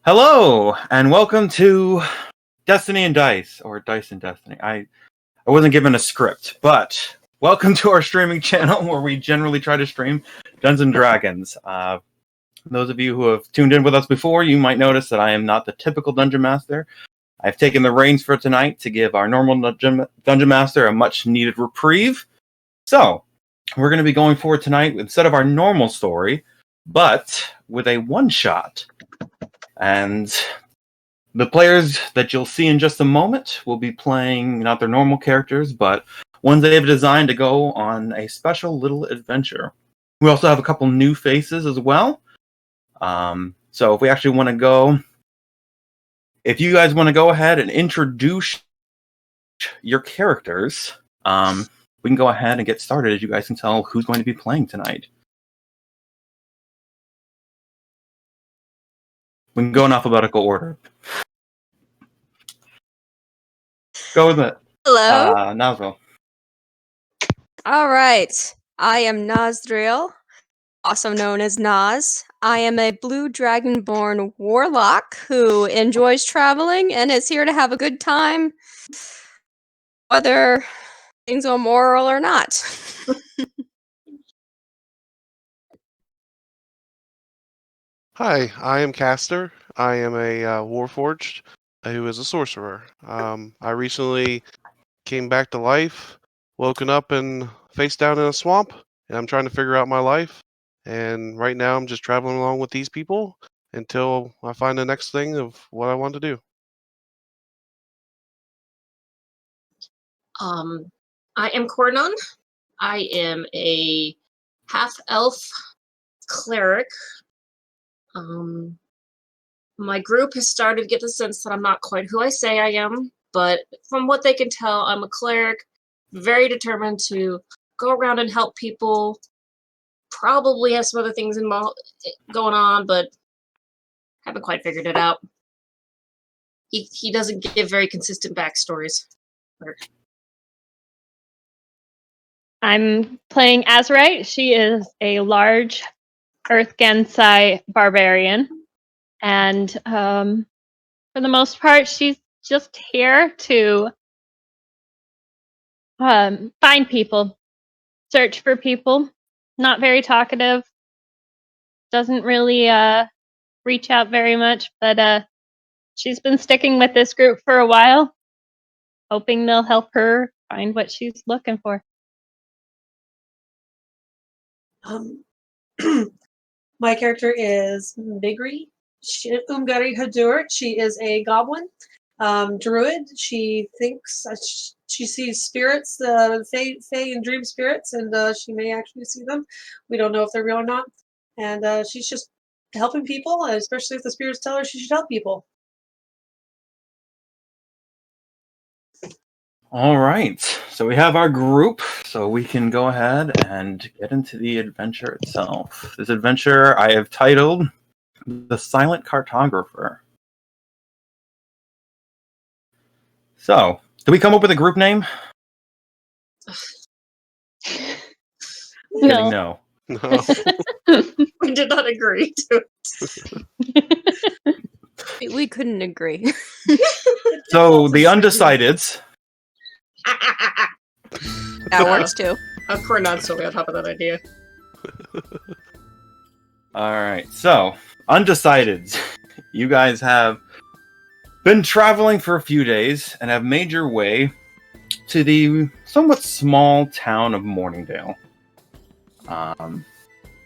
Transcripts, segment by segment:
Hello, and welcome to Destiny and Dice, or Dice and Destiny. I wasn't given a script, but welcome to our streaming channel where we generally try to stream Dungeons & Dragons. Those of you who have tuned in with us before, you might notice that I am not the typical Dungeon Master. I've taken the reins for tonight to give our normal Dungeon Master a much-needed reprieve. So, we're going to be going forward tonight instead of our normal story, but with a one-shot. And the players that you'll see in just a moment will be playing not their normal characters, but ones they have designed to go on a special little adventure. We also have a couple new faces as well. So if we actually want to go, if you guys want to go ahead and introduce your characters, we can go ahead and get started, as you guys can tell who's going to be playing tonight. We can go in alphabetical order. Go with it. Hello. Nazril. All right. I am Nozdriel, also known as Naz. I am a blue dragonborn warlock who enjoys traveling and is here to have a good time, whether things are moral or not. Hi, I am Caster. I am a Warforged who is a sorcerer. I recently came back to life, woken up and face down in a swamp, and I'm trying to figure out my life. And right now I'm just traveling along with these people until I find the next thing of what I want to do. I am Cornon. I am a half-elf cleric. My group has started to get the sense that I'm not quite who I say I am, but from what they can tell, I'm a cleric, very determined to go around and help people. Probably have some other things going on, but haven't quite figured it out. He doesn't give very consistent backstories. I'm playing Azurite. She is a large Earth Gensai barbarian. And for the most part, she's just here to find people, search for people. Not very talkative. Doesn't really reach out very much, but she's been sticking with this group for a while, hoping they'll help her find what she's looking for. My character is Bigri Umgari Hadur. She is a goblin druid. She thinks she sees spirits, fae and dream spirits, and she may actually see them. We don't know if they're real or not. And she's just helping people, especially if the spirits tell her she should help people. All right, so we have our group, so we can go ahead and get into the adventure itself. This adventure I have titled The Silent Cartographer. So, did we come up with a group name? No. No. No. We did not agree to it. We couldn't agree. So, the Undecideds. That works too. Cornon's totally on top of that idea. Alright, so, Undecideds. You guys have been traveling for a few days and have made your way to the somewhat small town of Morningdale.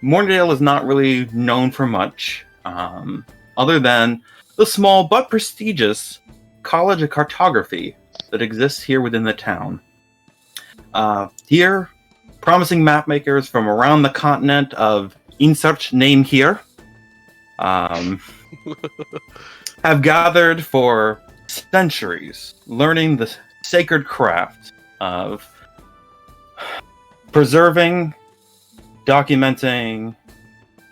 Morningdale is not really known for much, other than the small but prestigious College of Cartography that exists here within the town. Here, promising map makers from around the continent of Insert Name Here have gathered for centuries, learning the sacred craft of preserving, documenting,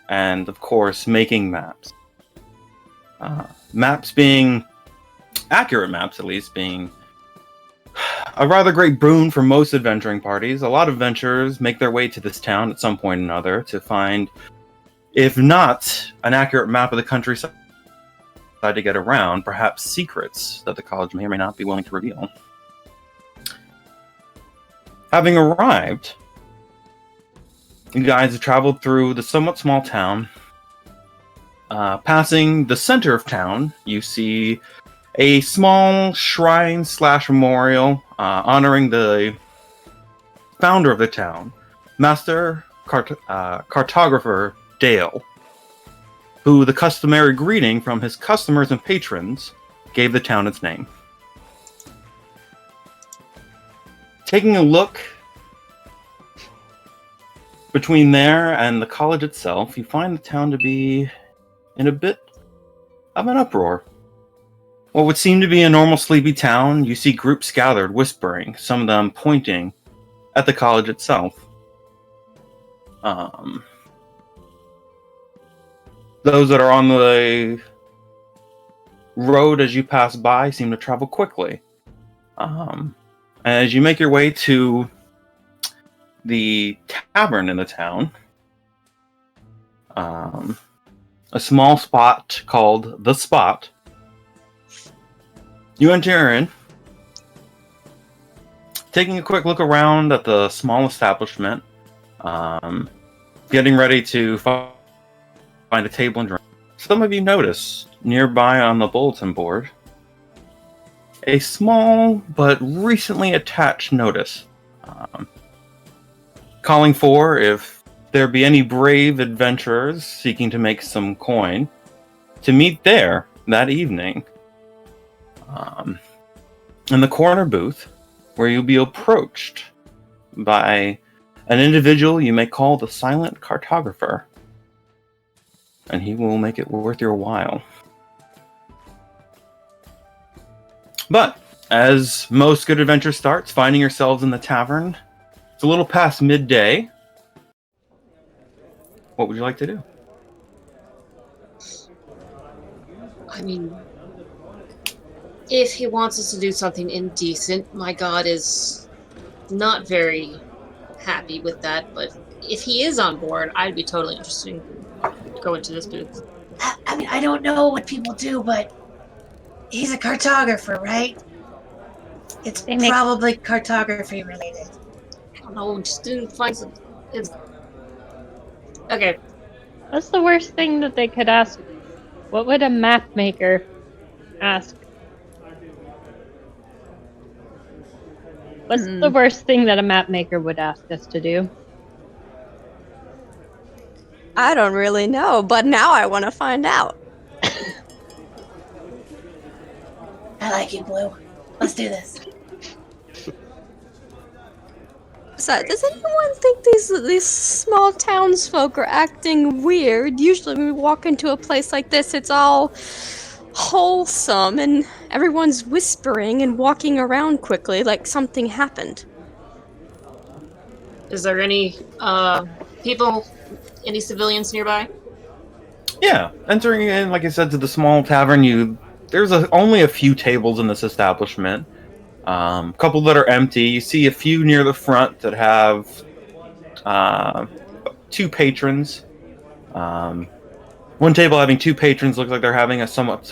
and of course making maps. Maps being accurate maps, at least, being a rather great boon for most adventuring parties. A lot of adventurers make their way to this town at some point or another to find, if not an accurate map of the countryside, to get around, perhaps secrets that the college may or may not be willing to reveal. Having arrived, you guys have traveled through the somewhat small town. Passing the center of town, you see a small shrine/memorial honoring the founder of the town, Master Cartographer Dale, who the customary greeting from his customers and patrons gave the town its name. Taking a look between there and the college itself, you find the town to be in a bit of an uproar. What would seem to be a normal sleepy town, you see groups gathered, whispering, some of them pointing at the college itself. Those that are on the road as you pass by seem to travel quickly. As you make your way to the tavern in the town, a small spot called The Spot, you enter in, taking a quick look around at the small establishment, getting ready to find a table and drink. Some of you notice nearby on the bulletin board a small but recently attached notice calling for if there be any brave adventurers seeking to make some coin to meet there that evening in the corner booth, where you'll be approached by an individual you may call the Silent Cartographer, and he will make it worth your while. But as most good adventure starts, finding yourselves in the tavern, it's a little past midday. What would you like to do? I mean, if he wants us to do something indecent, my god is not very happy with that, but if he is on board, I'd be totally interested in going to this booth. I mean, I don't know what people do, but he's a cartographer, right? It's probably cartography related. I don't know, just didn't find some... Okay. What's the worst thing that they could ask? What would a map maker ask? What's the worst thing that a map maker would ask us to do? I don't really know, but now I want to find out. I like you, Blue. Let's do this. So, does anyone think these small townsfolk are acting weird? Usually when we walk into a place like this, it's all wholesome and everyone's whispering and walking around quickly like something happened. Is there any people, any civilians nearby? Yeah, entering in, like I said, to the small tavern, there's only a few tables in this establishment. A couple that are empty. You see a few near the front that have two patrons. One table having two patrons looks like they're having a somewhat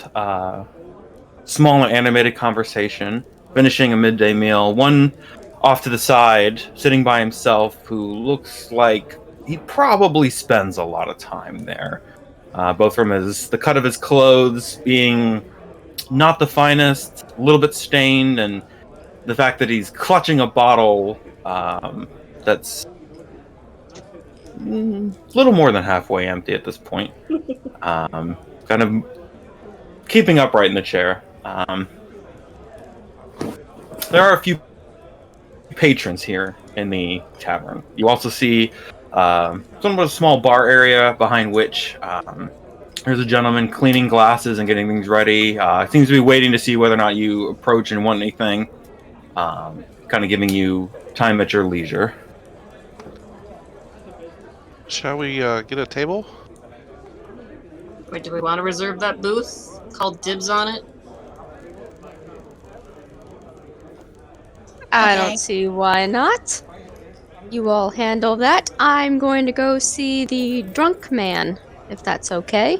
small and animated conversation, finishing a midday meal. One off to the side, sitting by himself, who looks like he probably spends a lot of time there. Both from the cut of his clothes being not the finest, a little bit stained, and the fact that he's clutching a bottle that's a little more than halfway empty at this point. Kind of keeping upright in the chair. There are a few patrons here in the tavern. You also see somewhat a small bar area behind which there's a gentleman cleaning glasses and getting things ready. Seems to be waiting to see whether or not you approach and want anything. Kind of giving you time at your leisure. Shall we get a table? Wait, do we want to reserve that booth? Call dibs on it? I don't see why not. You all handle that. I'm going to go see the drunk man, if that's okay.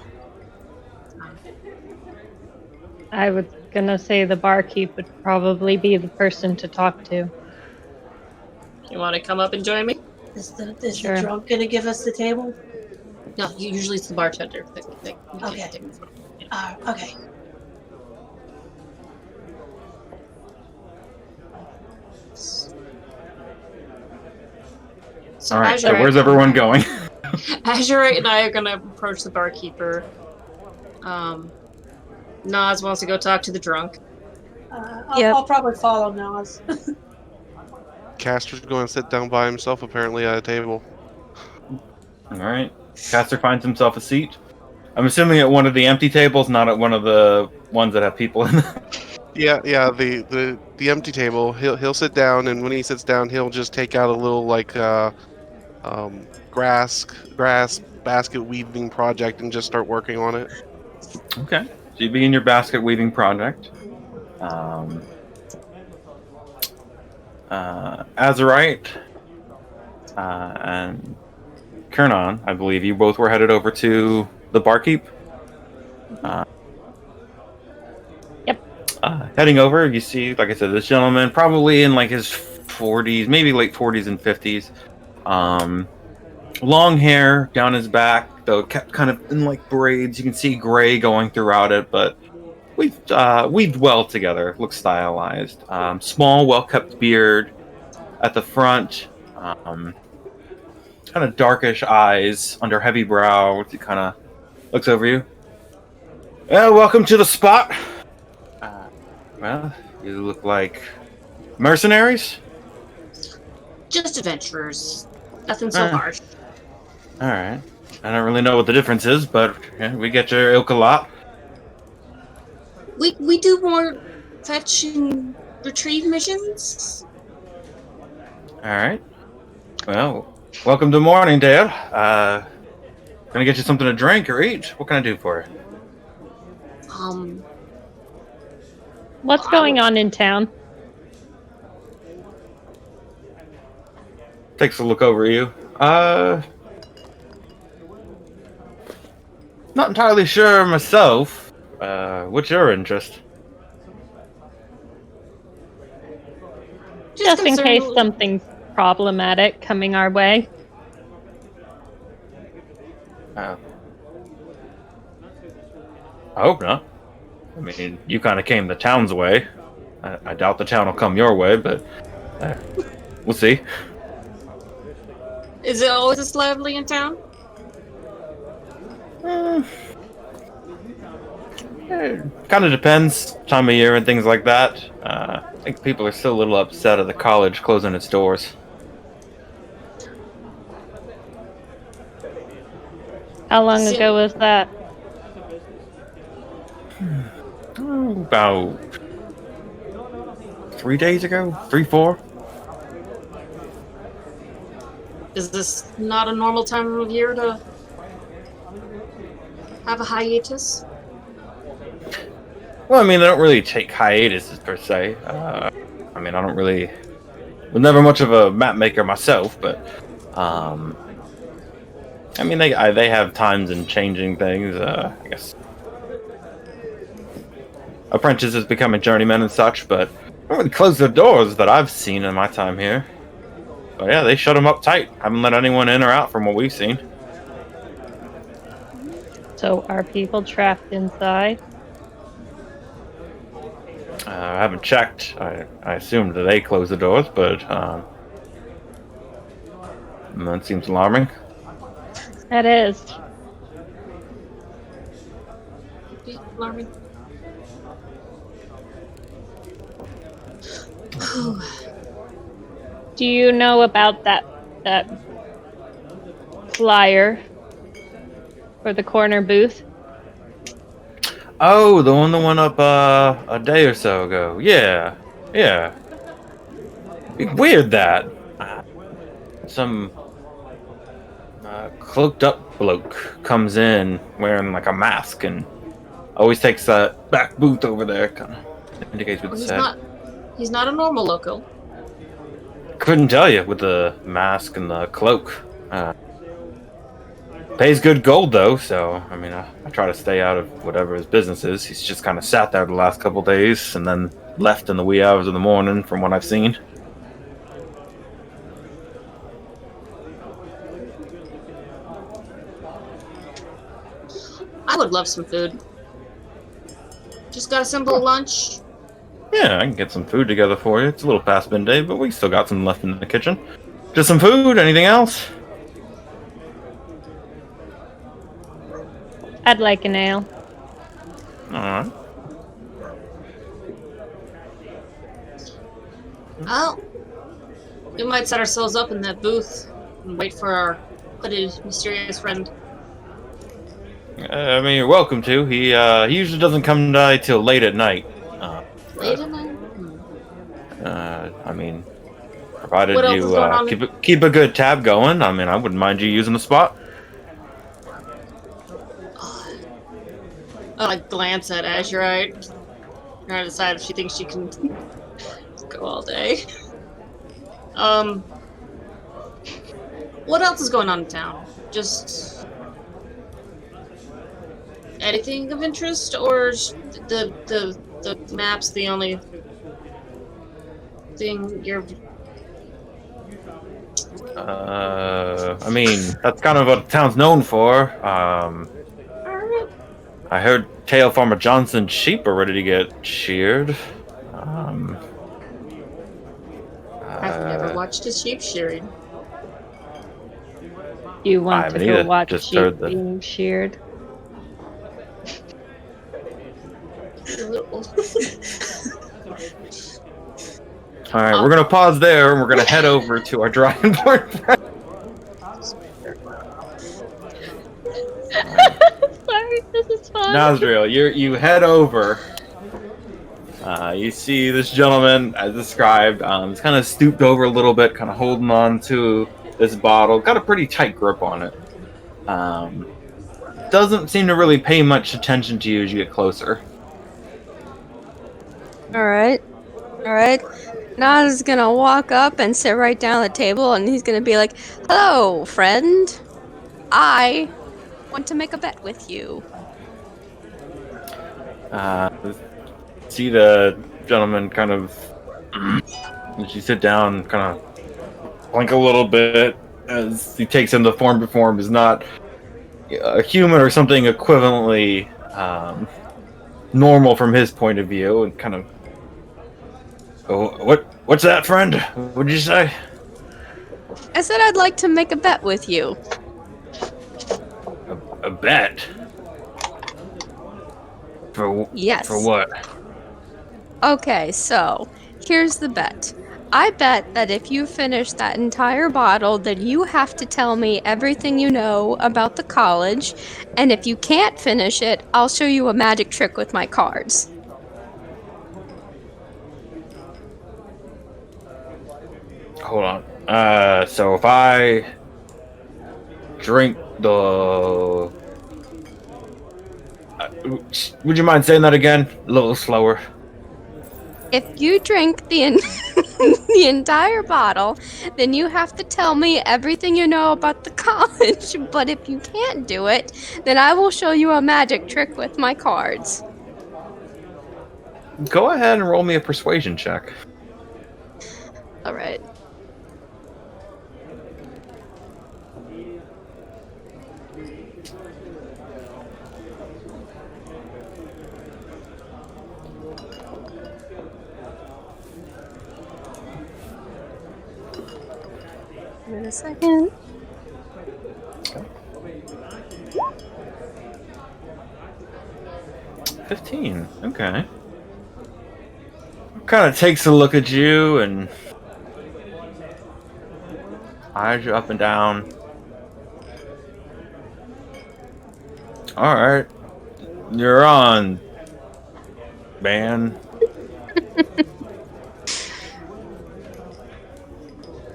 I was gonna say the barkeep would probably be the person to talk to. You want to come up and join me? Is the Sure. drunk gonna give us the table? No, usually it's the bartender that we Okay. get the table from. Okay. So All right. So Azurite- where's everyone going? Azurite and I are gonna approach the barkeeper. Nas wants to go talk to the drunk. I'll probably follow Nas. Castor's going to sit down by himself, apparently at a table. All right. Caster finds himself a seat. I'm assuming at one of the empty tables, not at one of the ones that have people in them. Yeah, the empty table. He'll sit down, and when he sits down, he'll just take out a little grass basket weaving project and just start working on it. Okay. So you begin your basket weaving project. Azurite and Kernan, I believe you both were headed over to the barkeep. Yep. Heading over, you see, like I said, this gentleman probably in like his 40s, maybe late 40s and 50s. Long hair down his back, though kept kind of in like braids. You can see gray going throughout it, but weaved well together. Looks stylized. Small, well-kept beard at the front. Kind of darkish eyes under heavy brow. He kind of looks over you. Welcome to the spot. Well, you look like mercenaries. Just adventurers. Nothing so harsh. All right. I don't really know what the difference is, but yeah, we get your ilk a lot. We do more fetch and retrieve missions. All right. Well, welcome to Morningdale. Gonna get you something to drink or eat. What can I do for you? What's going on in town? Takes a look over you. Not entirely sure myself. What's your interest? Just in case concerned- something's problematic coming our way. I hope not. I mean, you kind of came the town's way. I doubt the town will come your way, but we'll see. Is it always this lively in town? Kind of depends, time of year and things like that. I think people are still a little upset at the college closing its doors. How long ago was that? About 3 days ago? 3, 4? Is this not a normal time of year to have a hiatus? Well, I mean, they don't really take hiatuses per se. I mean, I don't really... was never much of a map maker myself, but... I mean, they have times in changing things, I guess. Apprentices becoming journeymen and such, but they don't really close their doors that I've seen in my time here. But yeah, they shut them up tight. Haven't let anyone in or out from what we've seen. So are people trapped inside? I haven't checked. I assumed that they closed the doors, but that seems alarming. That is. Alarming. Do you know about that flyer for the corner booth? Oh, the one that went up a day or so ago. Yeah. Weird that some cloaked up bloke comes in wearing like a mask and always takes that back booth over there. Kind of indicates with his head. He's not a normal local. Couldn't tell you with the mask and the cloak. Pays good gold though, so I mean, I try to stay out of whatever his business is. He's just kind of sat there the last couple days and then left in the wee hours of the morning, from what I've seen. I would love some food. Just got a simple lunch. Yeah, I can get some food together for you. It's a little past midday, but we still got some left in the kitchen. Just some food. Anything else? I'd like an ale. All right. Oh, we might set ourselves up in that booth and wait for our hooded, mysterious friend. I mean, you're welcome to. He usually doesn't come by till late at night. Late at night? I mean, provided What else is you going on? keep a good tab going. I mean, I wouldn't mind you using the spot. I like glance at Azurite. Trying to decide if she thinks she can go all day. What else is going on in town? Just anything of interest, or is the map's the only thing you're? I mean, that's kind of what the town's known for. I heard Tail Farmer Johnson's sheep are ready to get sheared. I've never watched a sheep shearing. You I want to haven't go either, watch just sheep heard that. being sheared? All right, we're gonna pause there, and we're gonna head over to our Dragonborn friend. Sorry, this is fun. Nazriel, you head over. You see this gentleman, as described. He's kind of stooped over a little bit, kind of holding on to this bottle. Got a pretty tight grip on it. Doesn't seem to really pay much attention to you as you get closer. Alright. Nas is gonna walk up and sit right down at the table, and he's gonna be like, "Hello, friend. I want to make a bet with you." See the gentleman kind of, as you sit down, kind of blink a little bit as he takes in the form before him is not a human or something equivalently normal from his point of view, and kind of, oh, what's that, friend? What'd you say? I said I'd like to make a bet with you. A bet? Yes. For what? Okay, so here's the bet. I bet that if you finish that entire bottle, then you have to tell me everything you know about the college, and if you can't finish it, I'll show you a magic trick with my cards. Hold on. So if I drink the... would you mind saying that again? A little slower. If you drink the the entire bottle, then you have to tell me everything you know about the college. But if you can't do it, then I will show you a magic trick with my cards. Go ahead and roll me a persuasion check. All right. In a second. Okay. 15. Okay. Kind of takes a look at you and eyes you up and down. All right, you're on, man.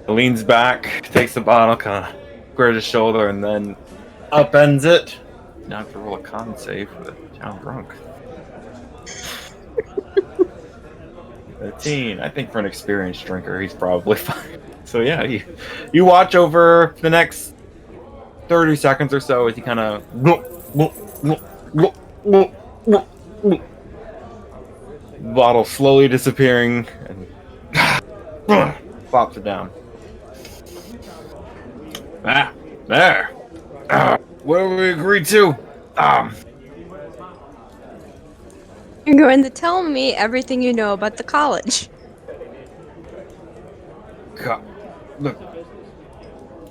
Leans back, takes the bottle, kind of squares his shoulder, and then upends it. Now I have to roll a con save for the town drunk. 13. I think for an experienced drinker, he's probably fine. So yeah, you watch over the next 30 seconds or so as he kind of bottle slowly disappearing and plops it down. There. What do we agree to? You're going to tell me everything you know about the college.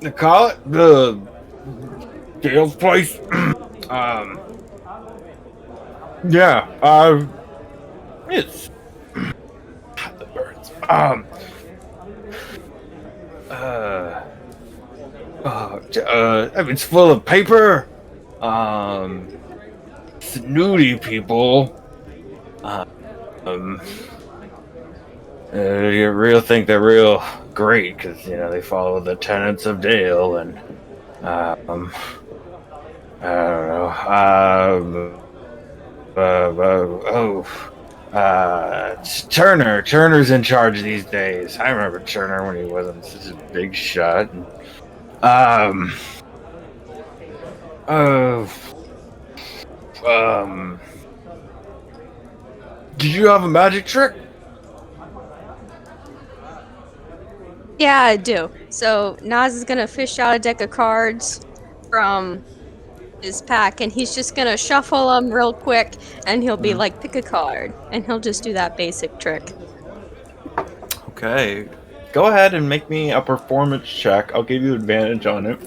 The college? The Dale's place? Yeah, it's the birds. It's full of paper. Snooty people. You really think they're real great because they follow the tenets of Dale and I don't know. Turner's in charge these days. I remember Turner when he wasn't such a big shot. Did you have a magic trick? Yeah, I do. So Naz is gonna fish out a deck of cards from his pack, and he's just gonna shuffle them real quick, and he'll be like, pick a card, and he'll just do that basic trick. Okay. Go ahead and make me a performance check. I'll give you advantage on it.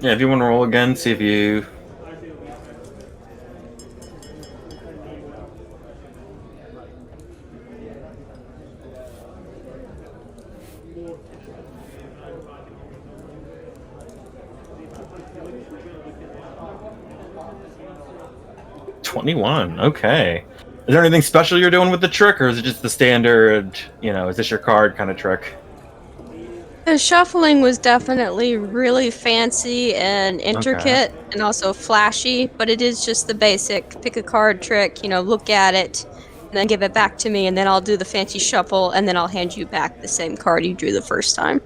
Yeah, if you want to roll again, see if you... $21, okay. Is there anything special you're doing with the trick, or is it just the standard, is this your card kind of trick? The shuffling was definitely really fancy and intricate and also flashy, but it is just the basic pick a card trick, look at it, and then give it back to me, and then I'll do the fancy shuffle, and then I'll hand you back the same card you drew the first time.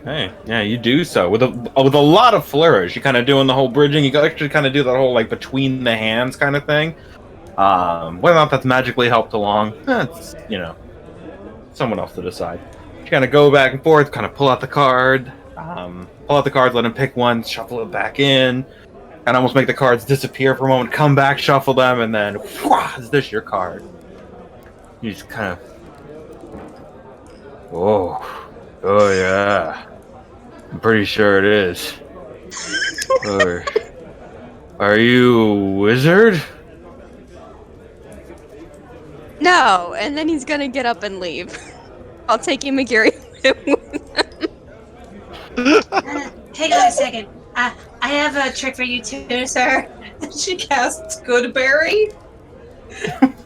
Okay, yeah, you do so. With a lot of flourish. You're kind of doing the whole bridging. You actually kind of do that whole, between the hands kind of thing. Whether or not that's magically helped along, it's, someone else to decide. You kind of go back and forth, kind of pull out the card, let him pick one, shuffle it back in, and almost make the cards disappear for a moment, come back, shuffle them, and then, is this your card? You just kind of, oh yeah, I'm pretty sure it is. Are you a wizard? No, and then he's gonna get up and leave. I'll take Imagiri with him. Hang on a second. I have a trick for you too, sir. She casts Goodberry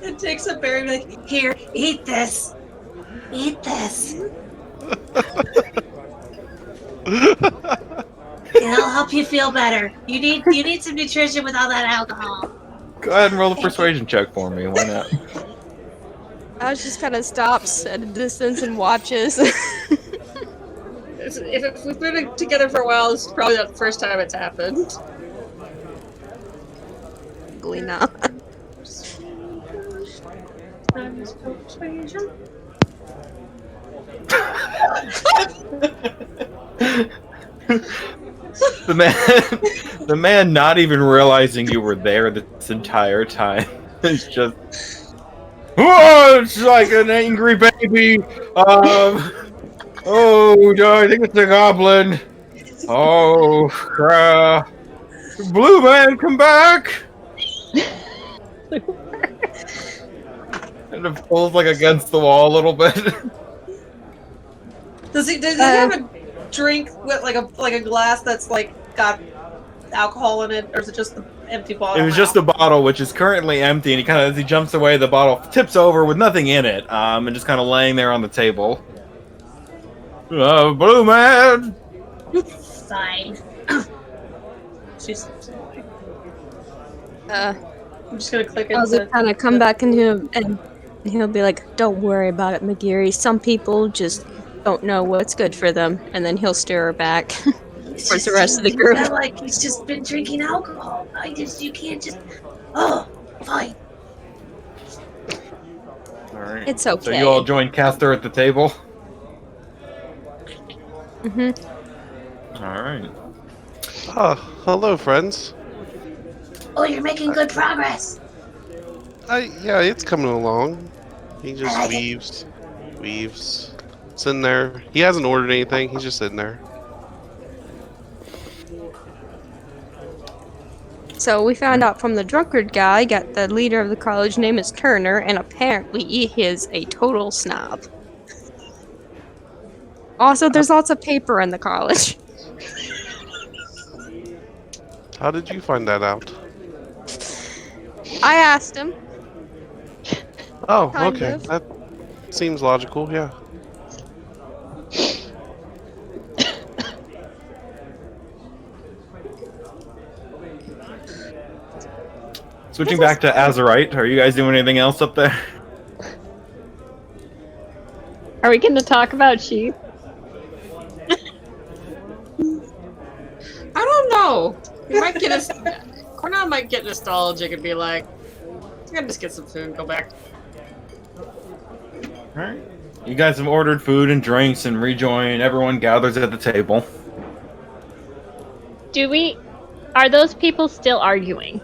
and takes a berry and be like, Here, eat this. Eat this. It'll help you feel better. You need some nutrition with all that alcohol. Go ahead and roll the persuasion check for me. Why not? Ash just kind of stops at a distance and watches. If we've been together for a while, this is probably the first time it's happened. Probably not. The man not even realizing you were there this entire time is just, it's like an angry baby. I think it's a goblin. Oh, crap. Blue man, come back. And it pulls against the wall a little bit. Does he have a drink with like a glass that's got alcohol in it, or is it just the empty bottle. It was just a bottle, which is currently empty, and as he jumps away, the bottle tips over with nothing in it, and just kind of laying there on the table. Blue man. Fine. She's. Uh, I'm just gonna click I'll into. kind of come back and he'll be like, "Don't worry about it, McGeary. Some people just don't know what's good for them." And then he'll steer her back towards the rest of the group. It's not like he's just been drinking alcohol. You can't just. Oh, fine. All right. It's So okay. you all join Castor at the table. Mm-hmm. All right. Hello, friends. Oh, you're making good progress. Yeah, it's coming along. He just I like weaves. Sitting there. He hasn't ordered anything. He's just sitting there. So we found out from the drunkard guy that the leader of the college name is Turner, and apparently he is a total snob. Also, there's lots of paper in the college. How did you find that out? I asked him. Oh, Kind okay. of. That seems logical. Yeah. Switching back to Azurite, are you guys doing anything else up there? Are we going to talk about sheep? I don't know. You might get us. Cornell might get nostalgic and be like, "I'm gonna just get some food and go back." All right. You guys have ordered food and drinks and rejoin. Everyone gathers at the table. Are those people still arguing?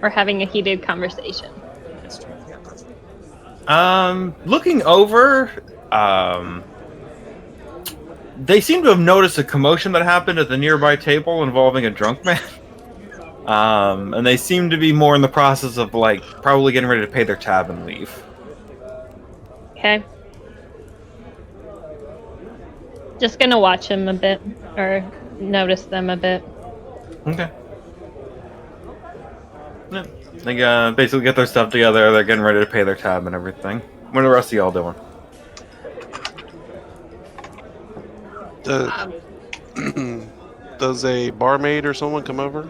Or having a heated conversation? Looking over, they seem to have noticed a commotion that happened at the nearby table involving a drunk man. And they seem to be more in the process of, probably getting ready to pay their tab and leave. Okay. Just gonna watch them a bit, or notice them a bit. Okay. Yeah. They basically get their stuff together, they're getting ready to pay their tab and everything. What are the rest of y'all doing? Does a barmaid or someone come over?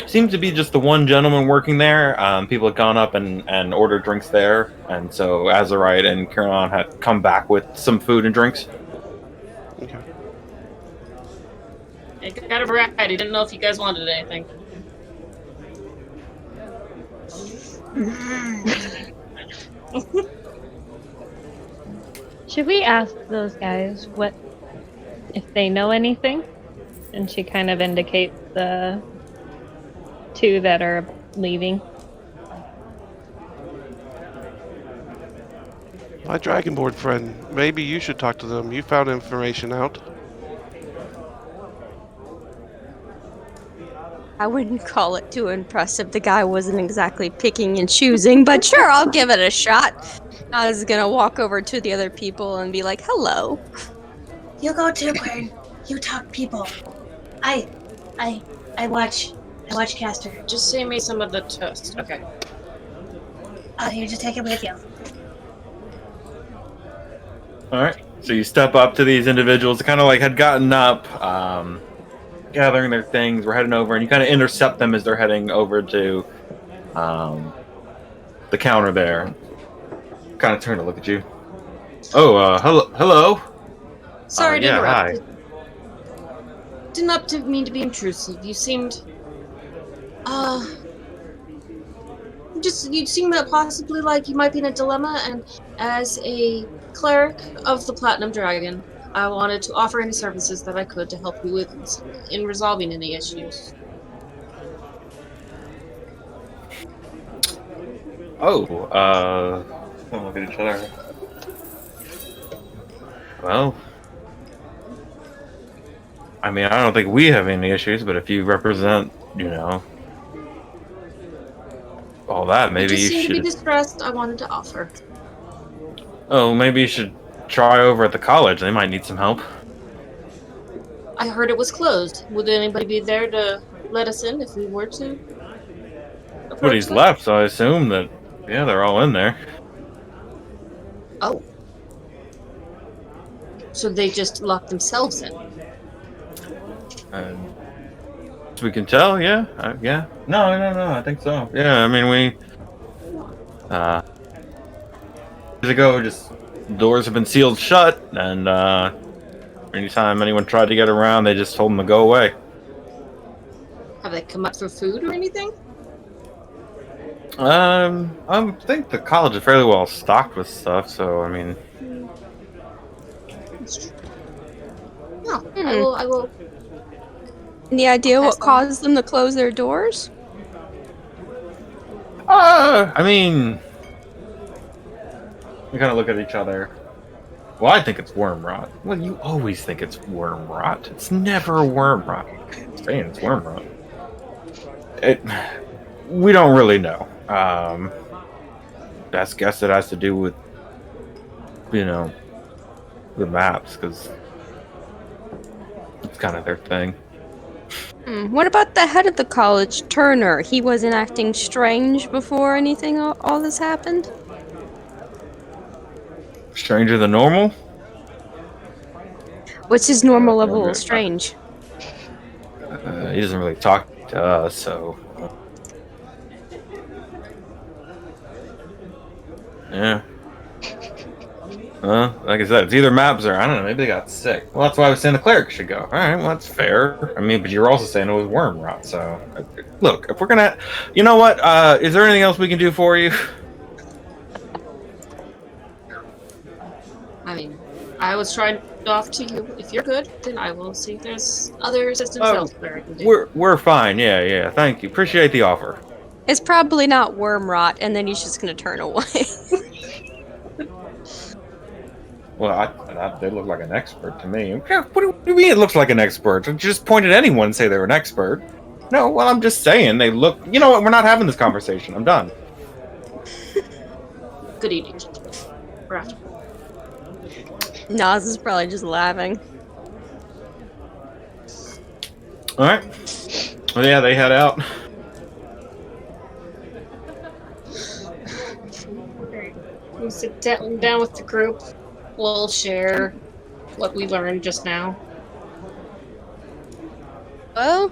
Seems to be just the one gentleman working there. People had gone up and ordered drinks there, and so Azurite and Kieran had come back with some food and drinks. Okay. It got a variety. Didn't know if you guys wanted anything. Should we ask those guys if they know anything? And she kind of indicates the two that are leaving. My Dragonboard friend, maybe you should talk to them. You found information out. I wouldn't call it too impressive. The guy wasn't exactly picking and choosing, but sure, I'll give it a shot. I was gonna walk over to the other people and be like, "Hello." You go too, Quern. You talk people. I watch Castor. Just save me some of the toast. Okay. Oh, you just take it with you. Alright. So you step up to these individuals that kind of had gotten up, gathering their things, we're heading over, and you kind of intercept them as they're heading over to the counter there. Kind of turn to look at you. Oh, hello. Sorry to yeah, interrupt. hi. Did not mean to be intrusive. You seemed, you seem possibly like you might be in a dilemma, and as a cleric of the Platinum Dragon, I wanted to offer any services that I could to help you with in resolving any issues. Oh, we'll look at each other. Well, I mean, I don't think we have any issues, but if you represent, all that, maybe you you seem to be should. distressed. I wanted to offer. Oh, maybe you should try over at the college. They might need some help. I heard it was closed. Would anybody be there to let us in if we were to? Nobody's left, so I assume that, yeah, they're all in there. Oh. So they just locked themselves in. As we can tell, yeah. Yeah. No, I think so. Yeah, I mean, years ago, just doors have been sealed shut, and anytime anyone tried to get around, they just told them to go away. Have they come up for food or anything? I think the college is fairly well stocked with stuff, so I mean. No, I will. Any idea what Pass on. caused them to close their doors? I mean, we kind of look at each other. Well, I think it's worm rot. Well, you always think it's worm rot. It's never worm rot. I'm saying it's worm rot. We don't really know. Best guess it has to do with, the maps, because it's kind of their thing. What about the head of the college, Turner? He wasn't acting strange before anything, all this happened? Stranger than normal? What's his normal level of strange? He doesn't really talk to us, so. Yeah. Like I said, it's either maps or I don't know. Maybe they got sick. Well, that's why I was saying the cleric should go. All right, well that's fair. I mean, but you were also saying it was worm rot. So, look, if we're gonna, you know what? Is there anything else we can do for you? I mean, I was trying to off to you. If you're good, then I will see if there's other assistance elsewhere I can do. We're fine. Yeah. Thank you. Appreciate the offer. It's probably not worm rot, and then he's just gonna turn away. Well, they look like an expert to me. What do you mean it looks like an expert? Just point at anyone and say they're an expert. No, well, I'm just saying they look... You know what? We're not having this conversation. I'm done. Good evening. We're after. Nas is probably just laughing. All right. Well, yeah, they head out. We sit down with the group. We'll share what we learned just now. Well,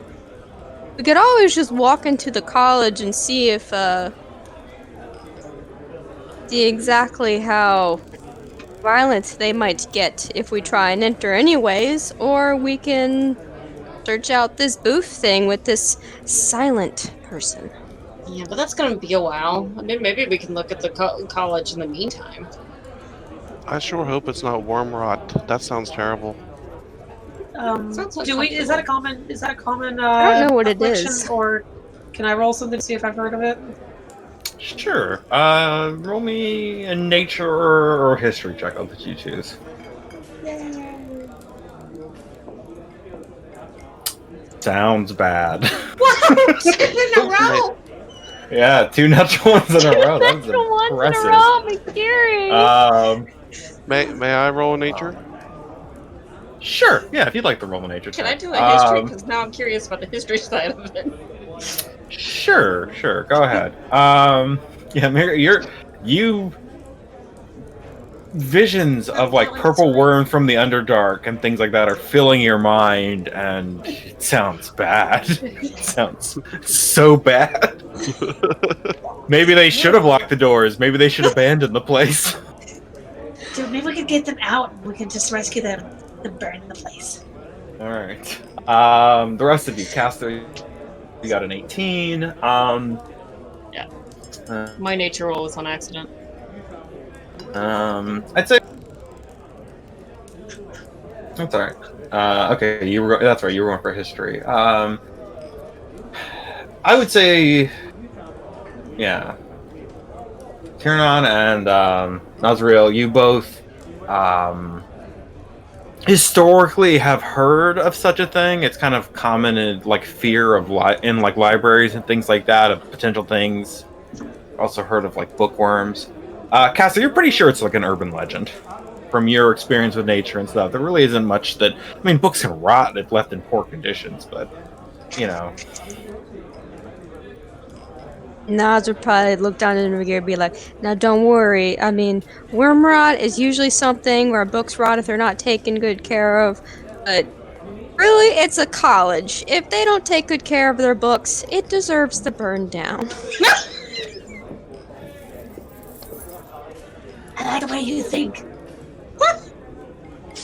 we could always just walk into the college and see if, see exactly how violent they might get if we try and enter anyways, or we can search out this booth thing with this silent person. Yeah, but that's gonna be a while. I mean, maybe we can look at the college in the meantime. I sure hope it's not worm rot. That sounds terrible. Sounds like Is that a common? Is that a common? I don't know what it affliction, is. Or can I roll something to see if I've heard of it? Sure. Roll me a nature or history check. I'll let you choose. Sounds bad. What? In a row? Yeah, 2 natural ones in a row. That's Natural ones in a impressive. row, I'm scary. May I roll a nature? Sure. Yeah, if you'd like to roll a nature check. Can I do a history? Because now I'm curious about the history side of it. Sure. Go ahead. Yeah, Mary, you visions of like purple worm from the Underdark and things like that are filling your mind, and it sounds bad. It sounds so bad. Maybe they should have locked the doors. Maybe they should abandon the place. Dude, maybe we could get them out and we can just rescue them and burn the place. All right. The rest of you, Caster, you got an 18. Yeah. My nature roll was on accident. I'd say that's all right. Okay, that's right. You were going for history. I would say, yeah, Kiernan and Nazriel, you both historically have heard of such a thing. It's kind of common in like fear of in like libraries and things like that of potential things. Also heard of like bookworms. Cassie, you're pretty sure it's like an urban legend. from your experience with nature and stuff, there really isn't much that. I mean, books can rot if left in poor conditions, but you know. Nas would probably look down at Magir and be like, now don't worry. I mean, worm rot is usually something where books rot if they're not taken good care of. But really, it's a college. If they don't take good care of their books, it deserves to burn down. I like the way you think.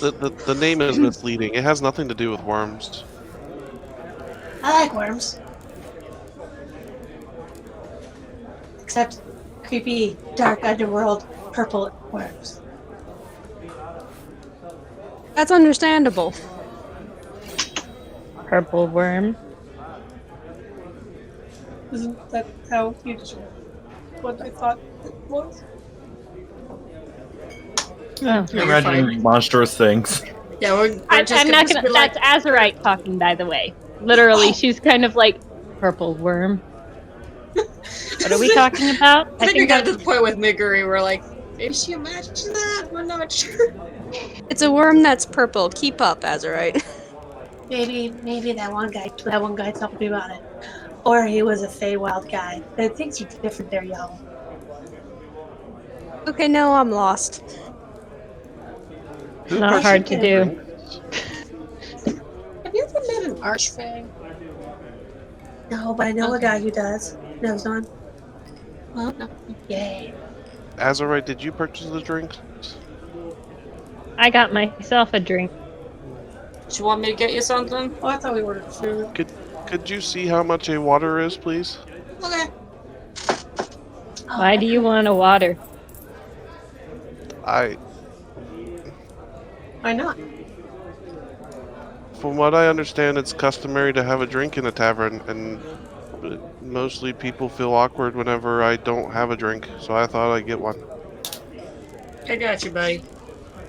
The name is misleading. It has nothing to do with worms. I like worms. Except creepy, dark underworld, purple worms. That's understandable. Purple worm. Isn't that how you just what I thought it was? Oh. You're Imagine fine. monstrous things. Yeah, we're just I'm not gonna. be like, That's Azurite talking, by the way. Literally, she's kind of like purple worm. What are we talking about? I think we got to that's the point with Miguri where like, maybe she imagined that? We're not sure. It's a worm that's purple. Keep up, Azurite. Maybe that one guy told me about it. Or he was a Feywild guy. The things are different there, y'all. Okay, no, I'm lost. Who not purchased hard to the do. drinks? Have you ever met an archfey? No, but I know a guy who does. Knows one. Well, no. Yay. Azurite, did you purchase the drinks? I got myself a drink. Do you want me to get you something? Oh, I thought we ordered food. Could you see how much a water is, please? Okay. Why do you want a water? Why not? From what I understand, it's customary to have a drink in a tavern, and mostly people feel awkward whenever I don't have a drink, so I thought I'd get one. I got you, buddy.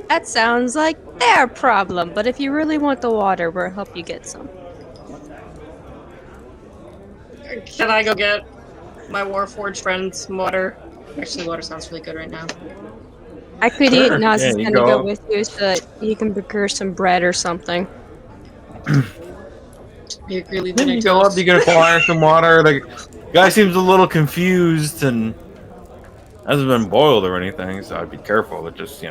That sounds like their problem, but if you really want the water, we'll help you get some. Can I go get my Warforged friend's water? Actually, water sounds really good right now. I could Sure. eat. Naz Yeah, is you gonna go go up. with you so that you can procure some bread or something. You really Then you go up, you can acquire some water. The guy seems a little confused and hasn't been boiled or anything, so I'd be careful. It just,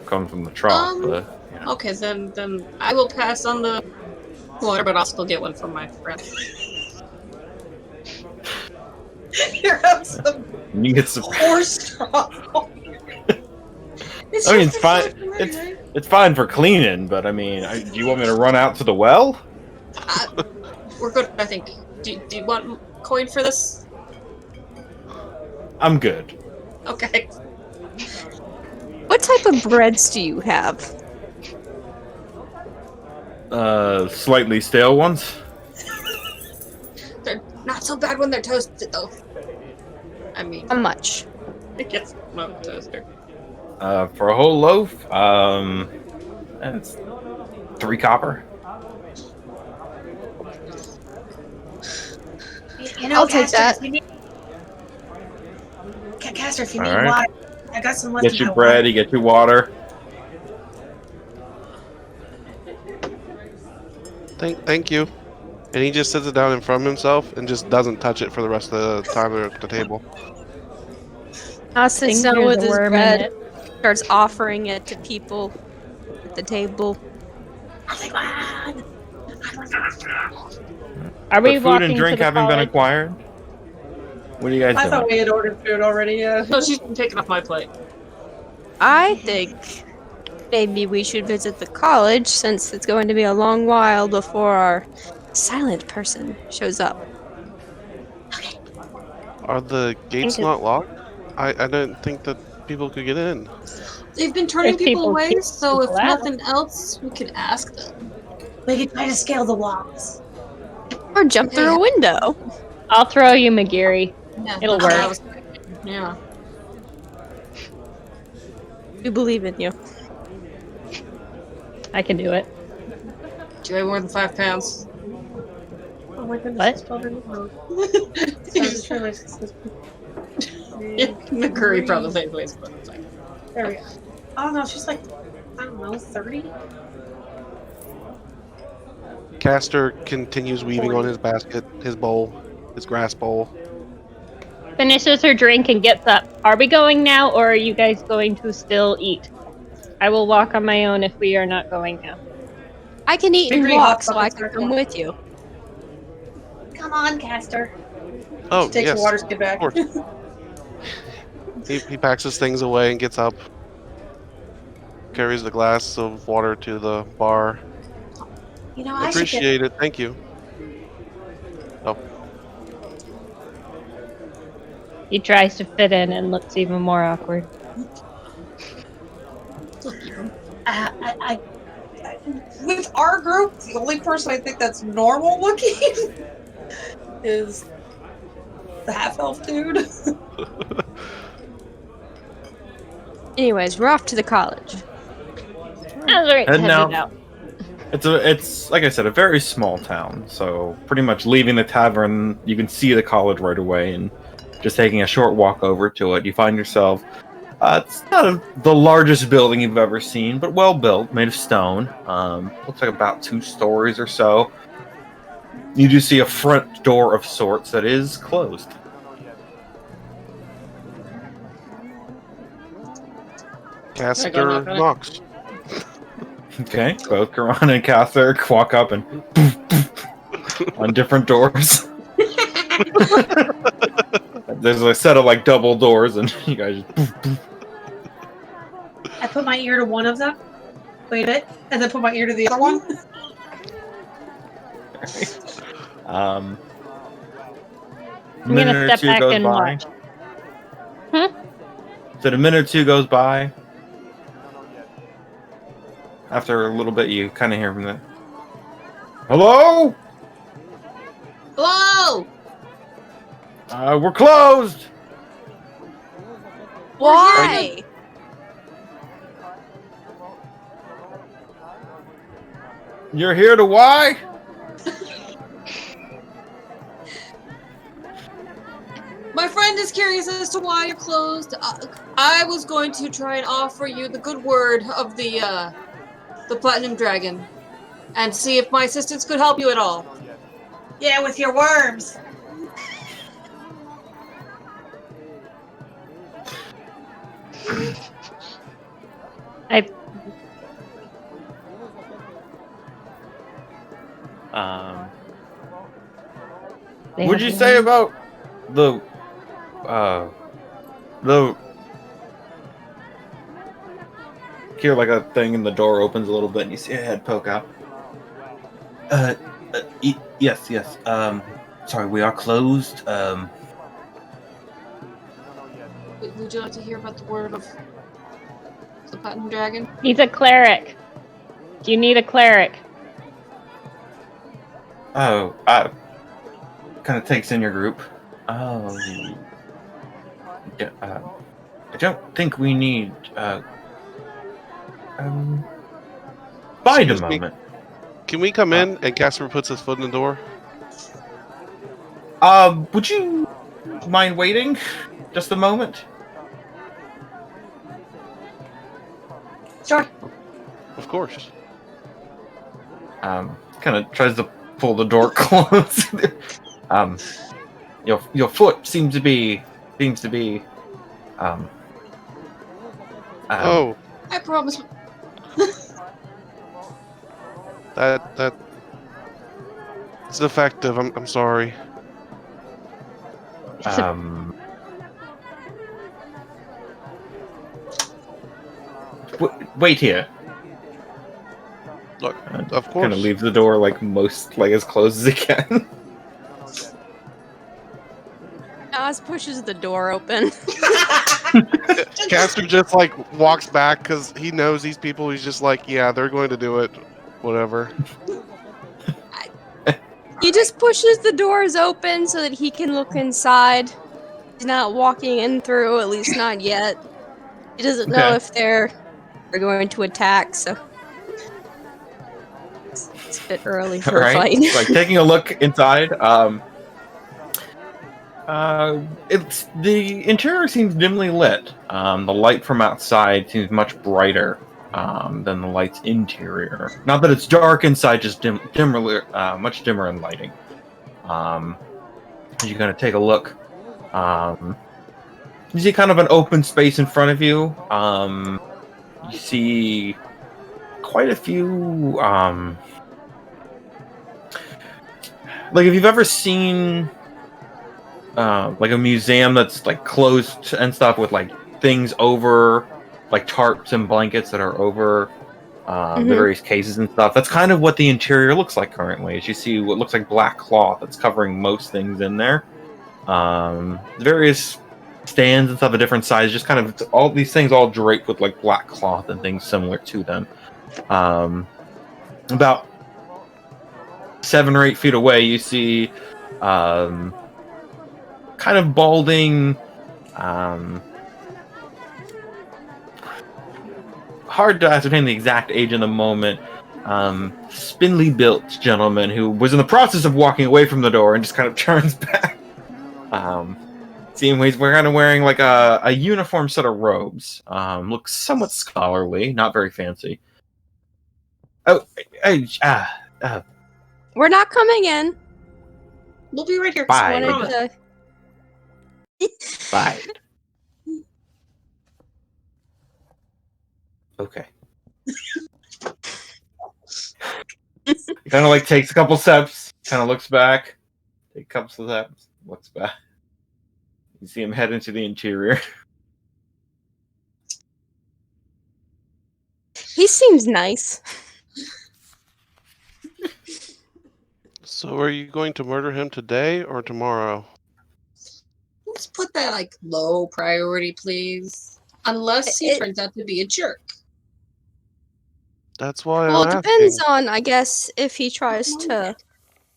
comes from the trough. But, Okay, then I will pass on the water, but I'll still get one from my friend. Here have some you get some. horse trough. I mean, it's fine. It's fine for cleaning, but I mean, do you want me to run out to the well? We're good, I think. Do you want coin for this? I'm good. Okay. What type of breads do you have? Slightly stale ones. They're not so bad when they're toasted, though. I mean, How much? I guess not toaster. For a whole loaf, it's 3 copper. You know, I'll take Caster, that. if you need... Caster, if you need All right. water, I got some left Get in your my bread, water. you get your water. Thank you. And he just sits it down in front of himself and just doesn't touch it for the rest of the time they're at the table. Naz sits down There's with a his worm in bread, it. starts offering it to people at the table. Are we But food walking and drink to the haven't been college? acquired. What are you guys I doing? thought we had ordered food already, yeah. No, she's been taking off my plate. I think maybe we should visit the college since it's going to be a long while before our silent person shows up. Are the gates not locked? I didn't think that people could get in. They've been turning If people people away, keep so if people out. nothing else, we could ask them. We can try to scale the walls. Or jump through a window. I'll throw you, McGeary. Yeah, It'll that's what work. I was thinking. Yeah. We believe in you. I can do it. Do you weigh more than 5 pounds? Oh my goodness, What? it's spelled in the road. I just realized it says Yeah, McCurry probably weighs more than 5. There we go. I don't know. She's like, I don't know, 30. Castor continues weaving on 40. his basket, his bowl, his grass bowl. Finishes her drink and gets up. Are we going now, or are you guys going to still eat? I will walk on my own if we are not going now. I can eat and Biggery walk, hops so up I and can starts come walking. with you. Come on, Castor. Oh, She takes yes, her water skid back. of course. He packs his things away and gets up. Carries the glass of water to the bar. You know, I I should get. appreciate it. Thank you. He tries to fit in and looks even more awkward. I, with our group, the only person I think that's normal looking is the half elf dude. Anyways, we're off to the college. Alright, And headed now- out. It's like I said, a very small town. So pretty much leaving the tavern, you can see the college right away, and just taking a short walk over to it, you find yourself. It's not the largest building you've ever seen, but well built, made of stone. Looks like about 2 stories or so. You do see a front door of sorts that is closed. Castor knock on it. knocks. Okay, both Karan and Cather walk up and on different doors. There's a set of like double doors, and you guys just I put my ear to one of them, wait it, and then put my ear to the other one. um. I'm gonna step back and watch. So a minute or two goes by. After a little bit, you kind of hear from the. Hello? Hello! We're closed. Why? You're here to why? My friend is curious as to why you're closed. I was going to try and offer you the good word of the Platinum Dragon, and see if my assistance could help you at all. Yeah, with your worms. What'd you say about the hear like a thing and the door opens a little bit and you see a head poke out. Yes. Sorry, we are closed. Would you like to hear about the word of the Platinum Dragon? He's a cleric. Do you need a cleric? Oh, kind of takes in your group. Oh, yeah, I don't think we need, bide a Excuse me. moment. Can we come in? And Casper puts his foot in the door. Would you mind waiting just a moment? Sure. Of course. Kind of tries to pull the door closed. Your foot seems to be, Oh, I promise. that it's effective. I'm sorry. Wait here. Look, of Kind course. of leaves the door like as close as it can. Oz pushes the door open. Castor just like walks back because he knows these people. He's just like, yeah, they're going to do it. Whatever. He just pushes the doors open so that he can look inside. He's not walking in through, at least not yet. He doesn't know Okay. if they're going to attack, so it's a bit early for a Alright, fight. like taking a look inside. It's the interior seems dimly lit. The light from outside seems much brighter than the light's interior. Not that it's dark inside, just dimmer, much dimmer in lighting. As you kind of take a look, you see kind of an open space in front of you. You see quite a few. Like if you've ever seen like a museum that's like closed and stuff with like things over, like tarps and blankets that are over the various cases and stuff. That's kind of what the interior looks like currently. As you see what looks like black cloth that's covering most things in there. Various stands and stuff of different sizes, just kind of all these things all draped with like black cloth and things similar to them. About 7 or 8 feet away, you see kind of balding, hard to ascertain the exact age in the moment, spindly built gentleman who was in the process of walking away from the door and just kind of turns back. Seeing he's kind of wearing like a uniform set of robes. Looks somewhat scholarly, not very fancy. Oh, We're not coming in. We'll be right here. Bye. Wanted to- Bye. Okay. He kind of like takes a couple steps, kind of looks back, takes a couple steps, looks back. You see him head into the interior. He seems nice. So are you going to murder him today or tomorrow? Let's put that like low priority, please. Unless he turns out to be a jerk. That's why Well, I'm it depends asking. on, I guess, if he tries to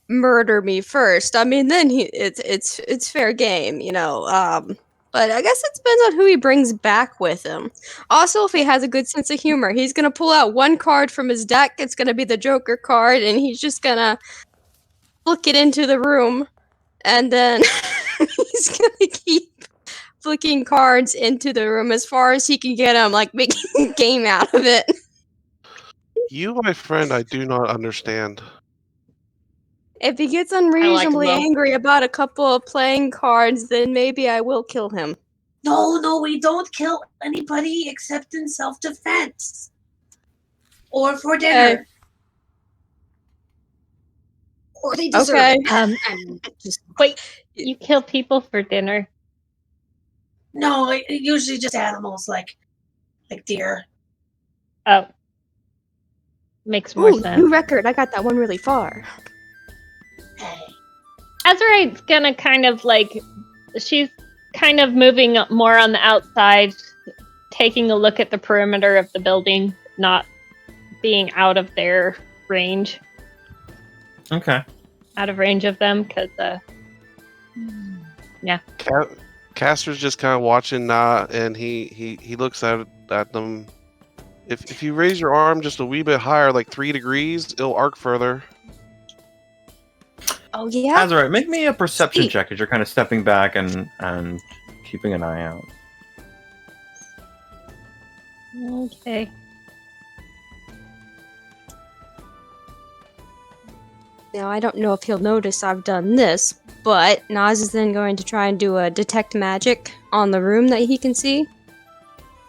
murder me first. I mean, then it's fair game, you know. But I guess it depends on who he brings back with him. Also, if he has a good sense of humor, he's gonna pull out one card from his deck. It's gonna be the Joker card, and he's just gonna flick it into the room, and then he's gonna keep flicking cards into the room as far as he can get them, like making a game out of it. You, my friend, I do not understand. If he gets him, unreasonably though. angry about a couple of playing cards, then maybe I will kill him. No, we don't kill anybody except in self-defense. Or for dinner. Or they deserve Okay. it. And just Wait, you kill people for dinner? No, usually just animals like deer. Oh. Makes more Ooh, sense. new record. I got that one really far. Hey. Azurite's gonna kind of like, she's kind of moving more on the outside, taking a look at the perimeter of the building, not being out of their range. Okay. Out of range of them, because, Castor's just kind of watching, and he looks at them. If you raise your arm just a wee bit higher, like 3 degrees, it'll arc further. Oh yeah. That's all right. Make me a perception Sweet. check as you're kind of stepping back and keeping an eye out. Okay. Now I don't know if he'll notice I've done this, but Nas is then going to try and do a detect magic on the room that he can see.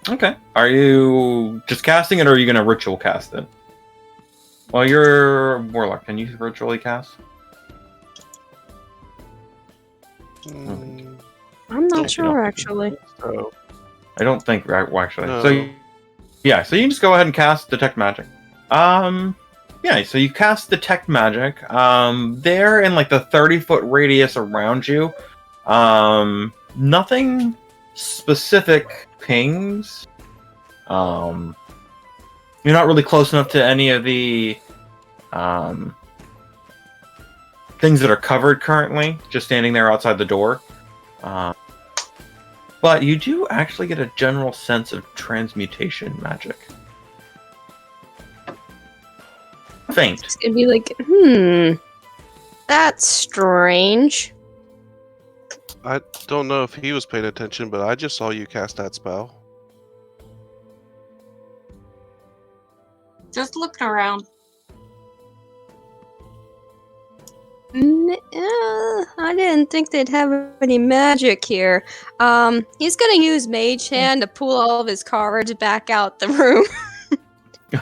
Okay. Are you just casting it, or are you going to ritual cast it? Well, you're a warlock. Can you ritually cast? Mm, I'm not Yes, you sure don't. actually. so I don't think, right, well, actually. No. So, yeah, so you can just go ahead and cast Detect Magic. Yeah, so you cast Detect Magic. They're in like the 30-foot radius around you. Nothing specific pings. You're not really close enough to any of the things that are covered currently, just standing there outside the door. But you do actually get a general sense of transmutation magic. Faint. It's gonna be like, that's strange. I don't know if he was paying attention, but I just saw you cast that spell. Just looking around. I didn't think they'd have any magic here. He's gonna use Mage Hand to pull all of his cards back out the room.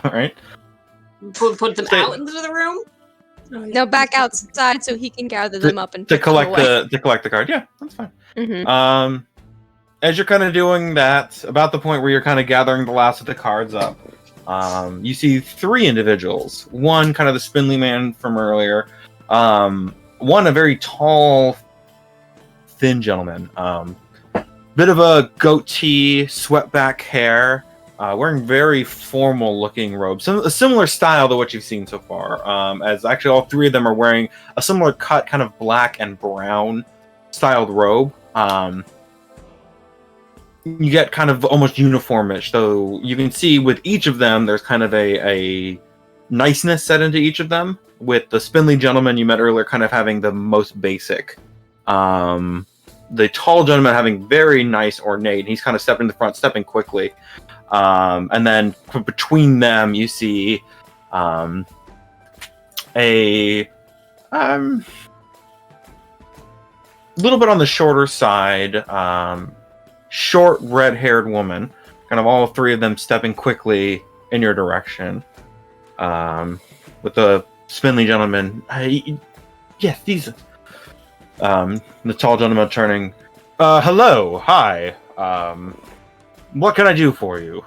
All right. Put them Stay- out into the room? No, back outside so he can gather them up and To put them collect away. the card. Yeah, that's fine. Mhm. As you're kind of doing that, about the point where you're kind of gathering the last of the cards up, you see three individuals. One, kind of the spindly man from earlier. One, a very tall, thin gentleman. Bit of a goatee, swept back hair, wearing very formal-looking robes. A similar style to what you've seen so far. As actually all three of them are wearing a similar cut, kind of black and brown styled robe. You get kind of almost uniformish, though you can see with each of them there's kind of a niceness set into each of them, with the spindly gentleman you met earlier kind of having the most basic. The tall gentleman having very nice ornate. He's kind of stepping to the front, stepping quickly. And then between them you see a little bit on the shorter side, short red-haired woman, kind of all three of them stepping quickly in your direction, with the spindly gentleman. Yes, these. The tall gentleman turning. Hello, hi. What can I do for you?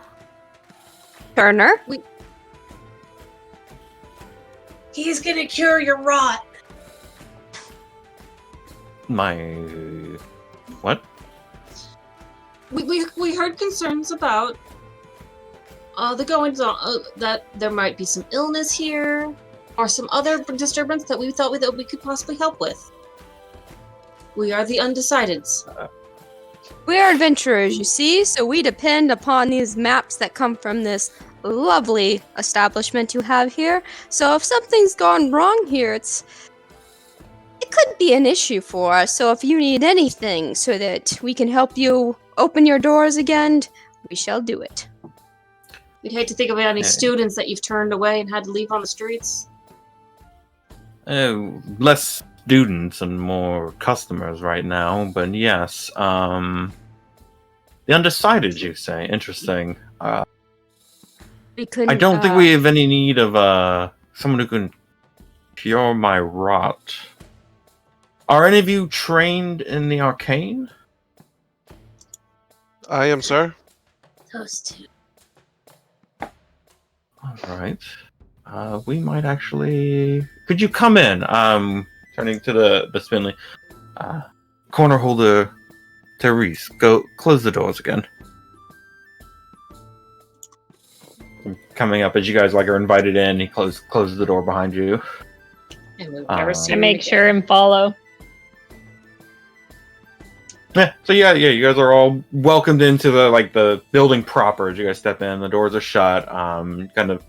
Turner? He's gonna cure your rot. My what? We heard concerns about the goings on, that there might be some illness here, or some other disturbance that we thought that we could possibly help with. We are the Undecideds. We are adventurers, you see, so we depend upon these maps that come from this lovely establishment you have here. So if something's gone wrong here, it could be an issue for us. So if you need anything so that we can help you open your doors again, we shall do it. We'd hate to think of any students that you've turned away and had to leave on the streets. Less students and more customers right now, but yes. The Undecided, you say? Interesting. We couldn't, I don't think we have any need of someone who can cure my rot. Are any of you trained in the arcane? I am, sir. Those two. Alright. We might actually... Could you come in? Turning to the spindly. Corner holder Therese, go close the doors again. Coming up as you guys are invited in, he closes the door behind you. And we've never seen I him make again. sure and follow. Yeah, so yeah, you guys are all welcomed into the building proper. As you guys step in, the doors are shut. Kind of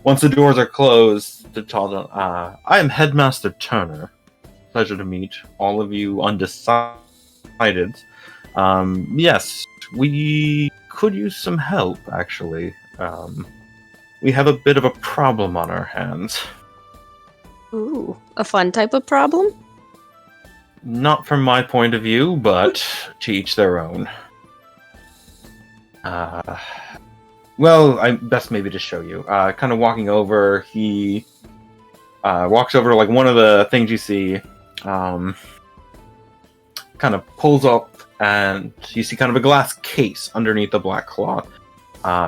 once the doors are closed, the tall. I am Headmaster Turner. Pleasure to meet all of you Undecided. Yes, we could use some help. Actually, we have a bit of a problem on our hands. Ooh, a fun type of problem? Not from my point of view, but to each their own. Well, I best maybe to show you. Kind of walking over, he walks over to one of the things you see. Kind of pulls up, and you see kind of a glass case underneath the black cloth,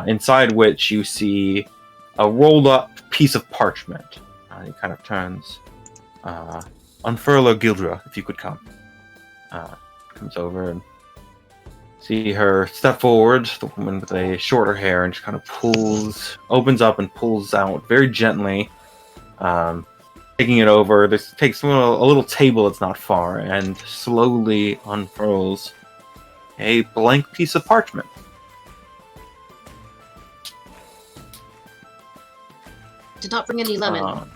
inside which you see a rolled up piece of parchment. He kind of turns. Unfurl Gildra, if you could come. Comes over and see her step forward, the woman with a shorter hair, and she kind of opens up and pulls out very gently, taking it over. This takes a little table that's not far and slowly unfurls a blank piece of parchment. Did not bring any lemon.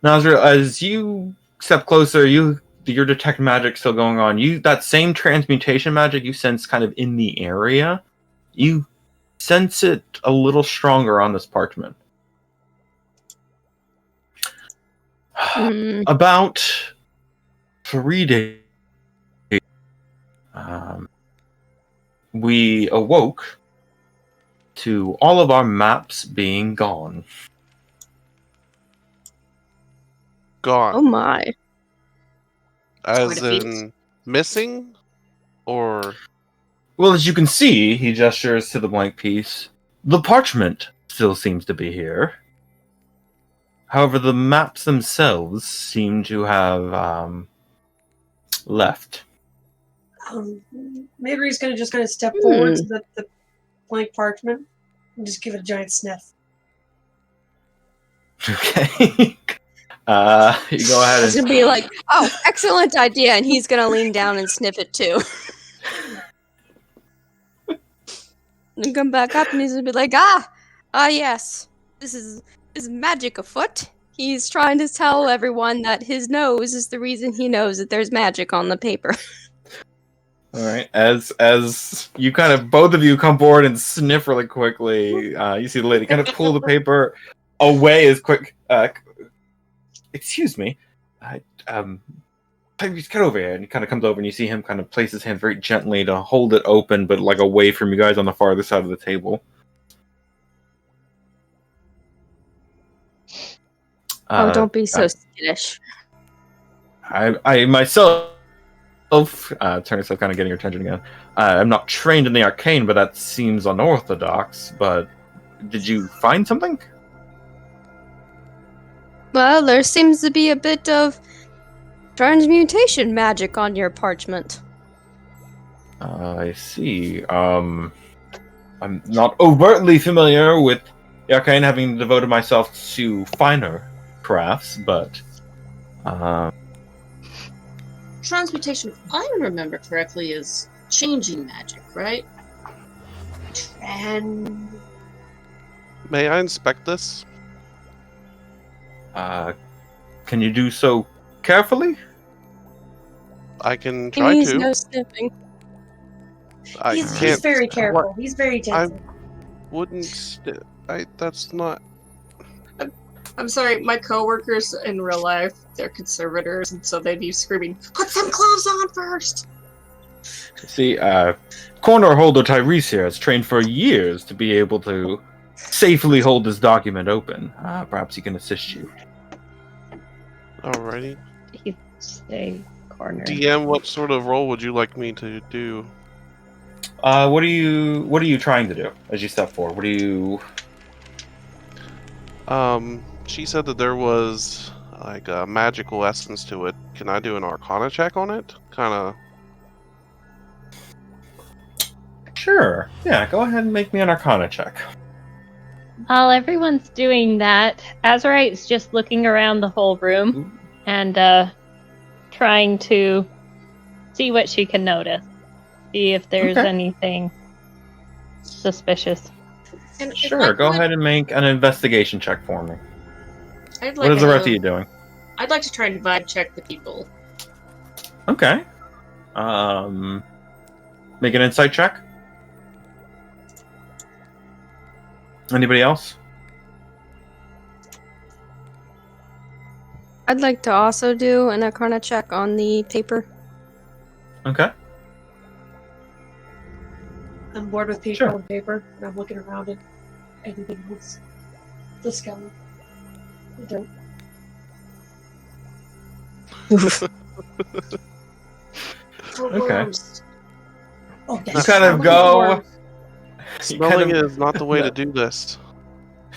Nazra, as you step closer, you your detect magic still going on. That same transmutation magic you sense kind of in the area. You sense it a little stronger on this parchment. About 3 days, we awoke to all of our maps being gone. Gone. Oh my. As Quite a feat. in missing? Or Well, as you can see, he gestures to the blank piece. The parchment still seems to be here. However, the maps themselves seem to have left. Maybe he's just gonna step forward to the blank parchment and just give it a giant sniff. Okay. You go ahead It's and gonna be like, oh, excellent idea, and he's gonna lean down and sniff it too. And come back up, and he's gonna be like, yes, this is magic afoot. He's trying to tell everyone that his nose is the reason he knows that there's magic on the paper. All right. As you kind of both of you come forward and sniff really quickly, you see the lady kind of pull the paper away as quick. Excuse me. Just get over here, and he kind of comes over, and you see him kind of place his hand very gently to hold it open, but like away from you guys on the farther side of the table. Oh, don't be so skittish. I myself, turn yourself kind of getting your attention again. I'm not trained in the arcane, but that seems unorthodox. But did you find something? Well, there seems to be a bit of transmutation magic on your parchment. I see. I'm not overtly familiar with the arcane, having devoted myself to finer crafts, but Transmutation, if I remember correctly, is changing magic, right? And may I inspect this? can you do so carefully? I can He try needs to. no sniffing. I he's can't. very careful. What? He's very gentle. Wouldn't. That's not. I'm sorry, my coworkers in real life, they're conservators, and so they'd be screaming, "Put some gloves on first!" See, corner holder Tyrese here has trained for years to be able to safely hold this document open. Perhaps he can assist you. Alrighty. He'd stay corner. DM, what sort of role would you like me to do? What are you trying to do as you step forward? What do you? She said that there was like a magical essence to it. Can I do an Arcana check on it? Kind of. Sure. Yeah, go ahead and make me an Arcana check. While everyone's doing that, Azurite's just looking around the whole room and trying to see what she can notice. See if there's anything suspicious. And Sure, go ahead and make an investigation check for me. I'd What is the rest of you doing? I'd like to try and vibe check the people. Okay. Make an insight check. Anybody else? I'd like to also do an Arcana check on the paper. Okay. I'm bored with people Sure. and paper, and I'm looking around at anything else. The skeleton. I don't. Okay. Oh, You kind of go. Smelling is not the way to do this.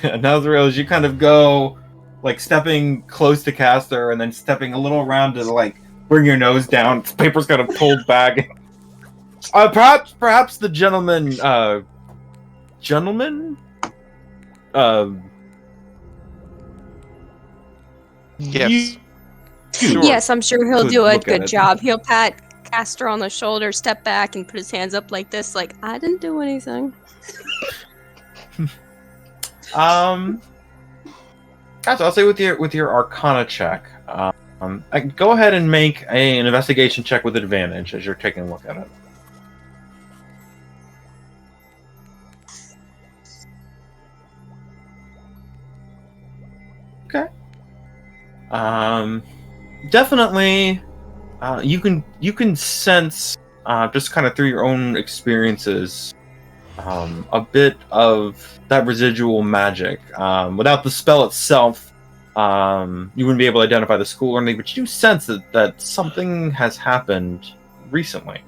Nazriel, as you kind of go, like stepping close to Castor and then stepping a little around to like bring your nose down. The paper's kind of pulled back. Perhaps the gentleman. Yes. Sure. Yes, I'm sure he'll Could do a look at good it. job. He'll pat Castor on the shoulder, step back, and put his hands up like this, like, I didn't do anything. Guys, I'll say with your Arcana check, Go ahead and make an investigation check with advantage as you're taking a look at it. Okay. Definitely, you can sense just kind of through your own experiences a bit of that residual magic. Without the spell itself, you wouldn't be able to identify the school or anything, but you do sense that something has happened recently.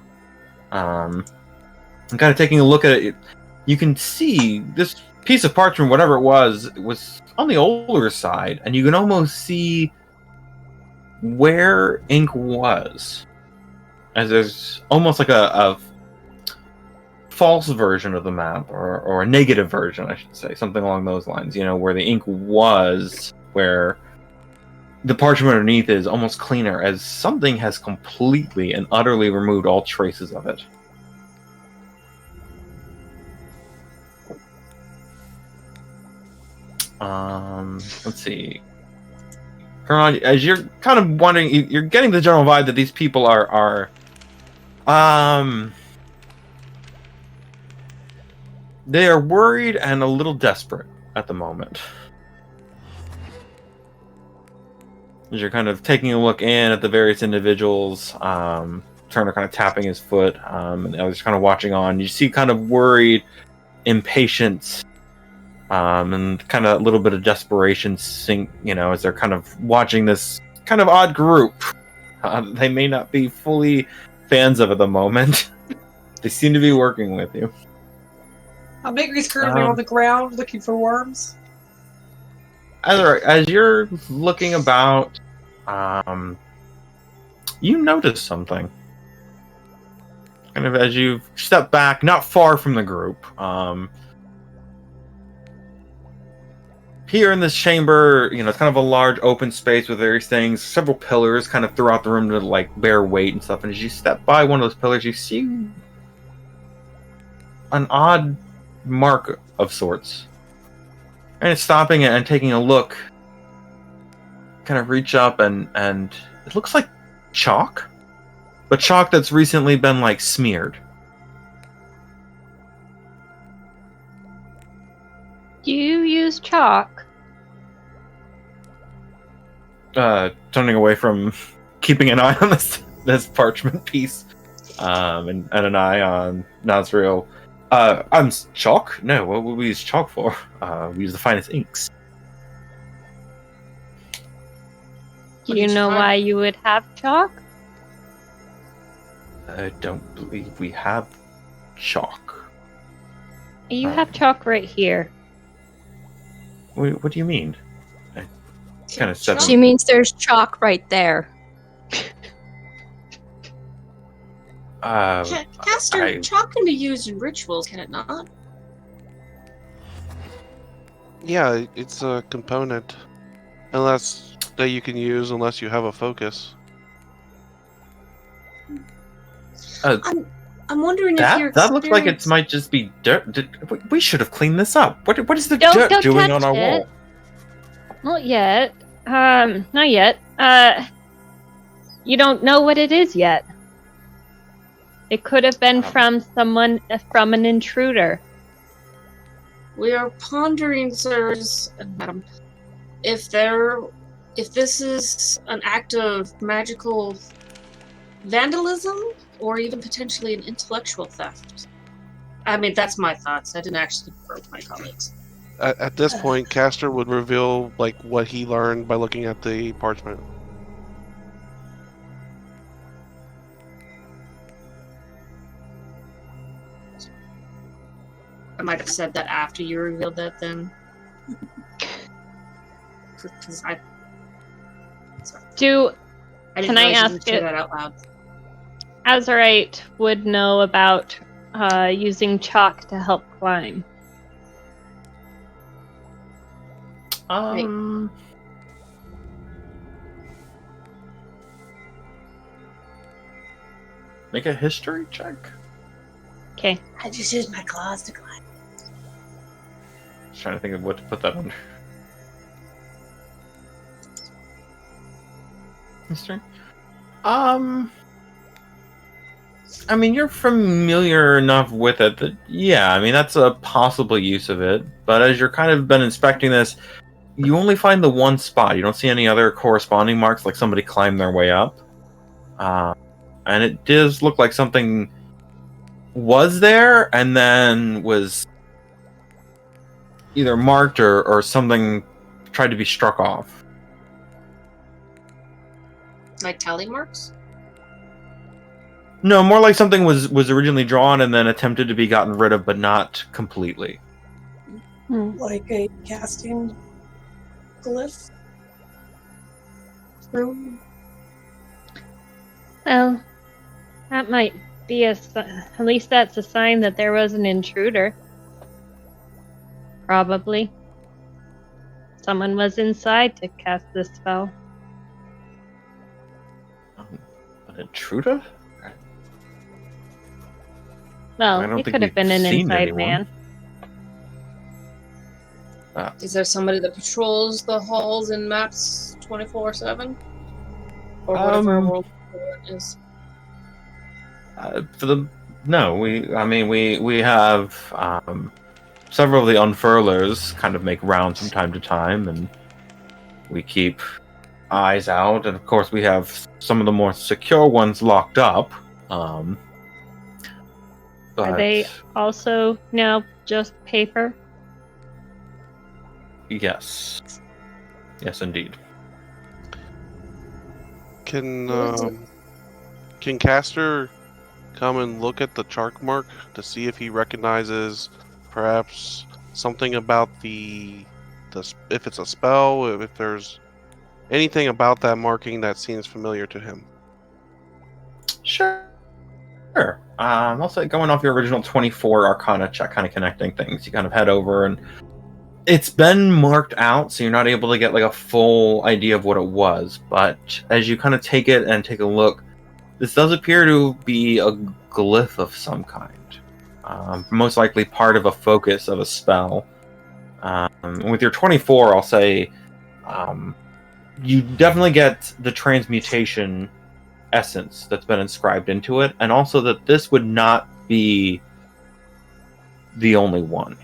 And kind of taking a look at it, you can see this piece of parchment, whatever it was on the older side, and you can almost see where ink was. As there's almost like a false version of the map, or a negative version, I should say, something along those lines, where the ink was, where the parchment underneath is almost cleaner, as something has completely and utterly removed all traces of it. Let's see. Colonel, as you're kind of wondering, you're getting the general vibe that these people are they are worried and a little desperate at the moment. As you're kind of taking a look in at the various individuals, Turner kind of tapping his foot, and I was kind of watching on. You see kind of worried, impatience, and kind of a little bit of desperation sink, as they're kind of watching this kind of odd group. They may not be fully fans of at the moment. They seem to be working with you. Biggery's currently on the ground looking for worms. As you're looking about, you notice something. Kind of as you step back, not far from the group. Here in this chamber, it's kind of a large open space with various things, several pillars kind of throughout the room to like bear weight and stuff. And as you step by one of those pillars, you see an odd mark of sorts. And it's stopping and taking a look. Kind of reach up and it looks like chalk, but chalk that's recently been like smeared. Do you use chalk? Turning away from keeping an eye on this parchment piece, and an eye on Nazriel. I'm chalk? No, what would we use chalk for? We use the finest inks. Do you know why you would have chalk? I don't believe we have chalk. You have chalk right here. What do you mean? I kind of said. She means there's chalk right there. Caster, chalk can be used in rituals, can it not? Yeah, it's a component. Unless that you can use unless you have a focus. I'm wondering if you're that looks like it might just be dirt. We should have cleaned this up. What is the dirt Don't doing touch on our wall? it. Not yet. Not yet. You don't know what it is yet. It could have been from an intruder. We are pondering, sirs and madam, if this is an act of magical vandalism or even potentially an intellectual theft. I mean, that's my thoughts. I didn't actually confer with my colleagues. At this point, Caster would reveal like what he learned by looking at the parchment. I might have said that after you revealed that then. Because I didn't Can I realize you ask would say it? that out loud. Azurite would know about using chalk to help climb. Make a history check. Okay. I just used my claws to climb. Just trying to think of what to put that under. Mister? I mean, you're familiar enough with it that, yeah, I mean, that's a possible use of it. But as you're kind of been inspecting this, you only find the one spot. You don't see any other corresponding marks, like somebody climbed their way up. And it does look like something was there and then was either marked or something tried to be struck off. Like tally marks? No, more like something was originally drawn and then attempted to be gotten rid of, but not completely. Like a casting glyph. Room. Well, that might be at least that's a sign that there was an intruder. Probably. Someone was inside to cast this spell. An intruder? Well, I don't it think could have been we've an seen inside anyone. man. Is there somebody that patrols the halls and maps 24/7? Or whatever world it is? We have several of the unfurlers kind of make rounds from time to time, and we keep eyes out. And of course, we have some of the more secure ones locked up. But Are they also now just paper? yes, indeed. Can Caster come and look at the chalk mark to see if he recognizes perhaps something about the if it's a spell, if there's anything about that marking that seems familiar to him? Sure. I'll say going off your original 24 Arcana check, kind of connecting things. You kind of head over, and it's been marked out, so you're not able to get like a full idea of what it was. But as you kind of take it and take a look, this does appear to be a glyph of some kind. Most likely part of a focus of a spell. With your 24, I'll say you definitely get the transmutation essence that's been inscribed into it, and also that this would not be the only one.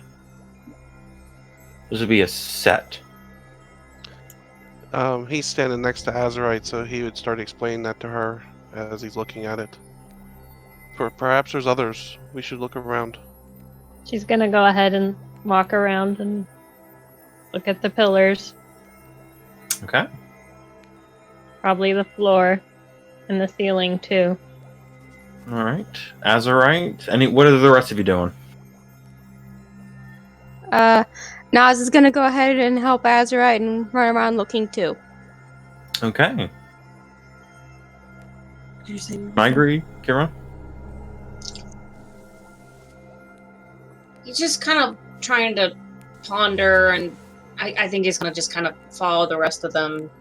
This would be a set. He's standing next to Azurite, so he would start explaining that to her as he's looking at it. Perhaps there's others. We should look around. She's gonna go ahead and walk around and look at the pillars. Okay. Probably the floor and the ceiling too. All right. Azurite. What are the rest of you doing? Nas is gonna go ahead and help Azurite and run around looking too. Okay. Did you say? I agree, Kira. He's just kind of trying to ponder, and I think he's going to just kind of follow the rest of them.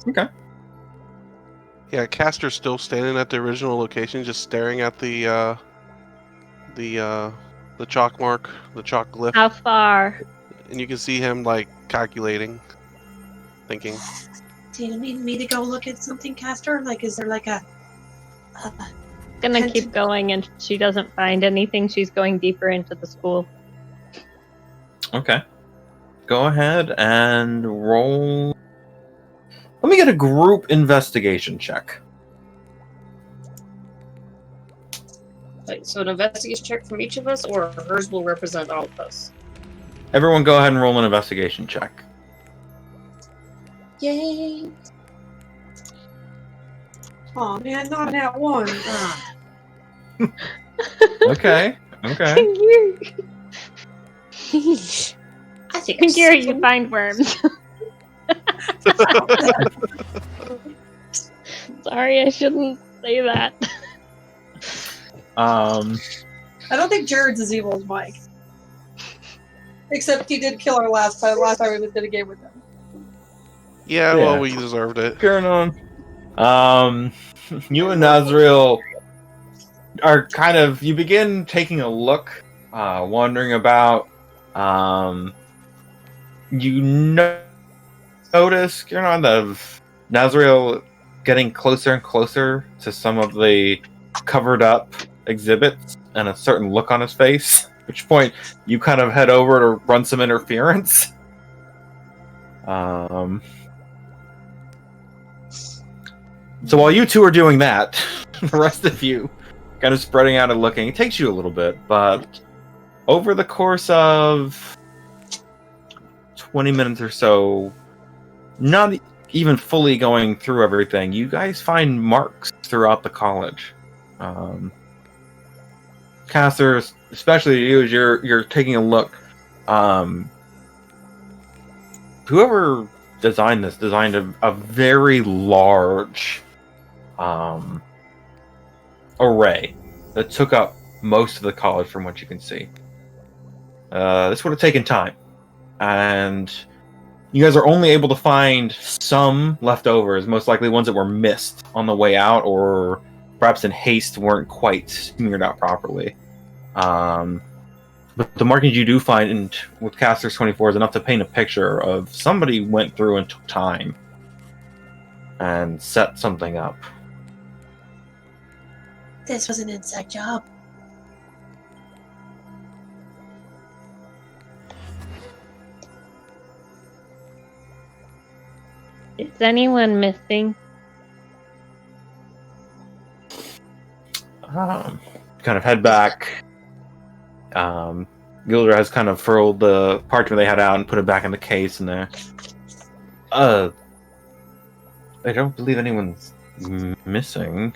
Okay. Yeah, Caster's still standing at the original location, just staring at the chalk mark, the chalk glyph. How far? And you can see him like calculating, thinking. Do you need me to go look at something, Caster? Like, is there like a Gonna keep going, and she doesn't find anything. She's going deeper into the school. Okay. Go ahead and roll. Let me get a group investigation check. Like, so an investigation check from each of us, or hers will represent all of us? Everyone go ahead and roll an investigation check. Yay! Oh man, not that one. Okay. I think you find worms. Sorry, I shouldn't say that. I don't think Jared's as evil as Mike. Except he did kill her last time we did a game with him. Yeah, well, we deserved it. Carrying on. You and Nazriel are kind of, you begin taking a look, wondering about, you notice, you're on the, Nazriel getting closer and closer to some of the covered up exhibits and a certain look on his face, at which point you kind of head over to run some interference. So while you two are doing that, the rest of you kind of spreading out and looking. It takes you a little bit, but over the course of 20 minutes or so, not even fully going through everything, you guys find marks throughout the college. Casters, especially you, as you're taking a look. Whoever designed this designed a very large array that took up most of the college from what you can see. This would have taken time, and you guys are only able to find some leftovers, most likely ones that were missed on the way out, or perhaps in haste weren't quite smeared out properly. But the markings you do find with Casters 24 is enough to paint a picture of somebody went through and took time and set something up. This was an inside job. Is anyone missing? Kind of head back. Gilder has kind of furled the parchment they had out and put it back in the case in there. I don't believe anyone's missing.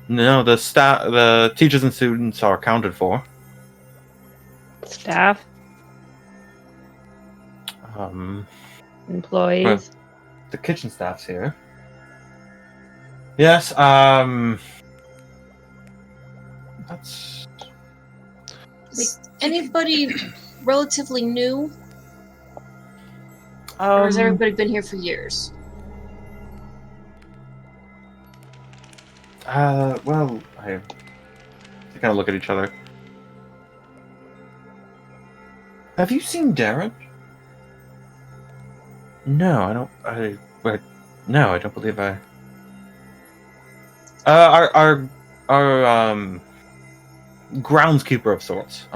No, the teachers and students are accounted for. Staff? Employees? Well, the kitchen staff's here. Yes, that's... Is anybody relatively new? Or has everybody been here for years? Well, they kind of look at each other. Have you seen Darren? No, I don't. No, I don't believe I. Our groundskeeper of sorts.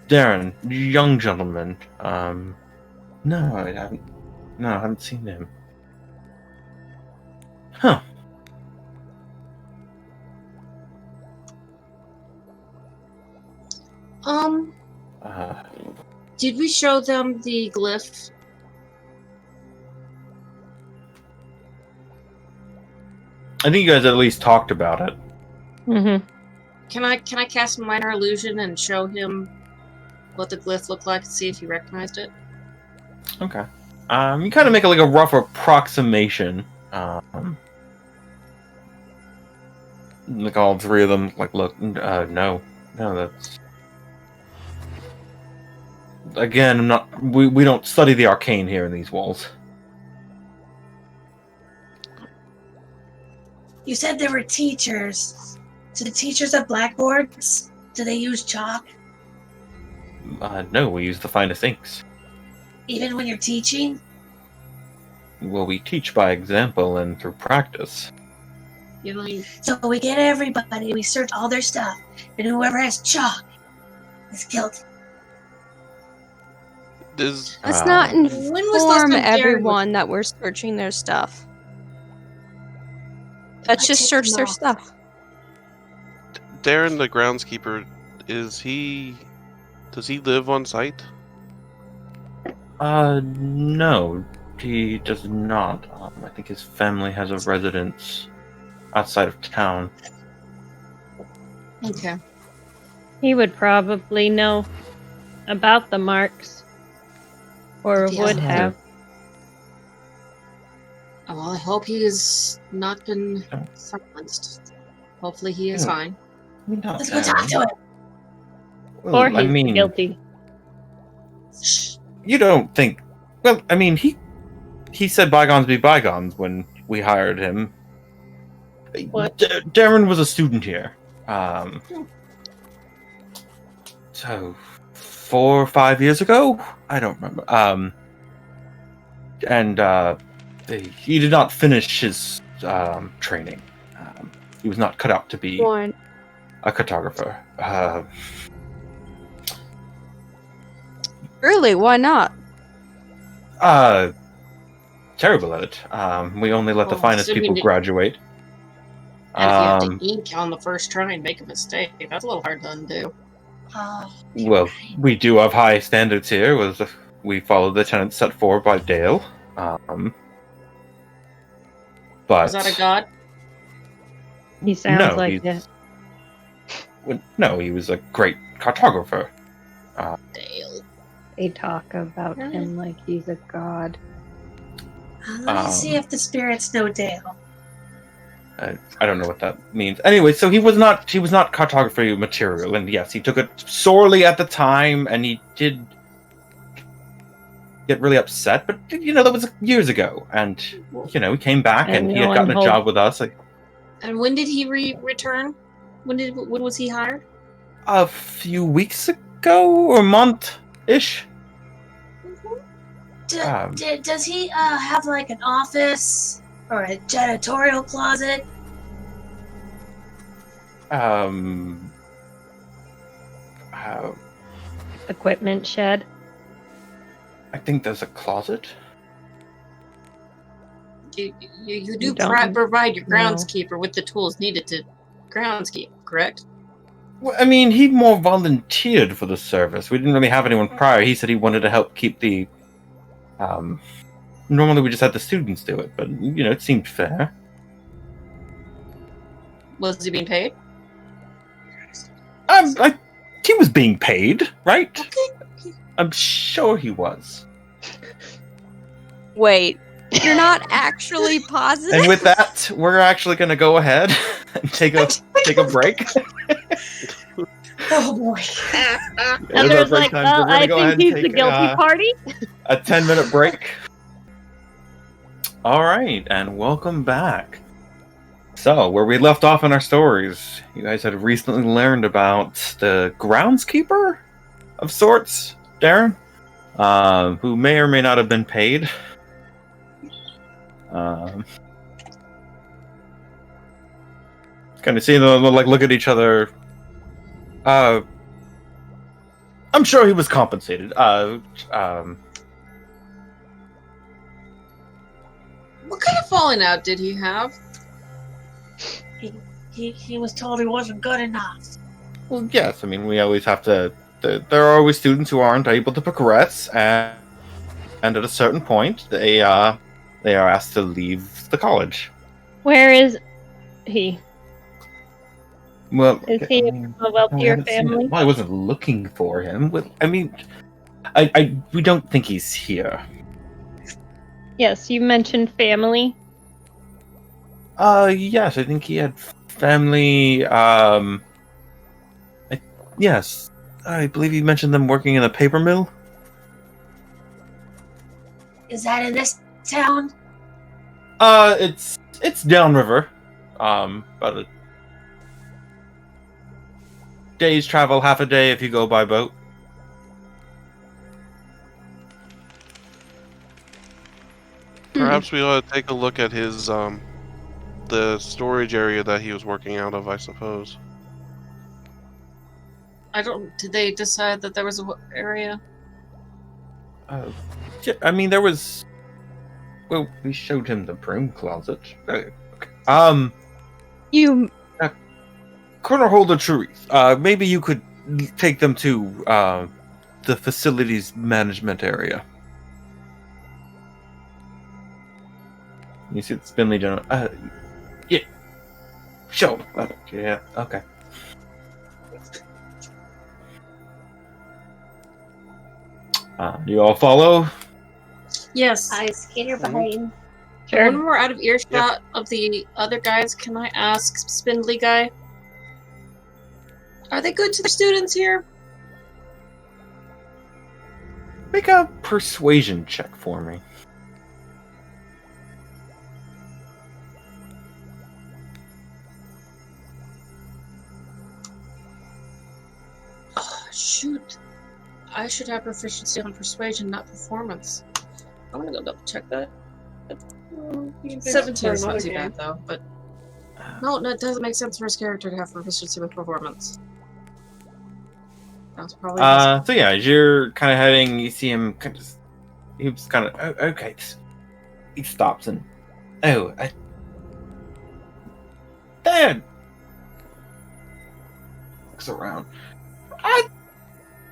Darren, young gentleman. No, I haven't. No, I haven't seen him. Huh. Did we show them the glyph? I think you guys at least talked about it. Mm-hmm. Can I cast minor illusion and show him what the glyph looked like and see if he recognized it? Okay. You kind of make like a rough approximation. Like all three of them, like, look, no, that's. Again, I'm not. We don't study the arcane here in these walls. You said there were teachers. Do the teachers have blackboards? Do they use chalk? No, we use the finest inks. Even when you're teaching? Well, we teach by example and through practice. You mean, So we get everybody, we search all their stuff, and whoever has chalk is guilty. Is Let's not when was the last inform time Darren everyone that we're searching their stuff. Let's I just take search them their all. stuff. Darren the groundskeeper? Does he live on site? No, he does not. I think his family has a residence outside of town. okay. He would probably know about the marks. Or Yeah. would have. Oh, well, I hope he has not been silenced. Hopefully he is Yeah. fine. Let's go talk to him. Well, Or he's I mean, guilty. you don't think? Well, I mean, he said bygones be bygones when we hired him. What? Darren was a student here. So 4 or 5 years ago, I don't remember. And he did not finish his training. He was not cut out to be One. a cartographer. Really? Why not? Terrible at it. We only let the Oh, finest so we people need- graduate. And if you have Um, to ink on the first try and make a mistake, that's a little hard to undo. Oh, Well, we do have high standards here. We follow the tenets set forward by Dale. But Is that a god? He sounds no, like it. no, he was a great cartographer. Dale. They talk about him like he's a god. let me see if the spirits know Dale. I don't know what that means. Anyway, so he was not cartography material, and yes, he took it sorely at the time, and he did get really upset. But that was years ago, and he came back, and he had gotten a job with us. And when did he return? When was he hired? A few weeks ago, or a month-ish. Does he have like an office or a janitorial closet? Equipment shed. I think there's a closet. You You do don't provide your know. groundskeeper with the tools needed to groundskeep, correct? Well, I mean, he more volunteered for the service. We didn't really have anyone prior. He said he wanted to help keep the. Normally, we just had the students do it, but it seemed fair. Was he being paid? He was being paid, right? Okay. I'm sure he was. Wait, you're not actually positive? And with that, we're actually going to go ahead and take a break. Oh boy. And there's like, well, I think he's the guilty party. A 10-minute break. All right, and welcome back. So, where we left off in our stories, you guys had recently learned about the groundskeeper of sorts, Darren, who may or may not have been paid. Kind of seeing them look at each other. I'm sure he was compensated. What kind of falling out did he have? He was told he wasn't good enough. Well, yes. I mean, we always have to. There are always students who aren't able to progress, and at a certain point, they are asked to leave the college. Where is he? Well, Is he a wealthier family? Well, I wasn't looking for him. We don't think he's here. Yes, you mentioned family. Yes, I think he had family. Yes, I believe you mentioned them working in a paper mill. Is that in this town? It's downriver. About a day's travel, half a day if you go by boat. Perhaps we ought to take a look at his the storage area that he was working out of, I suppose. Did they decide that there was a area? Yeah, I mean, there was. Well, we showed him the broom closet. You Colonel Holder Truth, maybe you could take them to the facilities management area. You see the Spinley General. Yeah. Sure. Yeah, okay. You all follow? Yes. I scared behind. Sure. When we're out of earshot of the other guys, can I ask Spindly Guy? Are they good to the students here? Make a persuasion check for me. Oh, shoot. I should have proficiency on persuasion, not performance. I'm gonna go double check that. You can fix 17 for is not another too game. bad, though. But no, it doesn't make sense for his character to have proficiency with performance. That's probably So yeah, as you're kind of heading, you see him kind of. He was kind of okay. He stops and Dad looks around.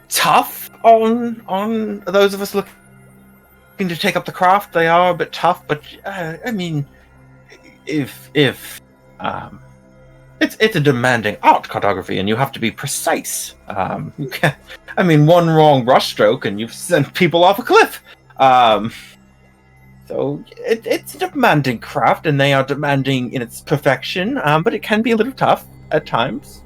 Tough on those of us looking to take up the craft. They are a bit tough, but I mean, if it's a demanding art, cartography, and you have to be precise. You can't, I mean, one wrong brushstroke and you've sent people off a cliff. So it's a demanding craft, and they are demanding in its perfection. But it can be a little tough at times.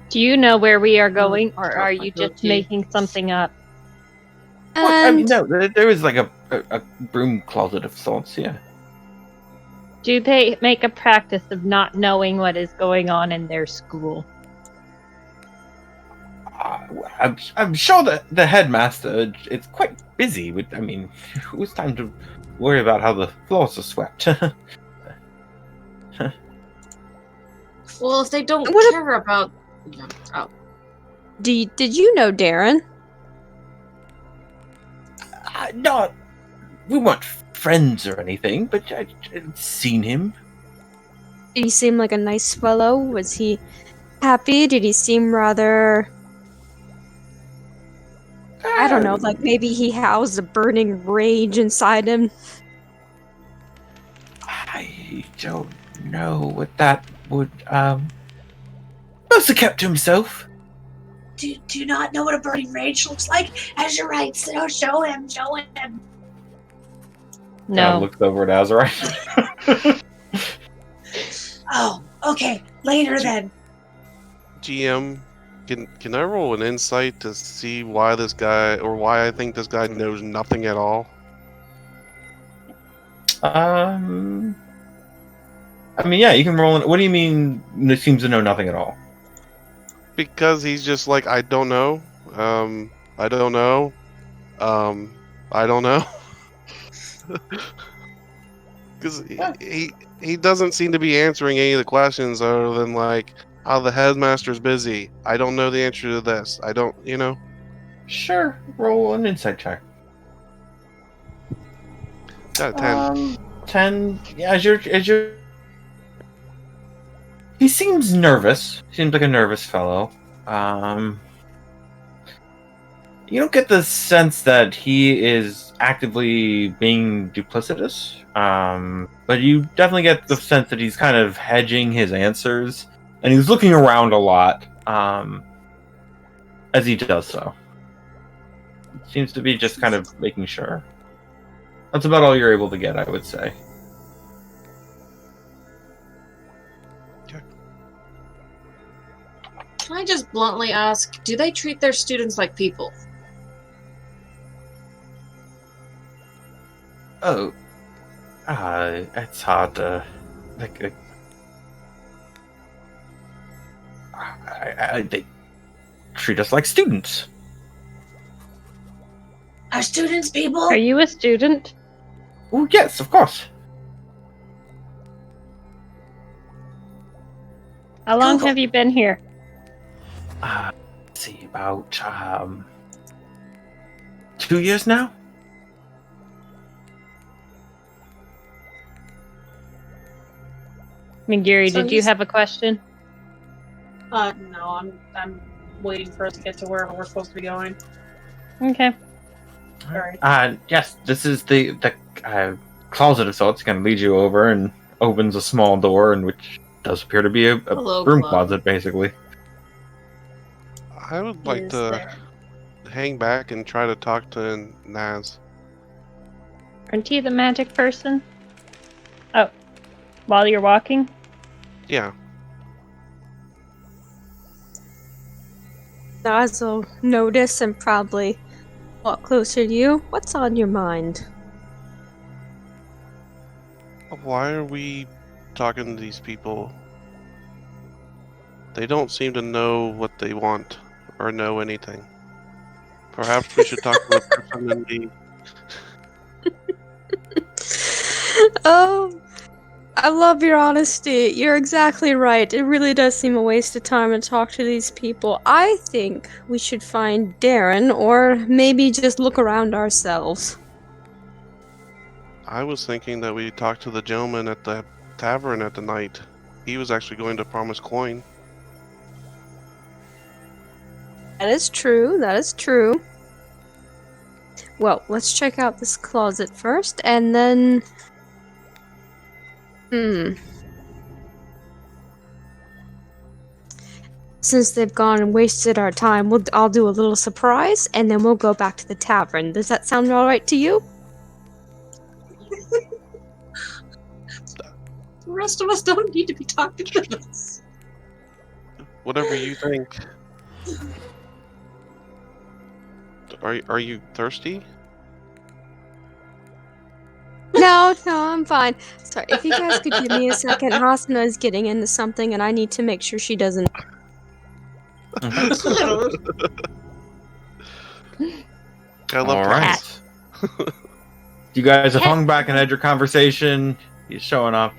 Do you know where we are going, or drop are my you just goatee. making something up? Well, I mean, And no, there is like a broom closet of sorts. Yeah. Do they make a practice of not knowing what is going on in their school? I'm sure that the headmaster it's quite busy with. I mean, who's time to worry about how the floors are swept? Well, if they don't What care about. Yeah, oh. did you know Darren? Not, we weren't friends or anything, but I'd seen him. Did he seem like a nice fellow? Was he happy? Did he seem rather, I don't know, like maybe he housed a burning rage inside him? I don't know what that would. Mostly kept to himself. Do you not know what a burning rage looks like? As you're right, so show him. No. Looked over at Azariah. Oh, okay. Later then. GM, can I roll an insight to see why this guy, or why I think this guy knows nothing at all? I mean, yeah, you can roll. What do you mean? It seems to know nothing at all. Because he's just like, I don't know. I don't know. I don't know. Because he doesn't seem to be answering any of the questions other than like, oh, the headmaster's busy. I don't know the answer to this. I don't, Sure, roll an insight check. Got a 10. 10. Yeah, as you're. He seems nervous. Seems like a nervous fellow. You don't get the sense that he is actively being duplicitous. But you definitely get the sense that he's kind of hedging his answers, and he's looking around a lot. As he does so. Seems to be just kind of making sure. That's about all you're able to get, I would say. Can I just bluntly ask, do they treat their students like people? Oh, it's hard to they treat us like students. Are students people? Are you a student? Oh, yes, of course. How long Google. have you been here? Let's see, about 2 years now. McGeary, So did you he's- have a question? No, I'm waiting for us to get to wherever we're supposed to be going. Okay. Sorry. Yes, this is the closet of sorts. Going to lead you over and opens a small door, in which does appear to be a Hello, room Club. closet, basically. I would like Is to there- hang back and try to talk to Naz. Aren't you the magic person? Oh, while you're walking? Yeah. Naz will notice and probably walk closer to you. What's on your mind? Why are we talking to these people? They don't seem to know what they want. or know anything. Perhaps we should talk to the person in the... Oh, I love your honesty. You're exactly right. It really does seem a waste of time to talk to these people. I think we should find Darren, or maybe just look around ourselves. I was thinking that we talked to the gentleman at the tavern at the night. He was actually going to promise coin. That is true. That is true. Well, let's check out this closet first, and then... Since they've gone and wasted our time, I'll do a little surprise, and then we'll go back to the tavern. Does that sound alright to you? The rest of us don't need to be talking to this. Whatever you think. Are you thirsty? No, I'm fine. Sorry, if you guys could give me a second, Hasna is getting into something, and I need to make sure she doesn't... I love All right. cats. You guys have hung back and had your conversation. He's showing up.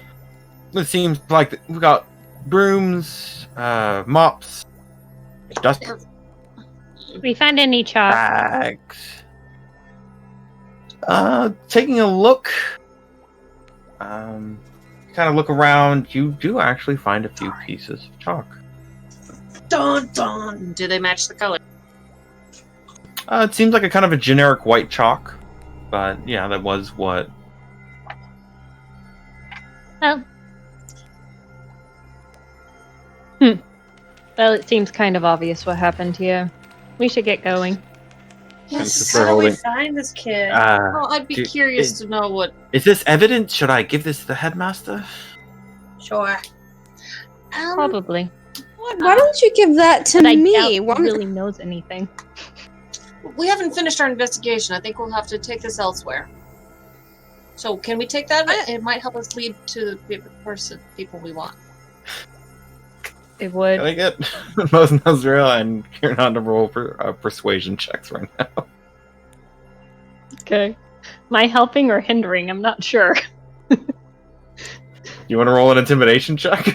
It seems like we've got brooms, mops, dust We find any chalk? bags. Taking a look, kind of look around. You do actually find a few pieces of chalk. Dun dun. Do they match the color? It seems like a kind of a generic white chalk, but yeah, that was what. Oh. Well, it seems kind of obvious what happened here. We should get going. Yes, How do we holding- find this kid? Well, I'd be do- curious to know what. Is this evidence? Should I give this to the headmaster? Sure. Probably. Why don't you give that to But I doubt me? he Why- really knows anything. We haven't finished our investigation. I think we'll have to take this elsewhere. So, can we take that? It might help us lead to the people we want. It would. Can I get both Nazriel and Kieran to roll persuasion checks right now? Okay. Am I helping or hindering? I'm not sure. You want to roll an intimidation check?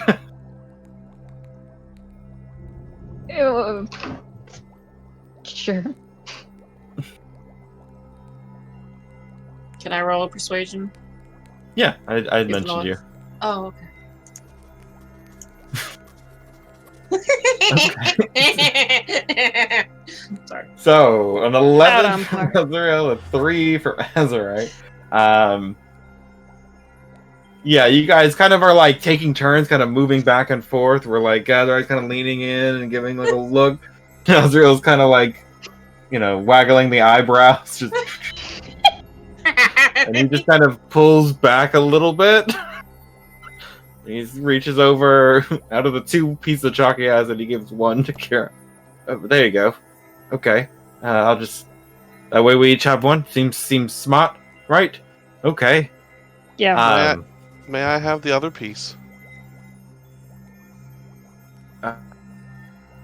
Sure. Can I roll a persuasion? Yeah, I If mentioned not- you. Oh, okay. Sorry. So, an Out 11 on for par. Nazriel, a 3 for Azurite. Yeah, you guys kind of are like taking turns, kind of moving back and forth. We're like, Azurite's kind of leaning in and giving like a look. Nazriel's kind of like, waggling the eyebrows. Just, and he just kind of pulls back a little bit. He reaches over out of the 2 pieces of chalk he has, and he gives one to Kira. Oh, there you go. Okay, I'll just. That way we each have one. Seems smart, right? Okay. Yeah. May I have the other piece?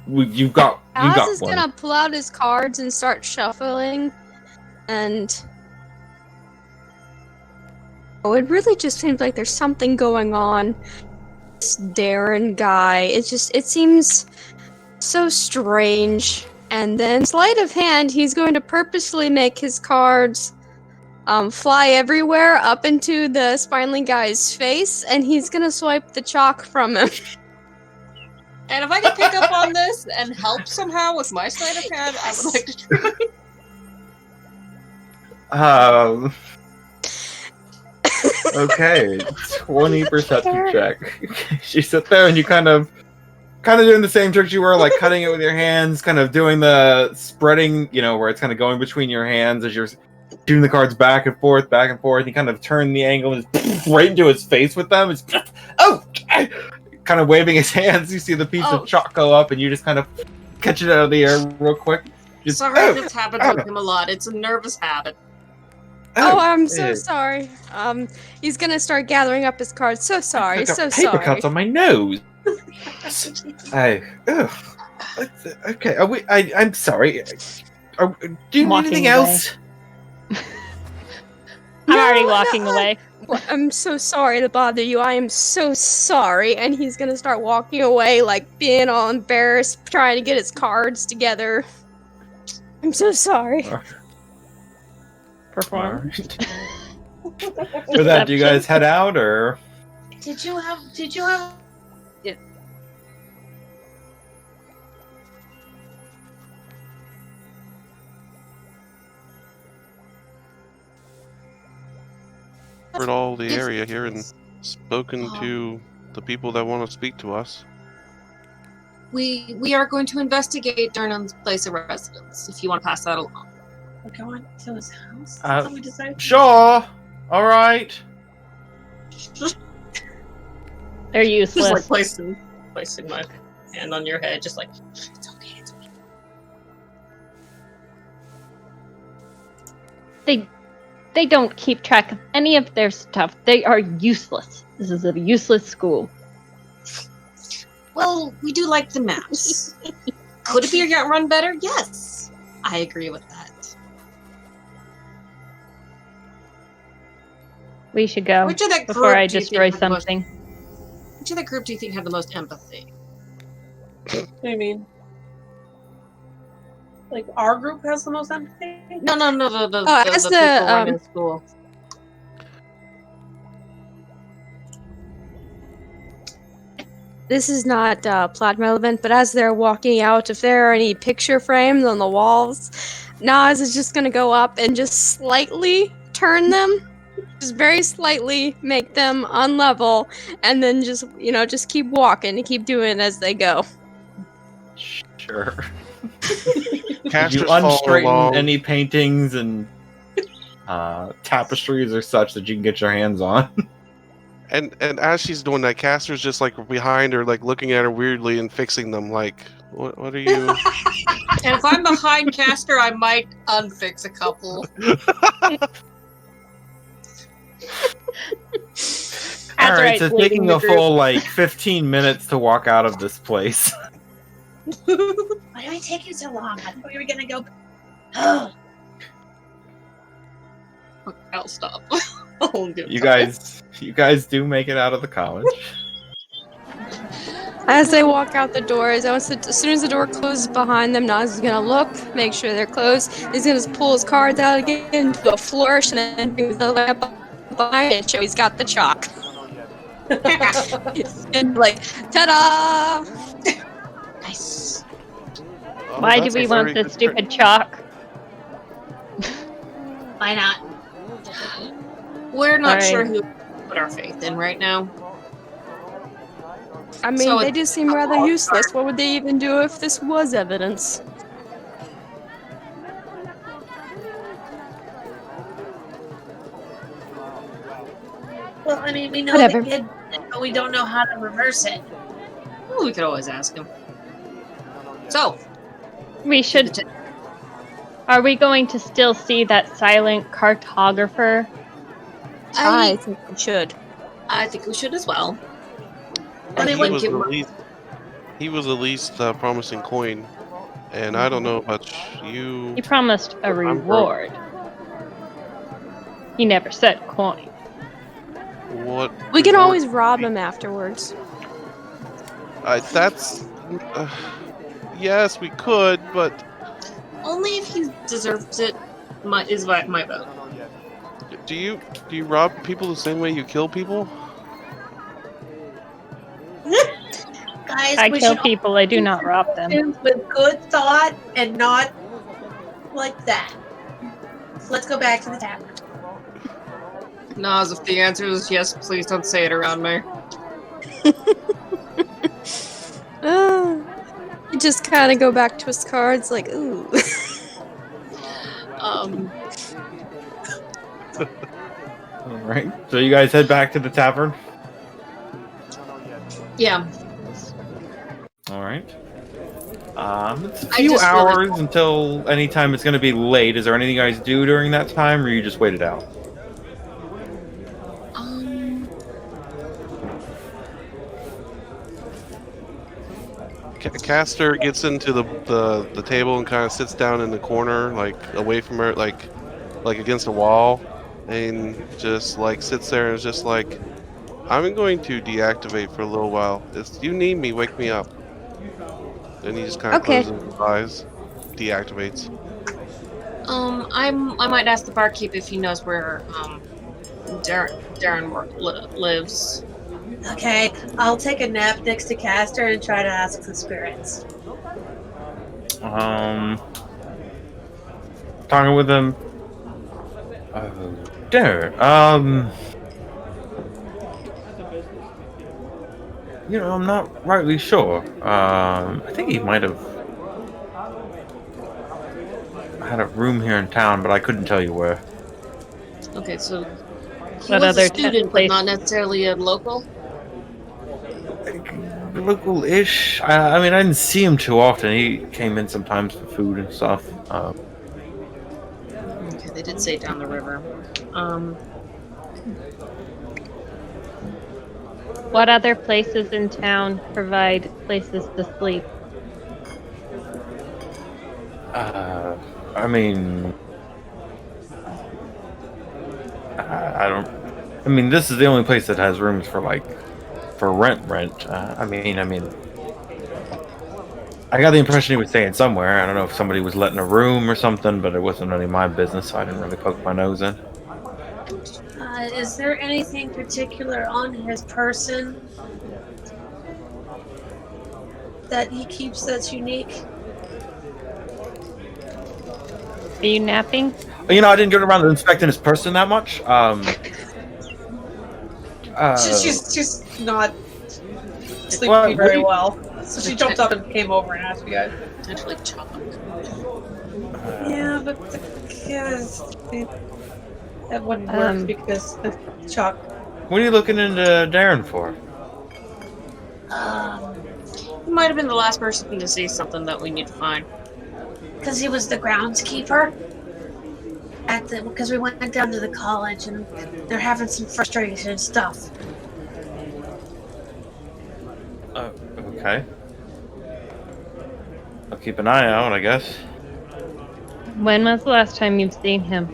You got Alice is one. gonna pull out his cards and start shuffling, and it really just seems like there's something going on. This Darren guy, it seems so strange. And then, sleight of hand, he's going to purposely make his cards fly everywhere up into the spineless guy's face, and he's gonna swipe the chalk from him. And if I can pick up on this and help somehow with my sleight of hand, I would like to try. Okay, 20 perception check. She sat there and you kind of doing the same tricks you were, like cutting it with your hands, kind of doing the spreading, where it's kind of going between your hands as you're shooting the cards back and forth. You kind of turn the angle and just right into his face with them. It's kind of waving his hands. You see the piece of chalk go up, and you just kind of catch it out of the air real quick. Just, Sorry, this happens with him a lot. It's a nervous habit. Oh, I'm so sorry. He's gonna start gathering up his cards. So sorry, I got so paper sorry. cuts on my nose. Okay, I'm sorry. Do you need Walking anything away. else? I'm already No, walking no, away. Well, I'm so sorry to bother you. I am so sorry. And he's gonna start walking away, like being all embarrassed, trying to get his cards together. I'm so sorry. Perform. Alright. With that, do you guys head out, or? Did you have? Covered all the area here and spoken to the people that want to speak to us. We are going to investigate Durnan's place of residence. If you want to pass that along. We're going to his house. Uh, That's what we decided. Sure. All right. They're Just like useless. placing my hand on your head, just like it's okay. It's okay. They don't keep track of any of their stuff. They are useless. This is a useless school. Well, we do like the maps. Could it be run better? Yes, I agree with that. We should go Which of that before group I do you destroy think had the most- something. Which of the group do you think had the most empathy? What do you mean? Like our group has the most empathy? No, the as people the, running school. This is not plot relevant, but as they're walking out, if there are any picture frames on the walls, Nas is just gonna go up and just slightly turn them, just very slightly make them unlevel, and then just keep walking and keep doing it as they go. Sure. Did Caster's you following unstraighten along. any paintings and tapestries or such that you can get your hands on? And as she's doing that, Caster's just like behind her, like looking at her weirdly and fixing them. Like, what are you? And if I'm behind Caster, I might unfix a couple. All right, right, so it's leaving taking the a full like 15 minutes to walk out of this place. Why did I take you so long? I thought we were gonna go. Oh, I'll stop. I'll give You time. guys do make it out of the college. As they walk out the doors, as soon as the door closes behind them, Nas is gonna look, make sure they're closed. He's gonna pull his cards out again, do a flourish, and then bring the lamp up behind it, show he's got the chalk. And like, ta-da! Nice. Oh, Why do that's a we want very this good trick. stupid chalk? why not? We're not Alright. sure who to put our faith in right now. I mean, So they it- do seem rather useless. What would they even do if this was evidence? Well, I mean, we know Whatever. the kid, but we don't know how to reverse it. Well, we could always ask him. So, We should. Are we going to still see that silent cartographer? I think we should. I think we should as well. I mean, He what- was the least promising coin, and I don't know about you. He promised a I'm broke. reward. He never said coin. What We can reward- always rob him afterwards. That's yes, we could, but Only if he deserves it. Is my vote. do you rob people the same way you kill people? Guys, I we kill should people, I do not rob them. do with good thought and not like that. So let's go back to the tavern. Nas, if the answer is yes, please don't say it around me. He just kind of go back to his cards, like, ooh. All right. So you guys head back to the tavern. Yeah. All right. It's a I few just feel like- hours until any time it's going to be late. Is there anything you guys do during that time, or you just wait it out? Castor gets into the table and kind of sits down in the corner, like away from her, like against a wall, and just like sits there and is just like, I'm going to deactivate for a little while. If you need me, wake me up. And he just kind of Okay. closes his eyes, deactivates. I might ask the barkeep if he knows where Darren lives. Okay, I'll take a nap next to Castor and try to ask the spirits. Talking with him. There. I'm not rightly sure. I think he might have had a room here in town, but I couldn't tell you where. Okay, so he What was other a student, but place? not necessarily a local. Local-ish. I mean, I didn't see him too often. He came in sometimes for food and stuff. Okay, they did say down the river. What other places in town provide places to sleep? I mean, I don't. I mean, this is the only place that has rooms for rent. I mean, I got the impression he was staying somewhere. I don't know if somebody was letting a room or something, but it wasn't any of my business, so I didn't really poke my nose in. Is there anything particular on his person that he keeps that's unique? Are you napping? I didn't get around to inspecting his person that much. She's not sleeping very well. So she jumped up and came over and asked you guys. Potentially chalk. Yeah, but that wouldn't work because the chalk. What are you looking into Darren for? He might have been the last person to see something that we need to find. Because he was the groundskeeper because we went down to the college and they're having some frustration stuff. Okay. I'll keep an eye out, I guess. When was the last time you've seen him?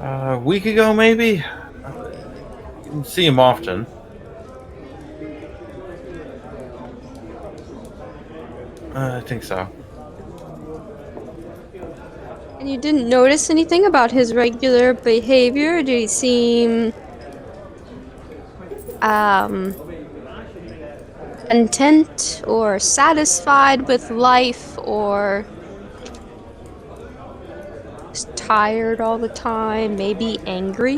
A week ago, maybe? Didn't see him often. I think so. And you didn't notice anything about his regular behavior? Did he seem content or satisfied with life, or just tired all the time, maybe angry?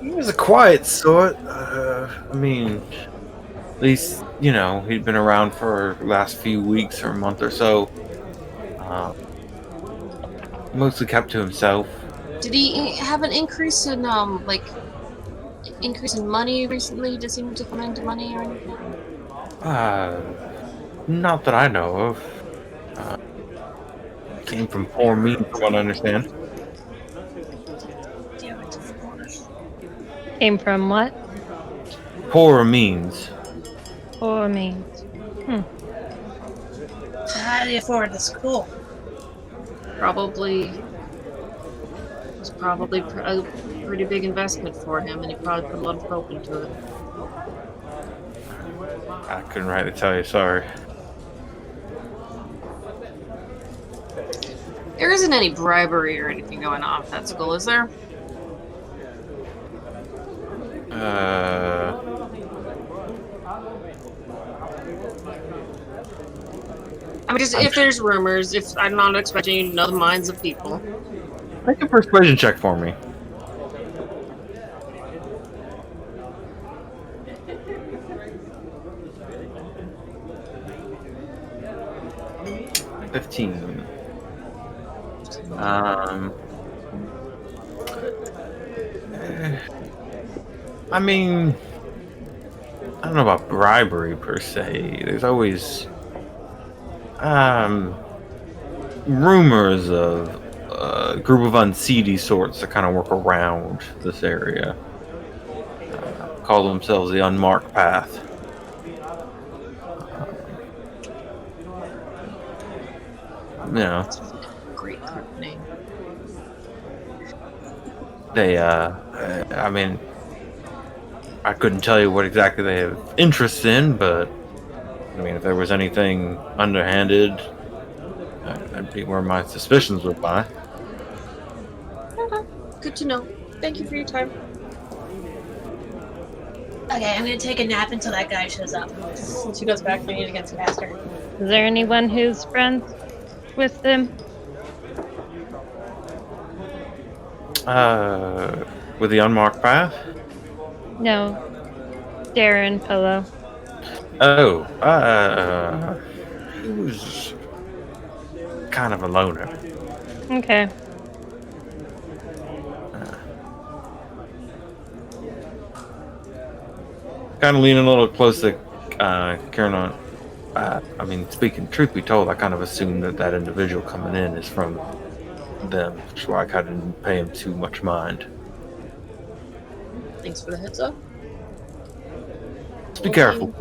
He was a quiet sort. I mean, at least, he'd been around for the last few weeks or a month or so. Mostly kept to himself. Did he have an increase in increase in money recently? Does he need to come into money or anything? Not that I know of. Came from poor means, from what I understand. Came from what? Poor means. Poor means. So how do you afford the school? It's probably a pretty big investment for him, and he probably put a lot of hope into it. I couldn't rightly tell you, sorry. There isn't any bribery or anything going on at that school, is there? I mean, just if there's rumors, if I'm not expecting you to know the minds of people. Make a persuasion check for me. $15. I mean, I don't know about bribery per se. There's always rumors of a group of unseedy sorts that kind of work around this area. Call themselves the Unmarked Path. Great group name. They, I mean, I couldn't tell you what exactly they have interest in, but I mean, if there was anything underhanded, I'd be where my suspicions would lie. Okay. Good to know. Thank you for your time. Okay, I'm gonna take a nap until that guy shows up. She goes back to to get faster. Is there anyone who's friends with them? With the Unmarked Path? No. Darren Pillow. Oh, he was kind of a loner. Okay. Kind of leaning a little close to Karen on. I mean, speaking truth be told, I kind of assumed that individual coming in is from them, which is why I kind of didn't pay him too much mind. Thanks for the heads up. Just be careful.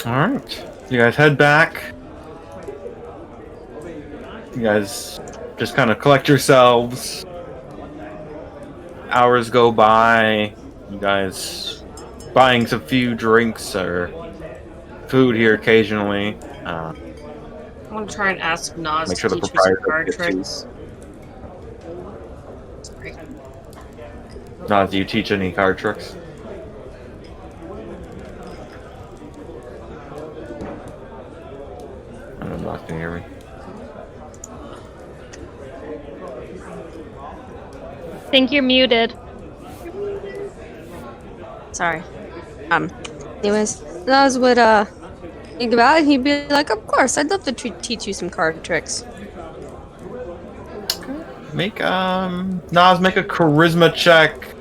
Alright. You guys head back. You guys just kind of collect yourselves. Hours go by. You guys buying some few drinks or food here occasionally. I want to try and ask Nas Make to sure the teach me some proprietor card gets tricks. Sorry. Not do you teach any card tricks? I don't know if you can hear me. Think you're muted. Sorry. Anyways, Nas would think about it. He'd be like, "Of course, I'd love to teach you some card tricks." Make Nas make a charisma check.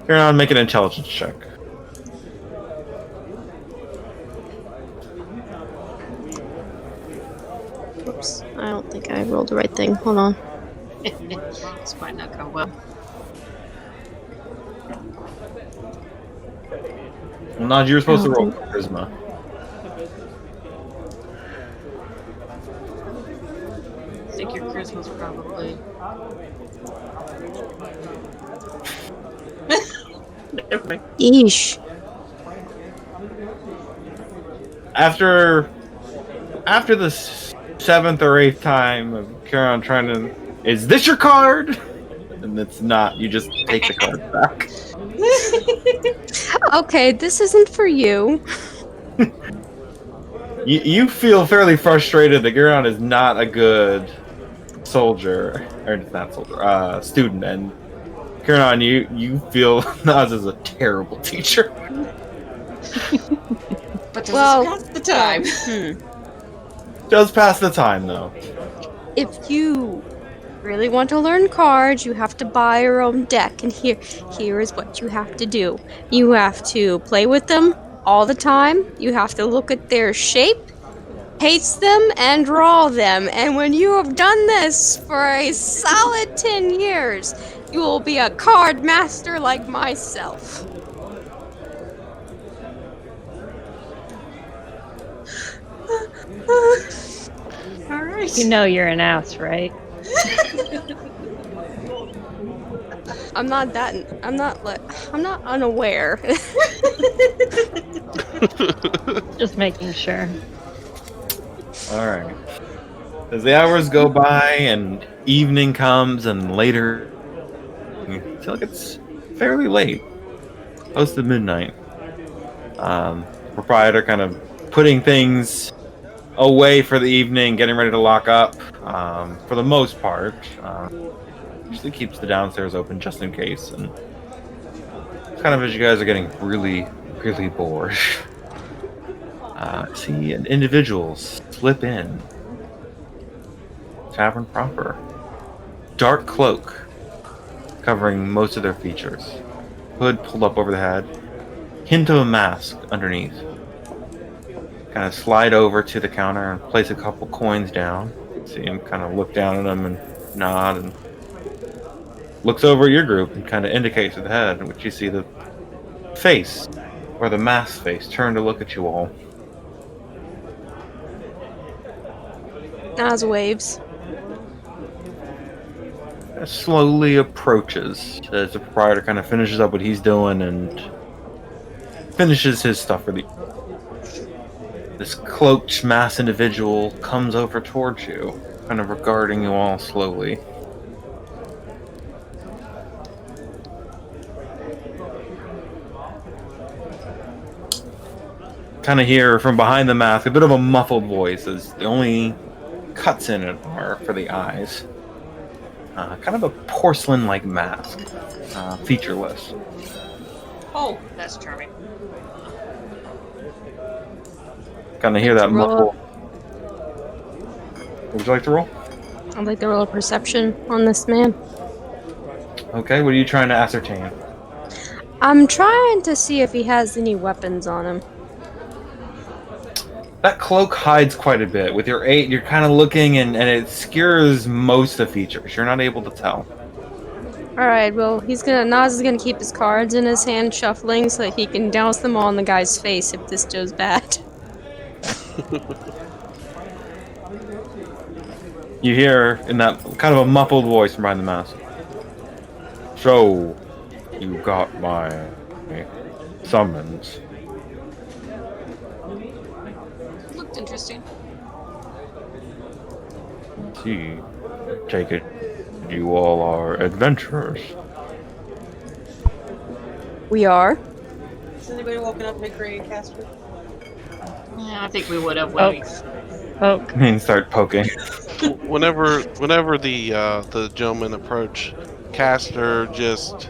Karen, make an intelligence check. Oops, I don't think I rolled the right thing. Hold on. This might not go well. Well, Nas, you were supposed to I roll don't charisma. I think your charisma's probably. Never mind. Eesh. After the seventh or eighth time of Karen trying to, is this your card? And it's not. You just take the card back. Okay, this isn't for you. You feel fairly frustrated that Giron is not a good soldier, or not soldier, student, and Giron, you feel Nas is a terrible teacher. But does Well, pass the time? Does pass the time though. If you really want to learn cards, you have to buy your own deck, and here is what you have to do. You have to play with them all the time. You have to look at their shape, taste them, and draw them. And when you have done this for a solid 10 years, you will be a card master like myself. All right. You know you're an ass, right? I'm not unaware. Just making sure. Alright. As the hours go by and evening comes and later, you feel like it's fairly late. Close to midnight. Proprietor kind of putting things away for the evening, getting ready to lock up. For the most part. Usually keeps the downstairs open just in case. And kind of as you guys are getting really, really bored. See an individual slip in. Tavern proper. Dark cloak. covering most of their features. Hood pulled up over the head. Hint of a mask underneath. Kind of slide over to the counter and place a couple coins down. See him kind of look down at them and nod and looks over at your group and kind of indicates with the head, in which you see the face, or the masked face, turn to look at you all. Nas waves. Slowly approaches as the proprietor kind of finishes up what he's doing and finishes his stuff for the. This cloaked masked individual comes over towards you, kind of regarding you all slowly. Kind of hear from behind the mask a bit of a muffled voice, as the only cuts in it are for the eyes. Kind of a porcelain-like mask, featureless. Oh, that's charming. Kind of hear that Roll. muffle. Would you like to roll? I'd like to roll a perception on this man. Okay, what are you trying to ascertain? I'm trying to see if he has any weapons on him. That cloak hides quite a bit. With your 8, you're kind of looking and it obscures most of the features. You're not able to tell. Alright, well, Nas is gonna keep his cards in his hand, shuffling, so that he can douse them all in the guy's face if this goes bad. You hear in that kind of a muffled voice from behind the mask. So, you got my summons. Looked interesting. See, take it you all are adventurers. We are. Has anybody woken up Hickory and Casper? Yeah, I think we would have. And start poking. Whenever the gentleman approach, Caster just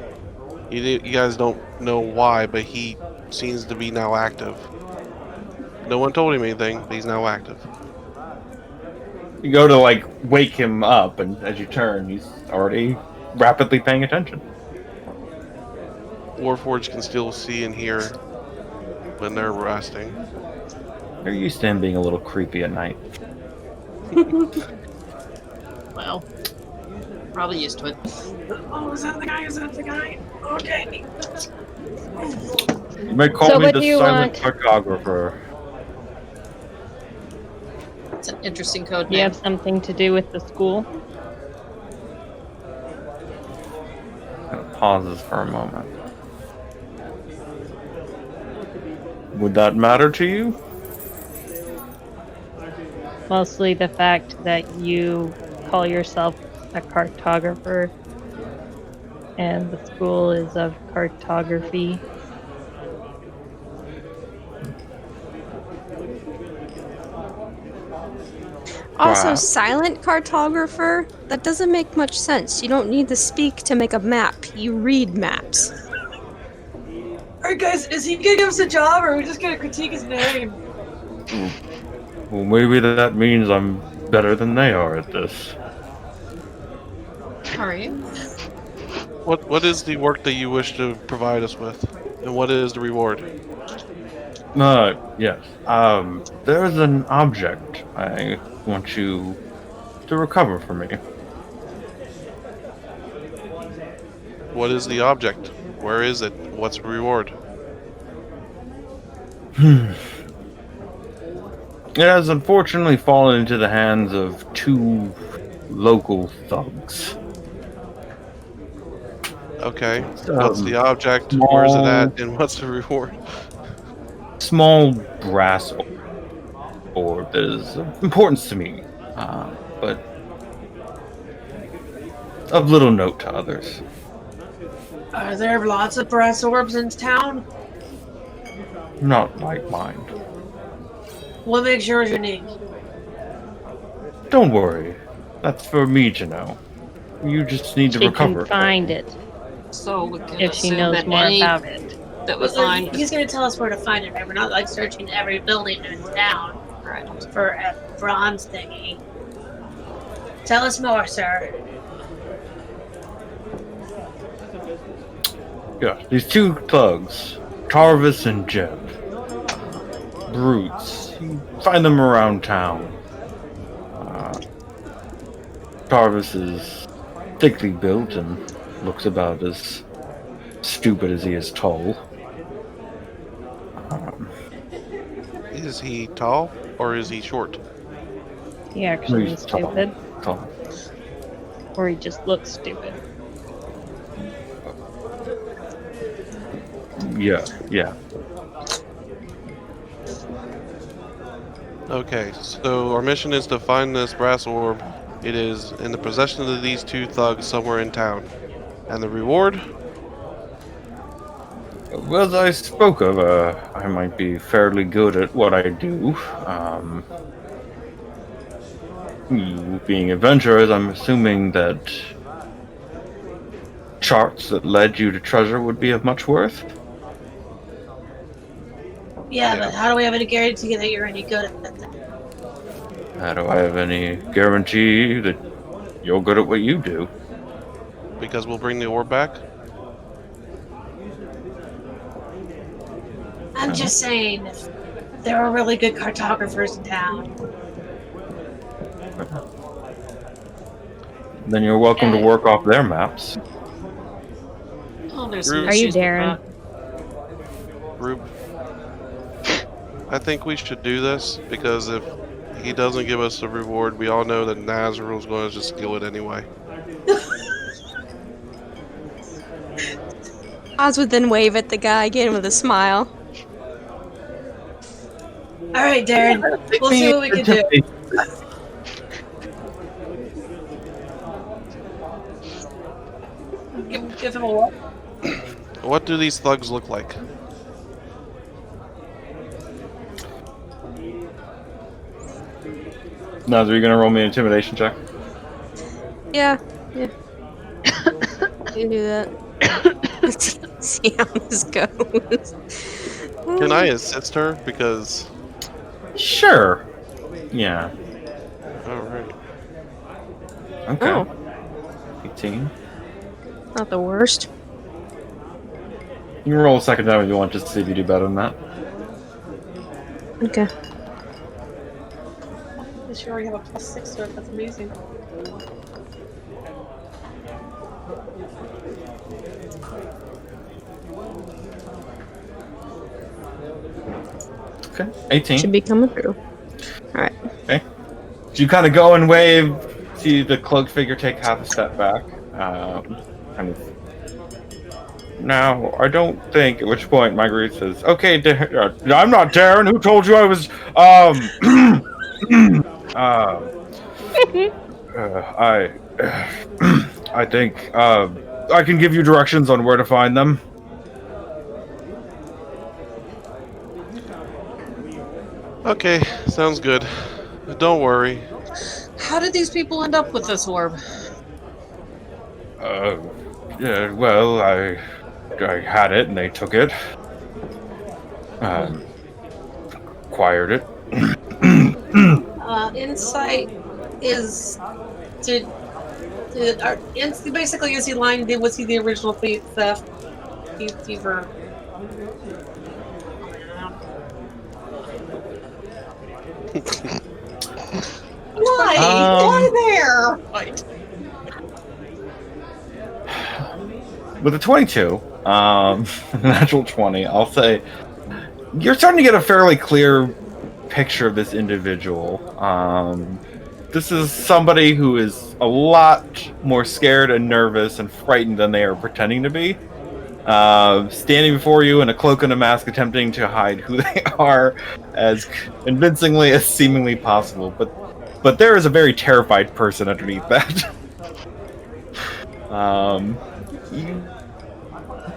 you guys don't know why, but he seems to be now active. No one told him anything, but he's now active. You go to like wake him up, and as you turn, he's already rapidly paying attention. Warforged can still see and hear when they're resting. They're used to him being a little creepy at night. Well, probably used to it. Oh, is that the guy? Is that the guy? Okay. You may call So me what the do you silent want? cartographer. It's an interesting code Do you name. have something to do with the school? Kind of pauses for a moment. Would that matter to you? Mostly the fact that you call yourself a cartographer and the school is of cartography. Also, Wow. silent cartographer? That doesn't make much sense. You don't need to speak to make a map. You read maps. Alright, guys, is he gonna give us a job, or are we just gonna critique his name? Well, maybe that means I'm better than they are at this. Are you? What is the work that you wish to provide us with, and what is the reward? Yes. There's an object I want you to recover for me. What is the object? Where is it? What's the reward? It has unfortunately fallen into the hands of 2 local thugs. Okay. What's the object? small- Where is it at? And what's the reward? Small brass orb that is of importance to me, but of little note to others. Are there lots of brass orbs in town? Not like mine. What makes yours unique? Don't worry. That's for me to know. You just need to She recover. can find it So we can if she assume knows that more any about it. that we find. He's gonna tell us where to find it, right? We're not like searching every building in town Right. for a bronze thingy. Tell us more, sir. Yeah, these two thugs, Tarvis and Jeb. Brutes. You find them around town. Tarvis is thickly built and looks about as stupid as he is tall. Is he tall or is he short? He actually He's is stupid, Tall. or he just looks stupid. Yeah. Okay, so our mission is to find this brass orb. It is in the possession of these two thugs somewhere in town. And the reward? Well, as I spoke of, I might be fairly good at what I do. You being adventurers, I'm assuming that charts that led you to treasure would be of much worth. Yeah, but how do we have any guarantee that you're any good at that? How do I have any guarantee that you're good at what you do? Because we'll bring the orb back? I'm just saying, if there are really good cartographers in town. Then you're welcome to work off their maps. Oh, there's Are no you issues with Darren? that. Rube, I think we should do this because if he doesn't give us the reward, we all know that Nazarul's going to just steal it anyway. Oz would then wave at the guy again with a smile. All right, Darren, we'll see what we can do. Give him a what? What do these thugs look like? Naz, are you gonna roll me an intimidation check? Yeah. You do that. See how this goes. Can I assist her? Because... Sure. Yeah. Alright. Okay. Oh, 18. not the worst. You can roll a second time if you want, just to see if you do better than that. Okay. You already have a +6 to it. That's amazing. Okay. 18. Should be coming through. Alright. Okay. So you kind of go and wave, see the cloaked figure take half a step back. Kind of. Now, I don't think, at which point Marguerite says, okay, I'm not Darren, who told you I was, I think, I can give you directions on where to find them. Okay, sounds good. But don't worry. How did these people end up with this orb? Yeah, well, I had it and they took it. Acquired it. Insight is basically is he lying? Was he the original theft? Thiever. Why? Why there? Right. With a 22, natural 20, I'll say you're starting to get a fairly clear picture of this individual. This is somebody who is a lot more scared and nervous and frightened than they are pretending to be. Standing before you in a cloak and a mask, attempting to hide who they are as convincingly as seemingly possible. But there is a very terrified person underneath that. You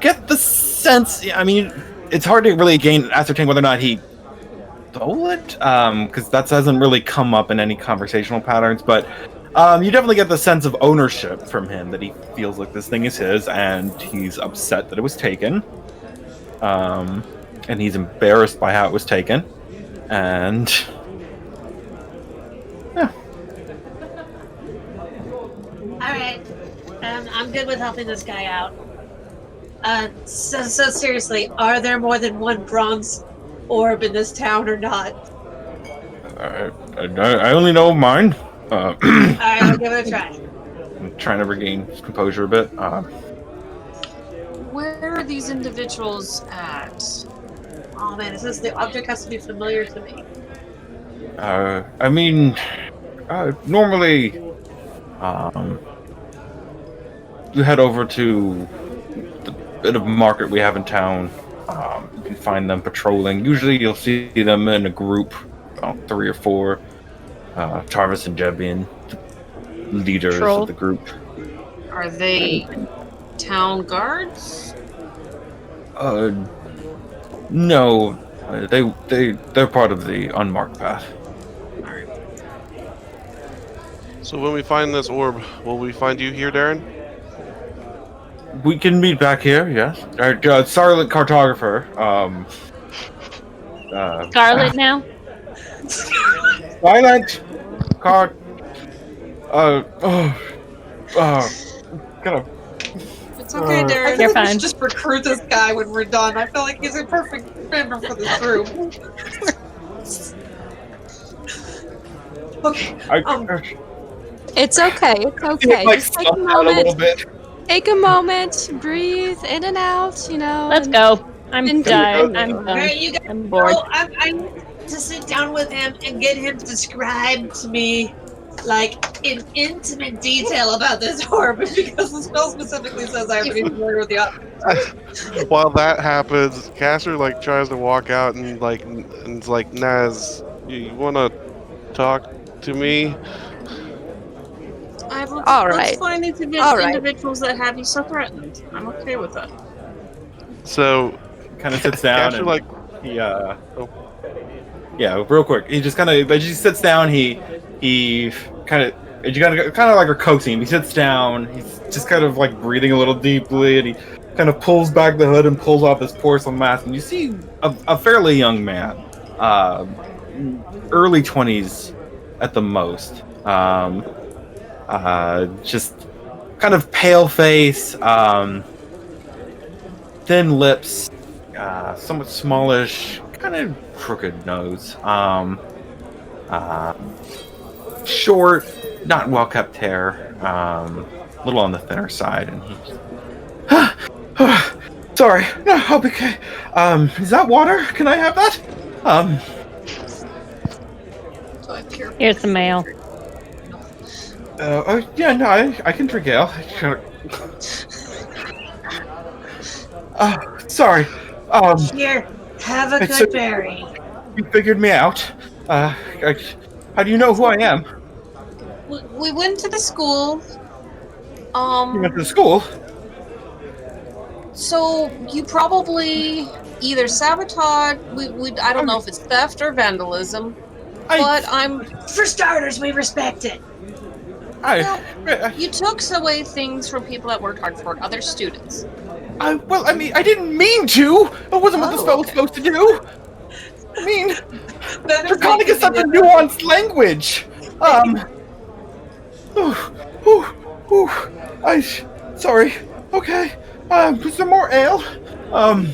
get the sense. I mean, it's hard to really ascertain whether or not he stole it, because that hasn't really come up in any conversational patterns. But you definitely get the sense of ownership from him, that he feels like this thing is his, and he's upset that it was taken. And he's embarrassed by how it was taken, and yeah. All right, I'm good with helping this guy out. So seriously, are there more than one bronze orb in this town or not? I only know mine. Alright, I'll give it a try. I'm trying to regain composure a bit. Where are these individuals at? Oh man, it says the object has to be familiar to me. I mean, normally, you head over to the bit of market we have in town. You can find them patrolling. Usually, you'll see them in a group, about 3 or 4. Tarvis and Jebian, leaders Patrol. of the group. Are they town guards? No, they're part of the unmarked path. So when we find this orb, will we find you here, Darren? We can meet back here, yes. Scarlet Cartographer. Scarlet now? Silent Cart. Kind of. It's okay, I Darren. feel You're like we fine. should just recruit this guy when we're done. I feel like he's a perfect member for this group. Okay. It's okay. It's okay. Like Just take a slump out a little moment. bit. Take a moment. Breathe in and out. You know. Let's and- go. I'm and tired. go. I'm done. Alright, you guys I'm bored. know, I need to sit down with him and get him to describe to me, like, in intimate detail about this orb, because the spell specifically says I have to be familiar with the object. While that happens, Caster like tries to walk out and it's like, Naz, you wanna talk to me? All Let's right. find these All right. individuals that have you so threatened. I'm okay with that. So Kind of sits down Caster and like he yeah, real quick. He just kind of sits down. He kind of you kind of like are coaxing him. He sits down. He's just kind of like breathing a little deeply, and he kind of pulls back the hood and pulls off his porcelain mask. And you see a fairly young man, early 20s at the most. Just kind of pale face, thin lips, somewhat smallish, kind of crooked nose, short, not well kept hair, a little on the thinner side, and he's sorry, no, I'll be okay. Is that water? Can I have that? Here's the mail. Yeah, no, I can drink ale. Sorry. Here, have a It's good a- berry. You figured me out. How do you know who I am? We went to the school. You went to school. So you probably either sabotage. I don't know if it's theft or vandalism. But For starters, we respect it. you took away things from people that worked hard for it, other students. Well, I mean, I didn't mean to. That wasn't what the spell was supposed to do. I mean, Draconic is such a nuanced language. Sorry. Okay. Is there more ale? Calm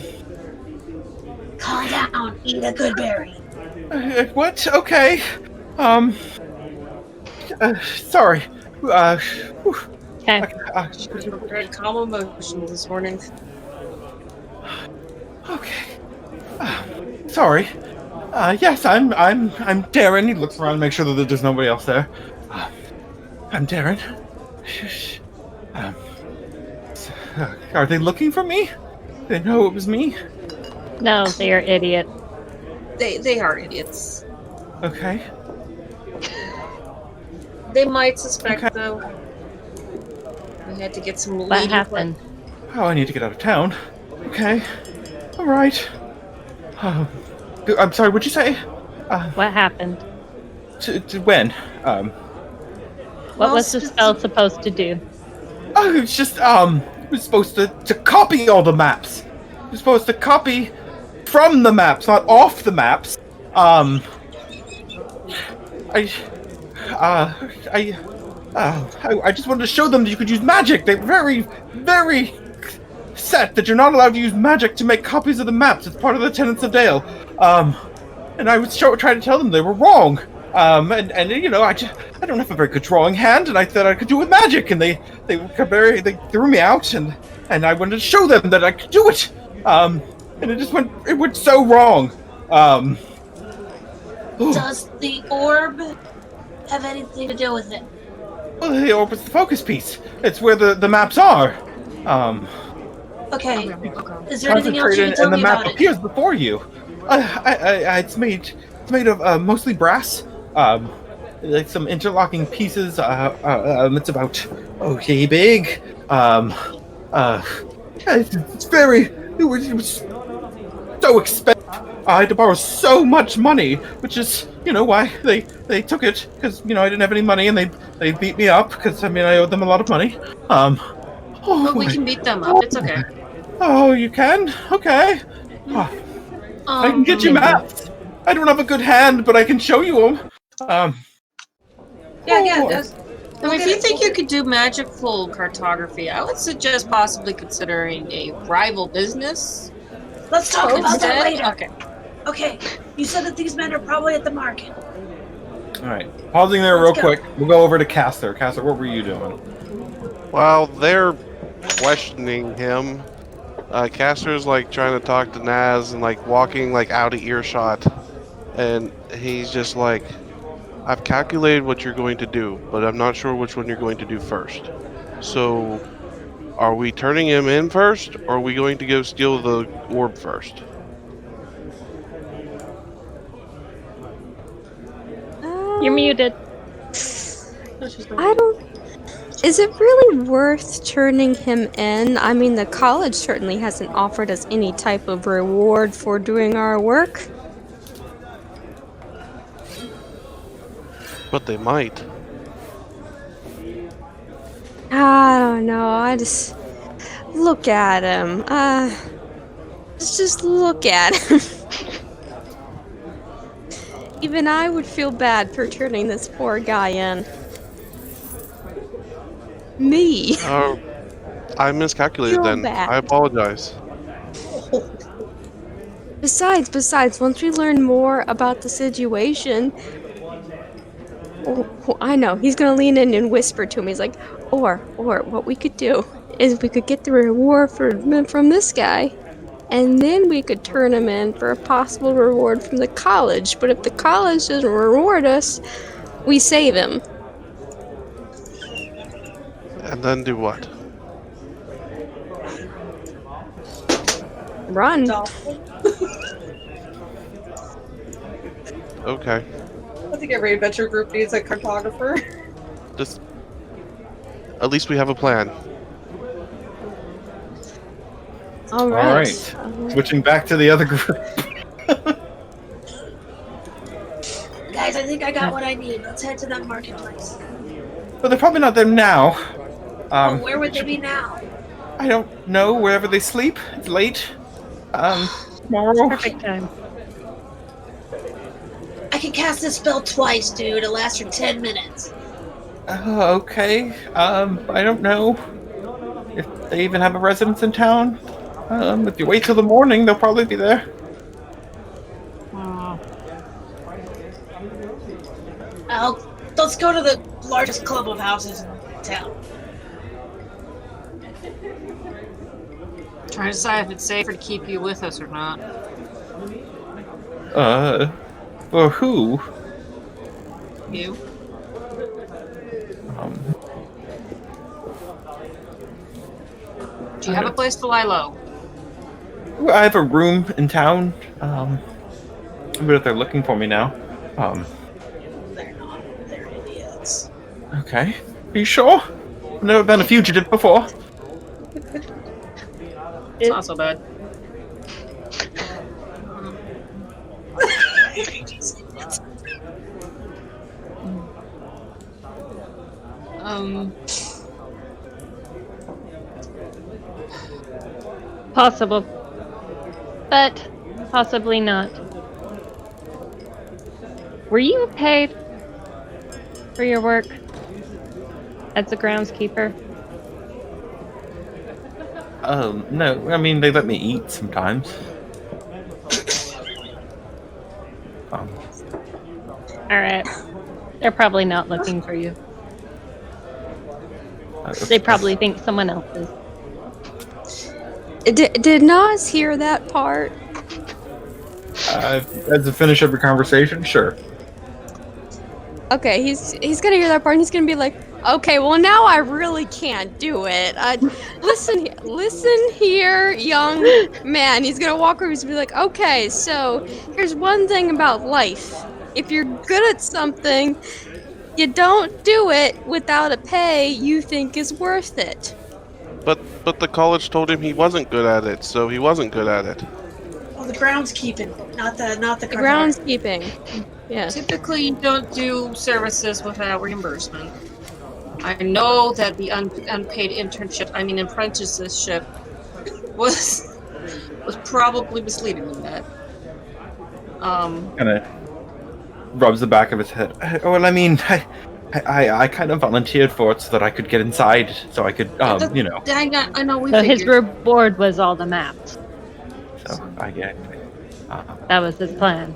down. Eat a good berry. What? Okay. Sorry. Okay. Very calm emotions this morning. Okay. Sorry. Yes, I'm Darren. He looks around to make sure that there's nobody else there. I'm Darren. Are they looking for me? They know it was me? No, they are idiot. They are idiots. Okay. They might suspect though. We had to get some What leading happened? Oh, I need to get out of town. Okay. All right. I'm sorry. What'd you say? What happened? To when? What was the spell supposed to do? Oh, it's just it was supposed to copy all the maps. It was supposed to copy from the maps, not off the maps. I just wanted to show them that you could use magic. They're very, very upset that you're not allowed to use magic to make copies of the maps. It's part of the tenets of Dale. And I was trying to tell them they were wrong. And you know, I don't have a very good drawing hand, and I thought I could do it with magic, and they threw me out, and I wanted to show them that I could do it. And it went so wrong. Does the orb have anything to do with it? Well, the orb is the focus piece. It's where the maps are. Okay. Is there anything else you can tell and the me map about it? appears before you. It's made of mostly brass. Like some interlocking pieces. It's about big. It was so expensive. I had to borrow so much money, which is, you know, why they took it, because, you know, I didn't have any money, and they beat me up, because, I mean, I owed them a lot of money. But we can beat them up. It's okay. Oh, you can? Okay. I can get you maps. I don't have a good hand, but I can show you them. If you think you could do magical cartography, I would suggest possibly considering a rival business. Let's talk about that later. Okay. Okay. You said that these men are probably at the market. All right. Pausing there real quick. We'll go over to Caster. Caster, what were you doing? While they're questioning him, Castor's like trying to talk to Naz and like walking like out of earshot, and he's just like, I've calculated what you're going to do, but I'm not sure which one you're going to do first. So, are we turning him in first, or are we going to go steal the orb first? You're muted. I don't. Is it really worth turning him in? I mean, the college certainly hasn't offered us any type of reward for doing our work. But they might. I don't know. I just look at him. Let's just look at him. Even I would feel bad for turning this poor guy in. Me. I miscalculated Feel then. bad. I apologize. Besides, once we learn more about the situation, I know he's gonna lean in and whisper to me. He's like, or what we could do is we could get the reward from this guy, and then we could turn him in for a possible reward from the college. But if the college doesn't reward us, we save him. And then do what? Run. Okay. I think every adventure group needs a cartographer. Just at least we have a plan. All right. Switching back to the other group. Guys, I think I got what I need. Let's head to that marketplace. But they're probably not there now. Where would they be now? I don't know. Wherever they sleep. It's late. Tomorrow. Perfect time. I can cast this spell twice, dude. It lasts for 10 minutes. Okay. I don't know if they even have a residence in town. If you wait till the morning, they'll probably be there. Let's go to the largest club of houses in town. Trying to decide if it's safer to keep you with us or not. For who? You? Do you have a place to lie low? I have a room in town. But if they're looking for me now. They're not. They're idiots. Okay. Are you sure? I've never been a fugitive before. It's not so bad. Possible. But possibly not. Were you paid for your work as a groundskeeper? No, I mean, they let me eat sometimes. All right. They're probably not looking for you. They probably think someone else is. Did Nas hear that part? As a finish of your conversation, sure. Okay, he's gonna hear that part and he's gonna be like, okay, well now I really can't do it. Listen here, young man. He's gonna walk over. He's gonna be like, okay, so here's one thing about life. If you're good at something, you don't do it without a pay you think is worth it. But the college told him he wasn't good at it, so he wasn't good at it. Oh, the groundskeeping, not the The cartographer. groundskeeping. Yeah. Typically, you don't do services without reimbursement. I know that the unpaid internship, I mean apprenticeship, was probably misleading in that. Kind of rubs the back of his head. Well, I mean, I kind of volunteered for it so that I could get inside, so I could, you know. I know we So figured. his reward was all the maps. So I get. That was his plan.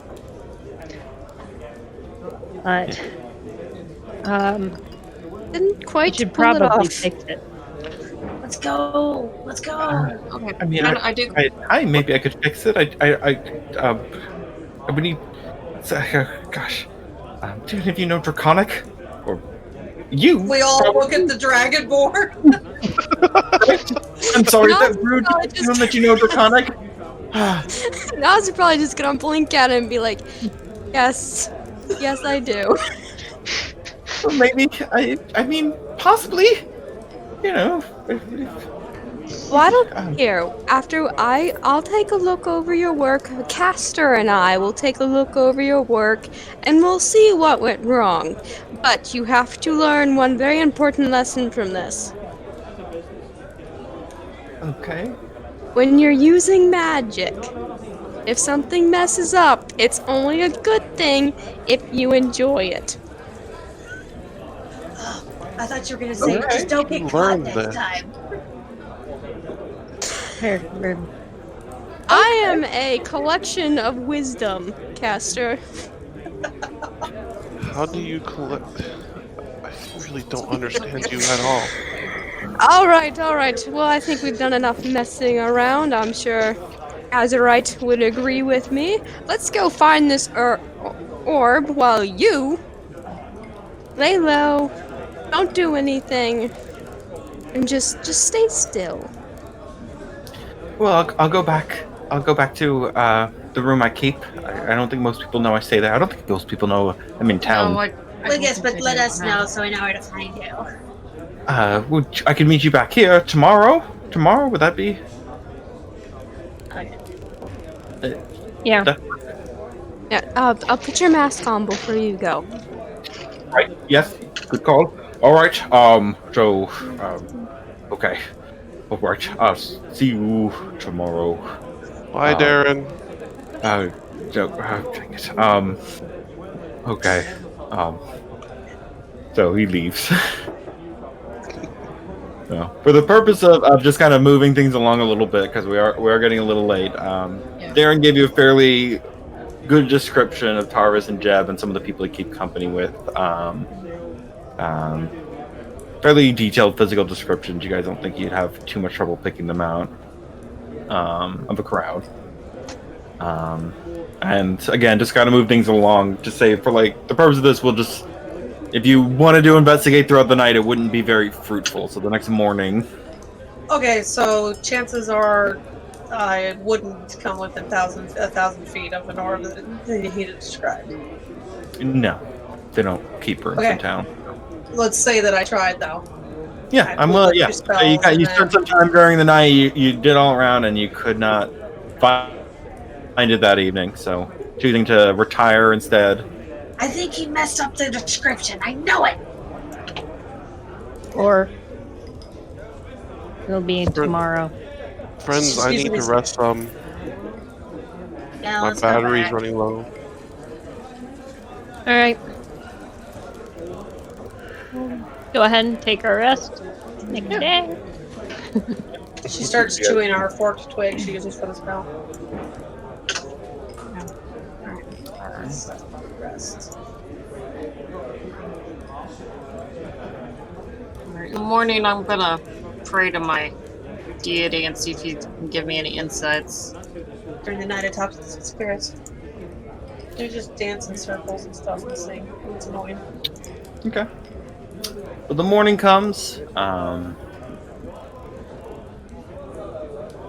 But Didn't you quite should pull it probably off. fix it. Let's go. Let's go. Okay, I mean, I do. maybe I could fix it. I would need. Gosh, do any of you know Draconic? Or you? We all look at the dragonborn. I'm sorry, is No, that rude no, to just- assume that you know Draconic? Nas is probably just gonna blink at him and be like, yes, I do. Well, maybe I mean, possibly. You know. Why don't here? After I'll take a look over your work. Castor and I will take a look over your work, and we'll see what went wrong. But you have to learn one very important lesson from this. Okay. When you're using magic, if something messes up, it's only a good thing if you enjoy it. I thought you were gonna say, Okay. just don't get You caught learned next this. time. I am a collection of wisdom, Castor. How do you collect? I really don't understand you at all. All right. Well, I think we've done enough messing around. I'm sure Azurite would agree with me. Let's go find this orb while you lay low. Don't do anything, and just stay still. Well, I'll go back. I'll go back to the room I keep. I don't think most people know I stay there. I don't think most people know I'm in town. No, I Well, yes, don't but think let they us do. know so we know where to find you. I could meet you back here tomorrow. Tomorrow, would that be? Yeah. Yeah. I'll put your mask on before you go. Right. Yes. Good call. All right. So. Okay. All right. I'll see you tomorrow. Bye, Darren. Dang it. Okay. So he leaves. So, for the purpose of just kind of moving things along a little bit, because we are getting a little late. Darren gave you a fairly good description of Tarvis and Jeb and some of the people he keep company with. Fairly detailed physical descriptions. You guys don't think you'd have too much trouble picking them out of a crowd. And again, just kind of move things along. Just say for like the purpose of this, we'll just. If you wanted to investigate throughout the night, it wouldn't be very fruitful. So the next morning. Okay, so chances are I wouldn't come within 1,000 feet of an orb that he described. No, they don't keep rooms in town. Let's say that I tried though. Yeah, I I'm pulled up yeah. your spells You and spent some time during the night. You did all around, and you could not find it that evening. So choosing to retire instead. I think he messed up the description. I know it. Or it'll be tomorrow. Friends, I need to rest some. Yeah, My let's go battery's back. running low. All right. Go ahead and take our rest. Next day. She starts chewing our forked twig she uses for the spell. Alright. Rest. In the morning, I'm gonna pray to my deity and see if he can give me any insights. During the night, I talk to the spirits. They just dance in circles and stuff and sing. It's annoying. Okay. Well, the morning comes.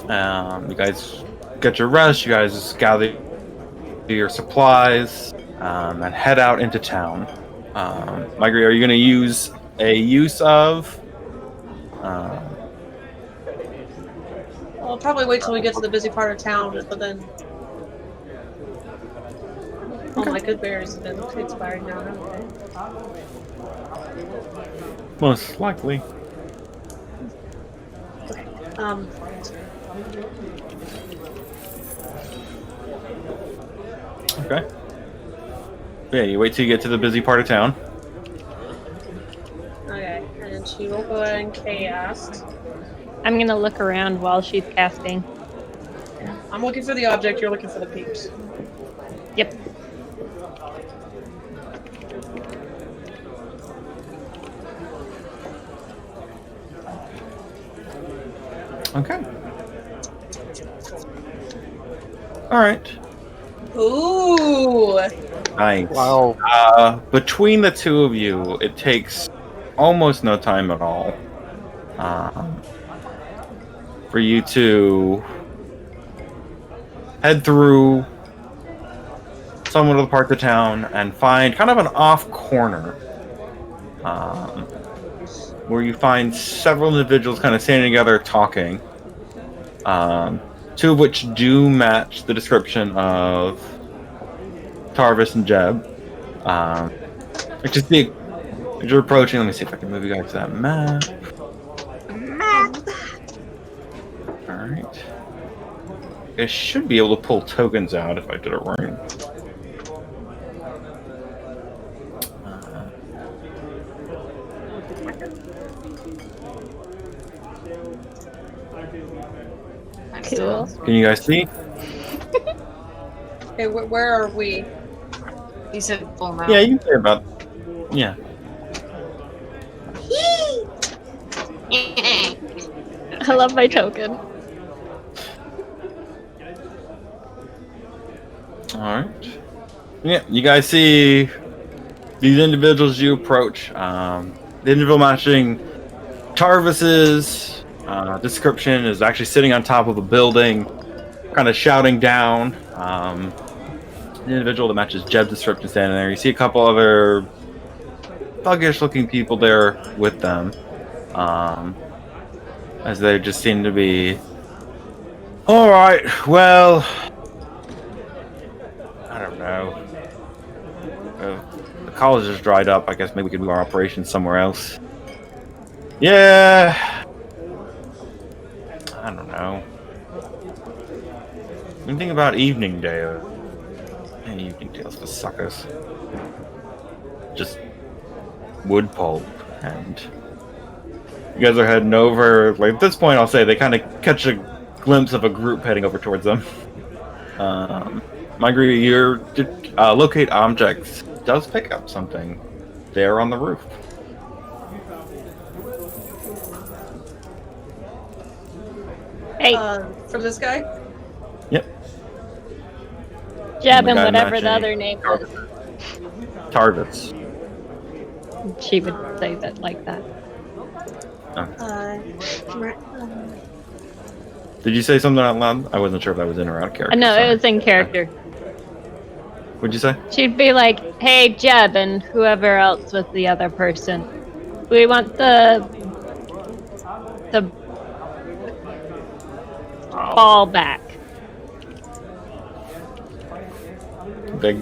You guys get your rest. You guys gather your supplies and head out into town. Margaret, are you going to use a use of? I'll probably wait till we get to the busy part of town, but then. Oh, my good berries have been expired now, haven't they? Most likely. Okay. Yeah, you wait till you get to the busy part of town. Okay, and she will go ahead and cast. I'm gonna look around while she's casting. I'm looking for the object, you're looking for the peeps. Yep. Okay. Alright. Ooh! Nice. Wow. Between the two of you, it takes almost no time at all for you to head through somewhat of the part of town and find kind of an off corner where you find several individuals kind of standing together talking. Two of which do match the description of Tarvis and Jeb. As you're approaching, let me see if I can move you guys to that map. Alright. I should be able to pull tokens out if I did it right. Cool. Can you guys see? Okay, where are we? He said full mouth. Yeah, you can say about. Yeah. I love my token. Alright. Yeah, you guys see these individuals you approach. The individual matching Tarvis's description is actually sitting on top of a building, kind of shouting down. The individual that matches Jeb's description standing there. You see a couple other thuggish looking people there with them. As they just seem to be... Alright, well... I don't know. The college is dried up. I guess maybe we could move our operations somewhere else. Yeah... I don't know. Anything about evening day? Any evening tales for suckers? Just wood pulp, and you guys are heading over. Like at this point, I'll say they kind of catch a glimpse of a group heading over towards them. Marguerite, your locate objects does pick up something there on the roof. Hey, For this guy? Yep. Jeb the and guy whatever the matching other name was. Tarvis. She would say that like that. Did you say something out loud? I wasn't sure if that was in or out of character. No, Sorry. it was in character. What'd you say? She'd be like, "Hey, Jeb, and whoever else was the other person. We want the ball back." The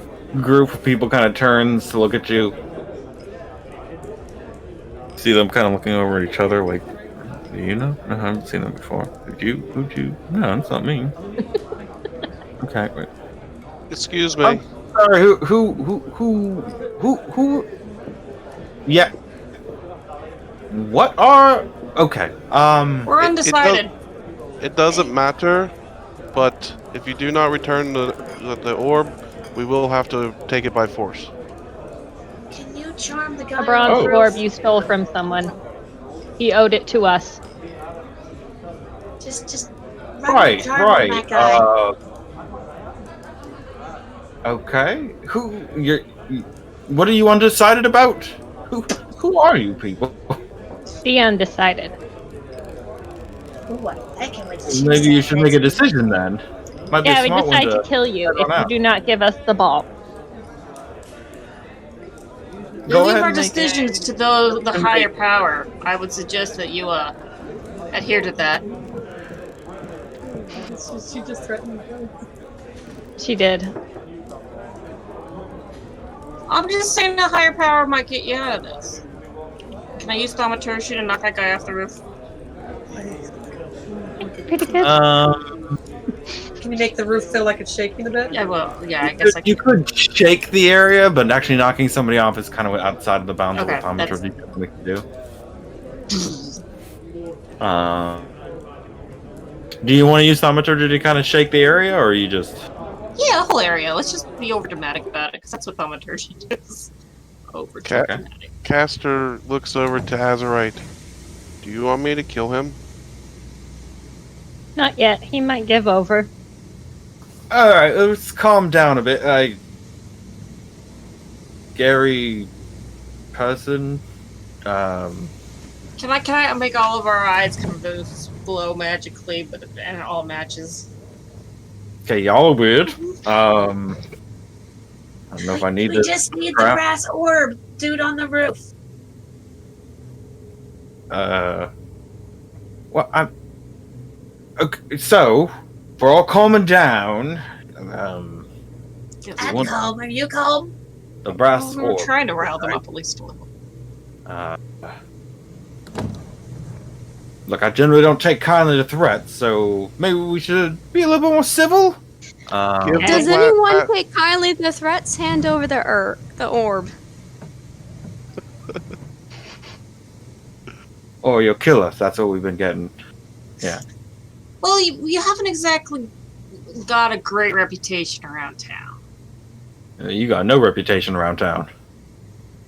group of people kind of turns to look at you. See them kind of looking over at each other like, do you know? No, I haven't seen them before. Did you? Who'd you? No, that's not me. Okay, wait. Excuse me. I'm sorry, who? Yeah. What are... Okay, We're undecided. It doesn't matter, but if you do not return the orb, we will have to take it by force. Can you charm the guy A on bronze the orb roof? you stole from someone. He owed it to us. Just run a Right, charm on right. that guy. Okay. What are you undecided about? Who are you people? The undecided. Ooh, I like it when she Maybe you says should make a it. decision then. Might be Yeah, a we smart one decide to to kill you head if on you out. do not give us the ball. We'll Go leave ahead our and make decisions to the higher power. I would suggest that you adhere to that. She just threatened. She did. I'm just saying the higher power might get you out of this. Can I use thaumaturgy to knock that guy off the roof? Pretty good. Can you make the roof feel like it's shaking a bit? Yeah, well, yeah, I guess I You can. could shake the area, but actually knocking somebody off is kind of outside of the bounds of Okay, what thaumaturgy typically can do. Do you want to use thaumaturgy to kind of shake the area, or are you just... Yeah, the whole area. Let's just be over dramatic about it, because that's what thaumaturgy is. Over dramatic. Caster looks over to Azurite. Do you want me to kill him? Not yet. He might give over. Alright, let's calm down a bit. Gary... Cousin... Can I make all of our eyes kind of glow magically, but and it all matches? Okay, y'all are weird. I don't know if I need We this just need the crap. brass orb, dude on the roof. Well, I'm... Okay, so, we're all calming down. I'm want- calm. Are you calm? The brass We were orb. trying to rile them up at least a little. Look, I generally don't take kindly to threats, so maybe we should be a little bit more civil. Give Does the anyone take kindly the threats? Hand over the orb. Or you'll kill us. That's what we've been getting. Yeah. Well, you haven't exactly got a great reputation around town. You got no reputation around town.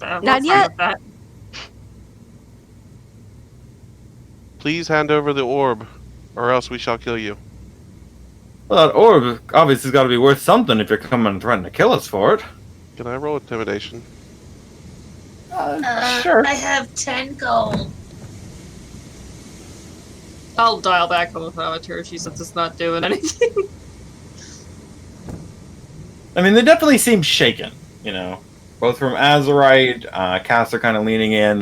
We're Not fine yet. with that. Please hand over the orb, or else we shall kill you. Well, that orb obviously has got to be worth something if you're coming and threatening to kill us for it. Can I roll intimidation? Sure. I have 10 gold. I'll dial back on the thaumaturgy since it's not doing anything. I mean, they definitely seem shaken, you know. Both from Azurite, Cass are kind of leaning in.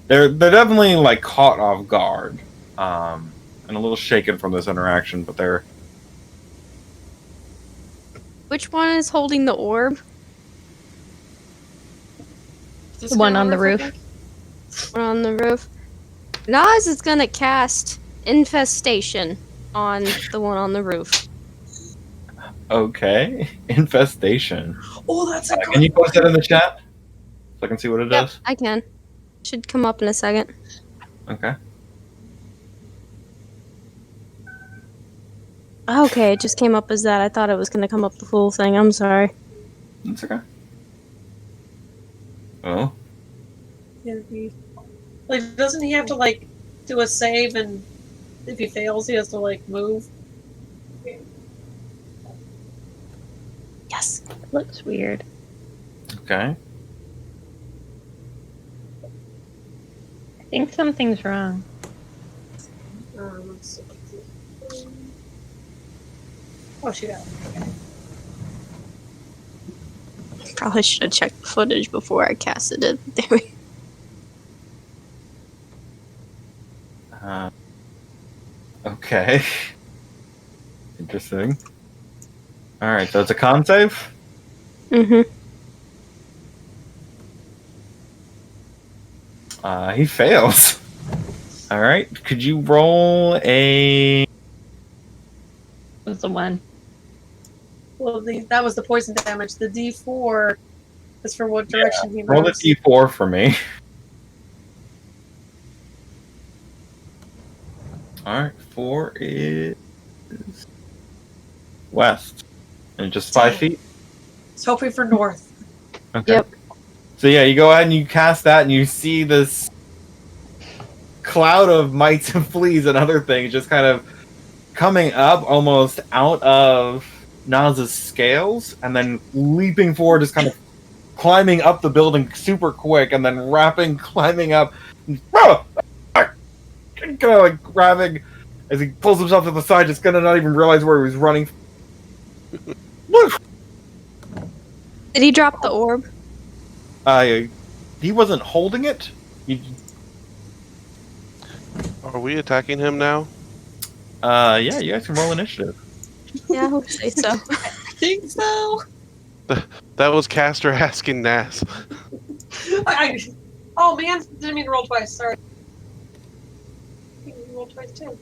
They're definitely, like, caught off guard. And a little shaken from this interaction, but they're... Which one is holding the orb? The one on the roof. One on the roof. Nas is gonna cast Infestation on the one on the roof. Okay. Infestation. Oh, that's a Can you good post that in the chat? So I can see what it Yep, does? I can. Should come up in a second. Okay. Okay, it just came up as that. I thought it was gonna come up the full thing. I'm sorry. That's okay. Oh. Yeah, like, doesn't he have to like do a save, and if he fails, he has to like move? Yes. Looks weird. Okay. I think something's wrong. Let's see. Oh, she got it. Probably should have checked the footage before I casted it. There we Okay. Interesting. Alright, so it's a con save? Mm-hmm. He fails. Alright, could you roll a... Was the one. Well, that was the poison damage. The D4 is for what direction he Roll a moves. d4 for me. Alright, 4 is west. And just 5 feet? Let's hoping for north. Okay. Yep. So yeah, you go ahead and you cast that and you see this cloud of mites and fleas and other things just kind of coming up almost out of Naz's scales and then leaping forward, just kind of climbing up the building super quick and then climbing up, kind of like grabbing as he pulls himself to the side, just gonna not even realize where he was running. Did he drop the orb? He wasn't holding it. Are we attacking him now? Yeah, you guys can roll initiative. Yeah, I would say so. I think so. That was Caster asking Nas. Oh man, didn't mean to roll twice. Sorry. I didn't mean to roll twice too.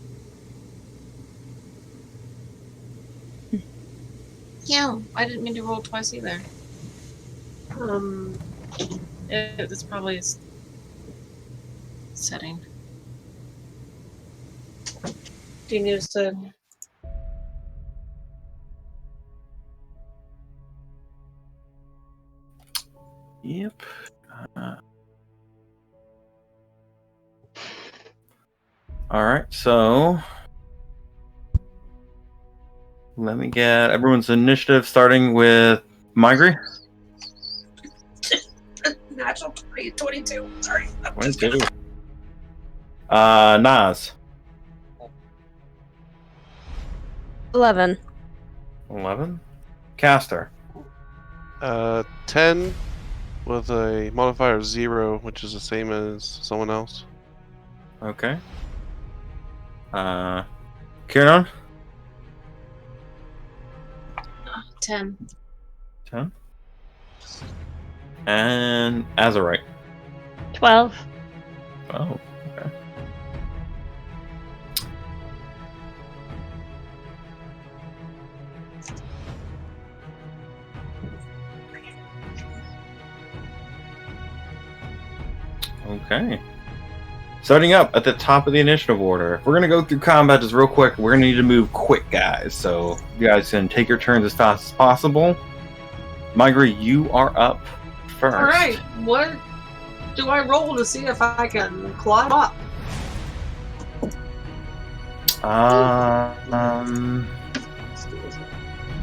Yeah, I didn't mean to roll twice either. It's probably a setting. Do you need us to? Yep. All right, so let me get everyone's initiative, starting with Migri. Natural 20, 22. Sorry. 22. Nas. 11. 11. Caster. 10 with a modifier of 0, which is the same as someone else. Okay. Kieran. 10. 10. And Azurite. 12. Oh, okay. Okay. Starting up at the top of the initiative order. If we're going to go through combat just real quick, we're going to need to move quick, guys. So you guys can take your turns as fast as possible. Migri, you are up first. All right. What do I roll to see if I can climb up?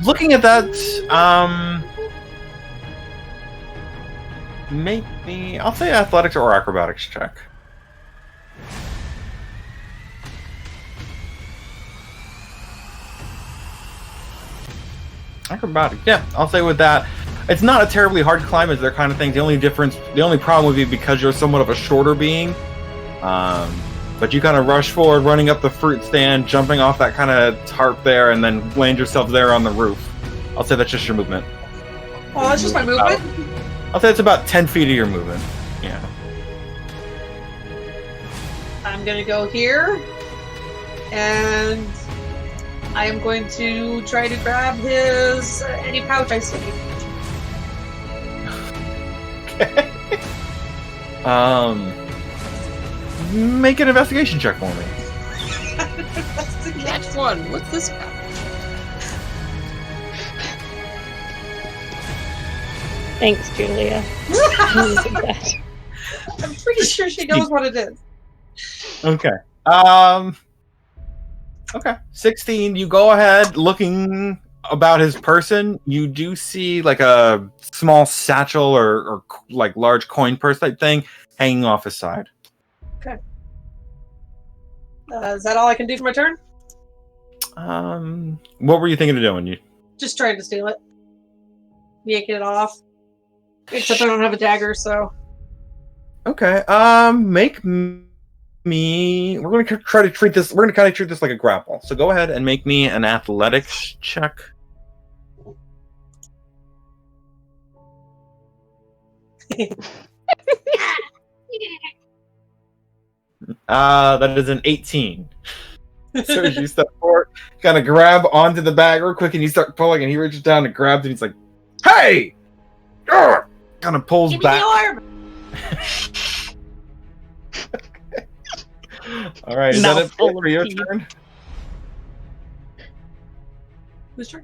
Looking at that, make me, I'll say athletics or acrobatics check. Acrobatics, yeah, I'll say with that. It's not a terribly hard climb as their kind of thing. The only problem would be because you're somewhat of a shorter being. But you kind of rush forward, running up the fruit stand, jumping off that kind of tarp there, and then land yourself there on the roof. I'll say that's just your movement. Oh, that's just my movement? I'll say it's about 10 feet of your movement. Yeah. I'm going to go here. And I am going to try to grab his any pouch I see. Okay. Make an investigation check for me. Catch one. What's this about? Thanks, Julia. I'm pretty sure she knows what it is. Okay. Okay. 16. You go ahead looking about his person. You do see like a small satchel or like large coin purse type thing hanging off his side. Okay. Is that all I can do for my turn? What were you thinking of doing? You Just trying to steal it. Yanking it off. Except I don't have a dagger, so. okay? Make me. We're going to try to treat this. We're going to kind of treat this like a grapple. So go ahead and make me an athletics check. That is an 18. So as you step forward, kind of grab onto the bag real quick, and you start pulling, and he reaches down and grabs, and he's like, "Hey!" Kind of pulls Give me back. the orb! All right, is that it for your turn? Whose turn?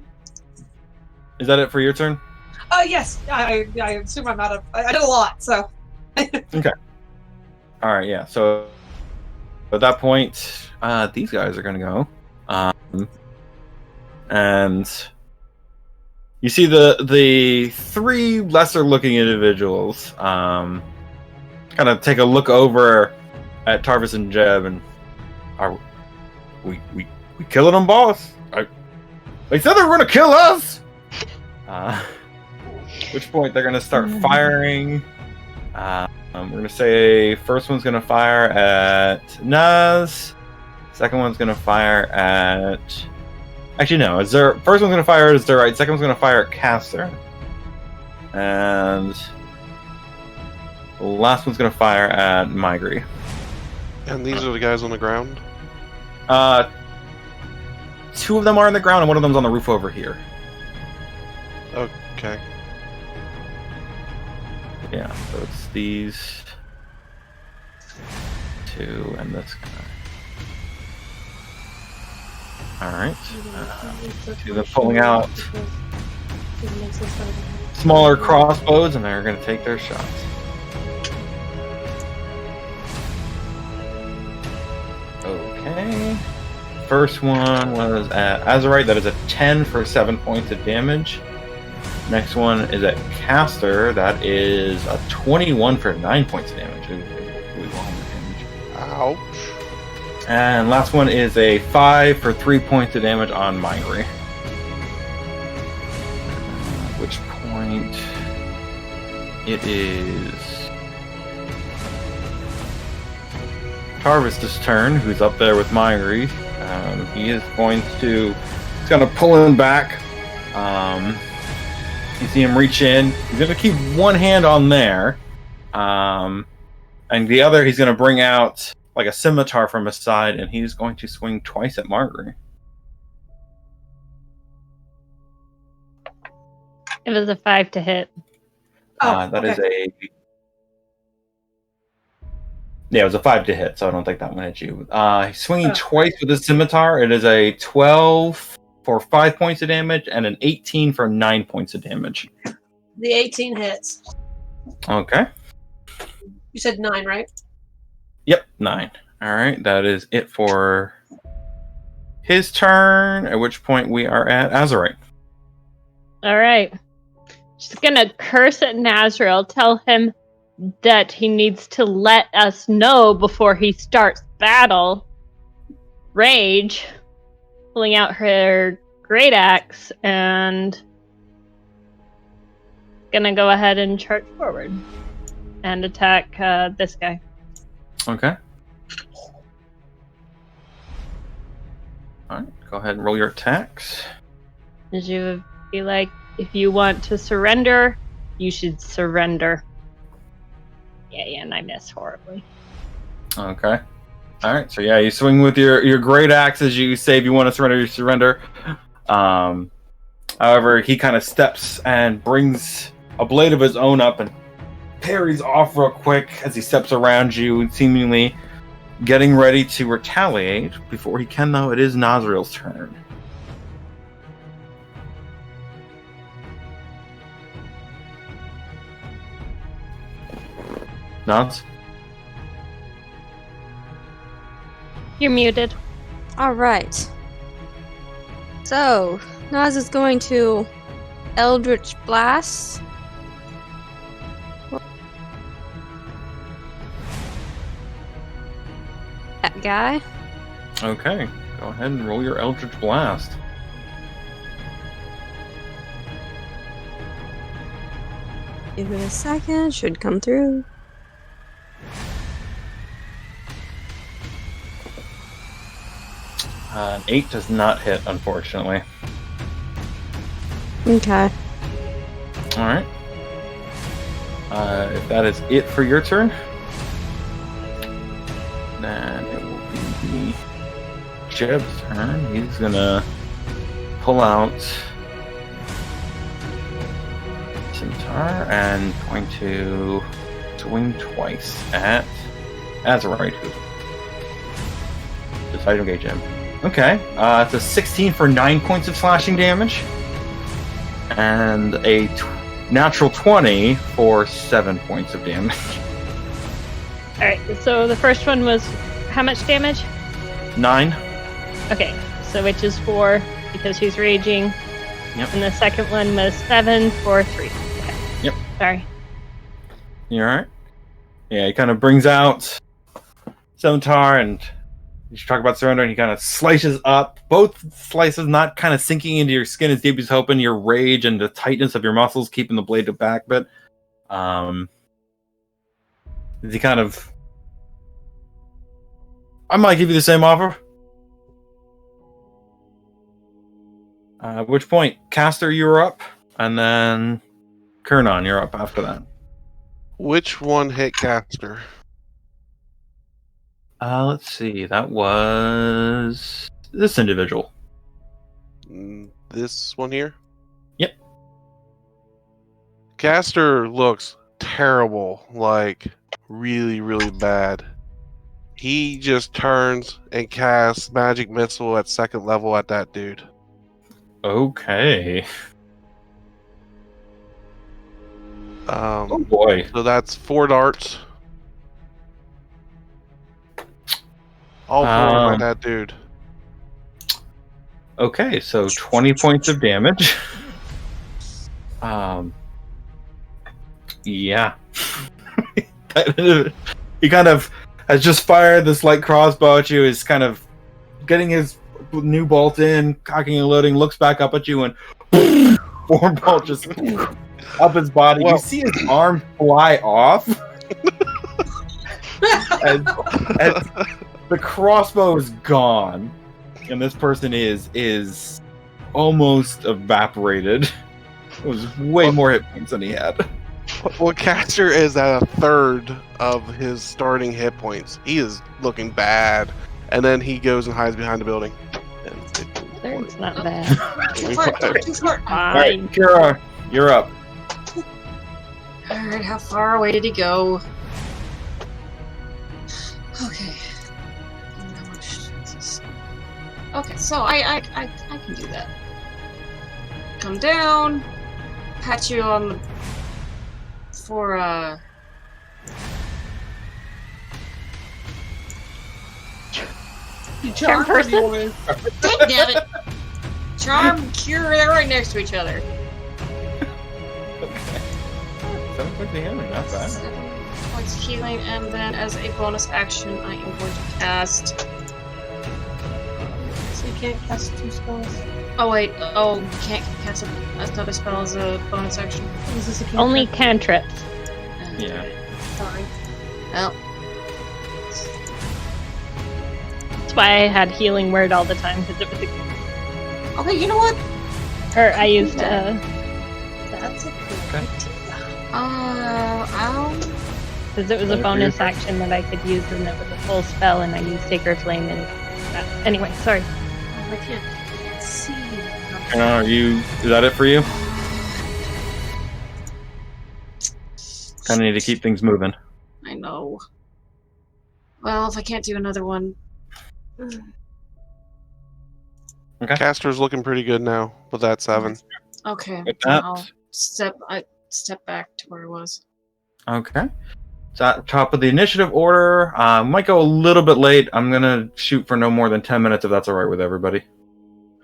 Is that it for your turn? Yes. I assume I'm out of. I did a lot, so. All right, yeah. So at that point, these guys are going to go. And you see the three lesser looking individuals kind of take a look over at Tarvis and Jeb, and are we killing them, boss? They said they were going to kill us. Which point they're going to start firing. We're going to say first one's going to fire at Naz. Second one's going to fire at... Actually, no. First one's going to fire at Zerite. Second one's going to fire at Caster. And the last one's going to fire at Migri. And these are the guys on the ground? Two of them are on the ground and one of them's on the roof over here. Okay. Yeah, so it's these two and this guy. Alright. See them pulling out smaller crossbows, and they're going to take their shots. Okay. First one was at Azurite. That is a 10 for 7 points of damage. Next one is at Caster. That is a 21 for 9 points of damage. Really long damage. Ouch. And last one is a 5 for 3 points of damage on Migri. At which point it is Tarvis's turn, who's up there with Migri. He is going to... He's going to pull him back. You see him reach in. He's going to keep one hand on there. And the other, he's going to bring out like a scimitar from his side, and he's going to swing twice at Margaret. It was a 5 to hit. That is a... Yeah, it was a 5 to hit, so I don't think that one hit you. He's swinging twice with his scimitar. It is a 12 for 5 points of damage and an 18 for 9 points of damage. The 18 hits. Okay. You said 9, right? Yep, 9. Alright, that is it for his turn, at which point we are at Azurite. Alright. Just gonna curse at Nazriel, tell him that he needs to let us know before he starts battle. Rage, pulling out her great axe, and gonna go ahead and charge forward and attack this guy. Okay. Alright, go ahead and roll your attacks. As you be like, if you want to surrender, you should surrender. Yeah, and I miss horribly. Okay. Alright, so yeah, you swing with your great axe as you say if you want to surrender, you surrender. However, he kind of steps and brings a blade of his own up and parries off real quick as he steps around you, seemingly getting ready to retaliate. Before he can, though, it is Nazriel's turn. Naz? You're muted. Alright. So, Naz is going to Eldritch Blast. That guy. Okay, go ahead and roll your Eldritch Blast. Give it a second, should come through. An 8 does not hit, unfortunately. Okay. Alright. If that is it for your turn, then it will be Jeb's turn. He's gonna pull out Scimitar and going to swing twice at Azurite. Just I don't engage him. Okay. It's a 16 for 9 points of slashing damage. And a natural 20 for 7 points of damage. Alright, so the first one was how much damage? 9. Okay, so which is 4 because he's raging. Yep. And the second one was 7 for 3. Okay. Yep. Sorry. You alright? Yeah, he kind of brings out Scimitar, and you talk about surrender, and he kind of slices up. Both slices not kind of sinking into your skin as deep as hoping your rage and the tightness of your muscles keeping the blade back, but he kind of... I might give you the same offer. At which point, Caster, you're up, and then Kernon, you're up after that. Which one hit Caster? Let's see. That was this individual. This one here? Yep. Caster looks terrible, like really, really bad. He just turns and casts magic missile at 2nd level at that dude. Okay. Oh boy. So that's 4 darts. All 4 at that dude. Okay, so 20 points of damage. Yeah. He kind of has just fired this light crossbow at you, is kind of getting his new bolt in, cocking and loading, looks back up at you, and 4 bolts just up his body. Well, you see his arm fly off. as the crossbow is gone, and this person is almost evaporated. It was way more hit points than he had. well, Caster is at 1/3 of his starting hit points. He is looking bad. And then he goes and hides behind the building. Third's not bad. Too far. Alright, Kira, you're up. Alright, how far away did he go? Okay. How much is this? Okay, so I can do that. Come down, pat you on the for Charm person? damn it! Charm, cure, they're right next to each other. 7 points of healing, not bad. 7 points of healing, and then as a bonus action, I am going to cast. So you can't cast 2 spells. Oh wait, oh, you can't cast another spell as a bonus action. Is this a cantrip? Only cantrips. Yeah. Sorry. Well, That's why I had healing word all the time, because it was a, okay, you know what? or I used That's a good idea. because it was a bonus action that I could use, and it was a full spell, and I used Sacred Flame and that. Anyway, sorry. I can't see. Is that it for you? Kind of need to keep things moving. I know. Well, if I can't do another one. Okay. Caster's looking pretty good now with that 7. Okay. With that- I'll step back to where I was. Okay. So at top of the initiative order, might go a little bit late. I'm gonna shoot for no more than 10 minutes if that's alright with everybody.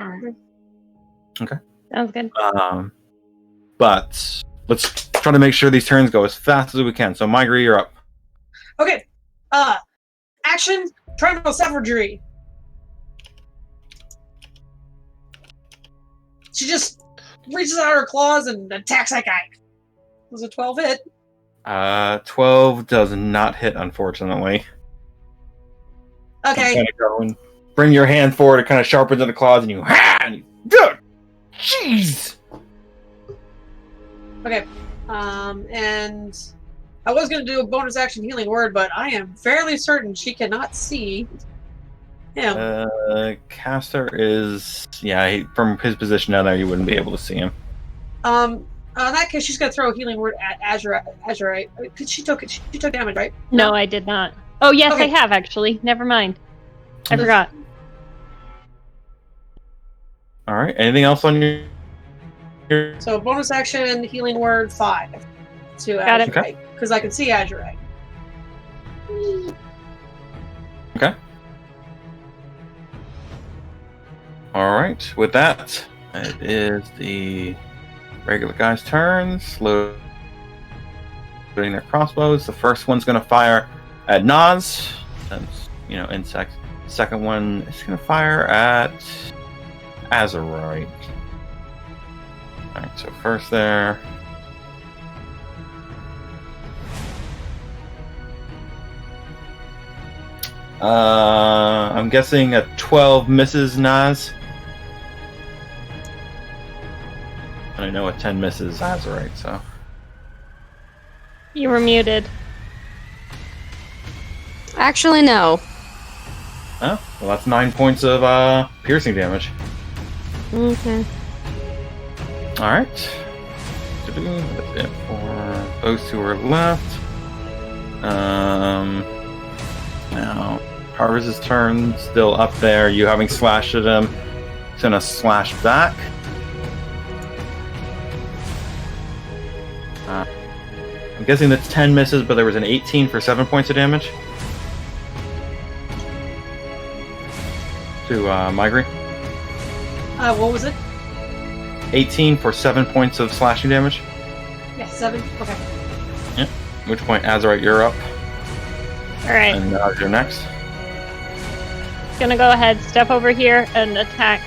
Alright. Sounds good. But let's try to make sure these turns go as fast as we can. So Migri, you're up. Okay. Action. Tribal Savagery. She just reaches out her claws and attacks that guy. Was a 12 hit? 12 does not hit, unfortunately. Okay. Kind of go and bring your hand forward, it kind of sharpens in the claws, and you jeez. Okay. And I was going to do a bonus action healing word, but I am fairly certain she cannot see him. Caster is from his position down there, you wouldn't be able to see him. In that case, she's going to throw a healing word at Azurite. Because she took damage, right? No, I did not. Oh, yes, Okay. I have, actually. Never mind. I forgot. All right. Anything else on your... So bonus action, healing word 5 to Got it. Azure because I can see Azure. Okay. All right. With that, it is the regular guys' turns. Loading their crossbows. The first one's going to fire at Nas, since, insects. The second one is going to fire at Azurite. Alright, so first there. I'm guessing a 12 misses Nas. And I know a 10 misses Azurite, so. You were muted. Actually, no. Oh, well, that's 9 points of piercing damage. Okay. Alright. That's it for those two are left. Now, Harvest's turn, still up there. You having slashed at him. He's gonna slash back. I'm guessing that's 10 misses, but there was an 18 for 7 points of damage. To Migrate. What was it? 18 for 7 points of slashing damage. Yeah, 7. Okay. At which point, Azurite, you're up. Alright. And you're next. Gonna go ahead, step over here, and attack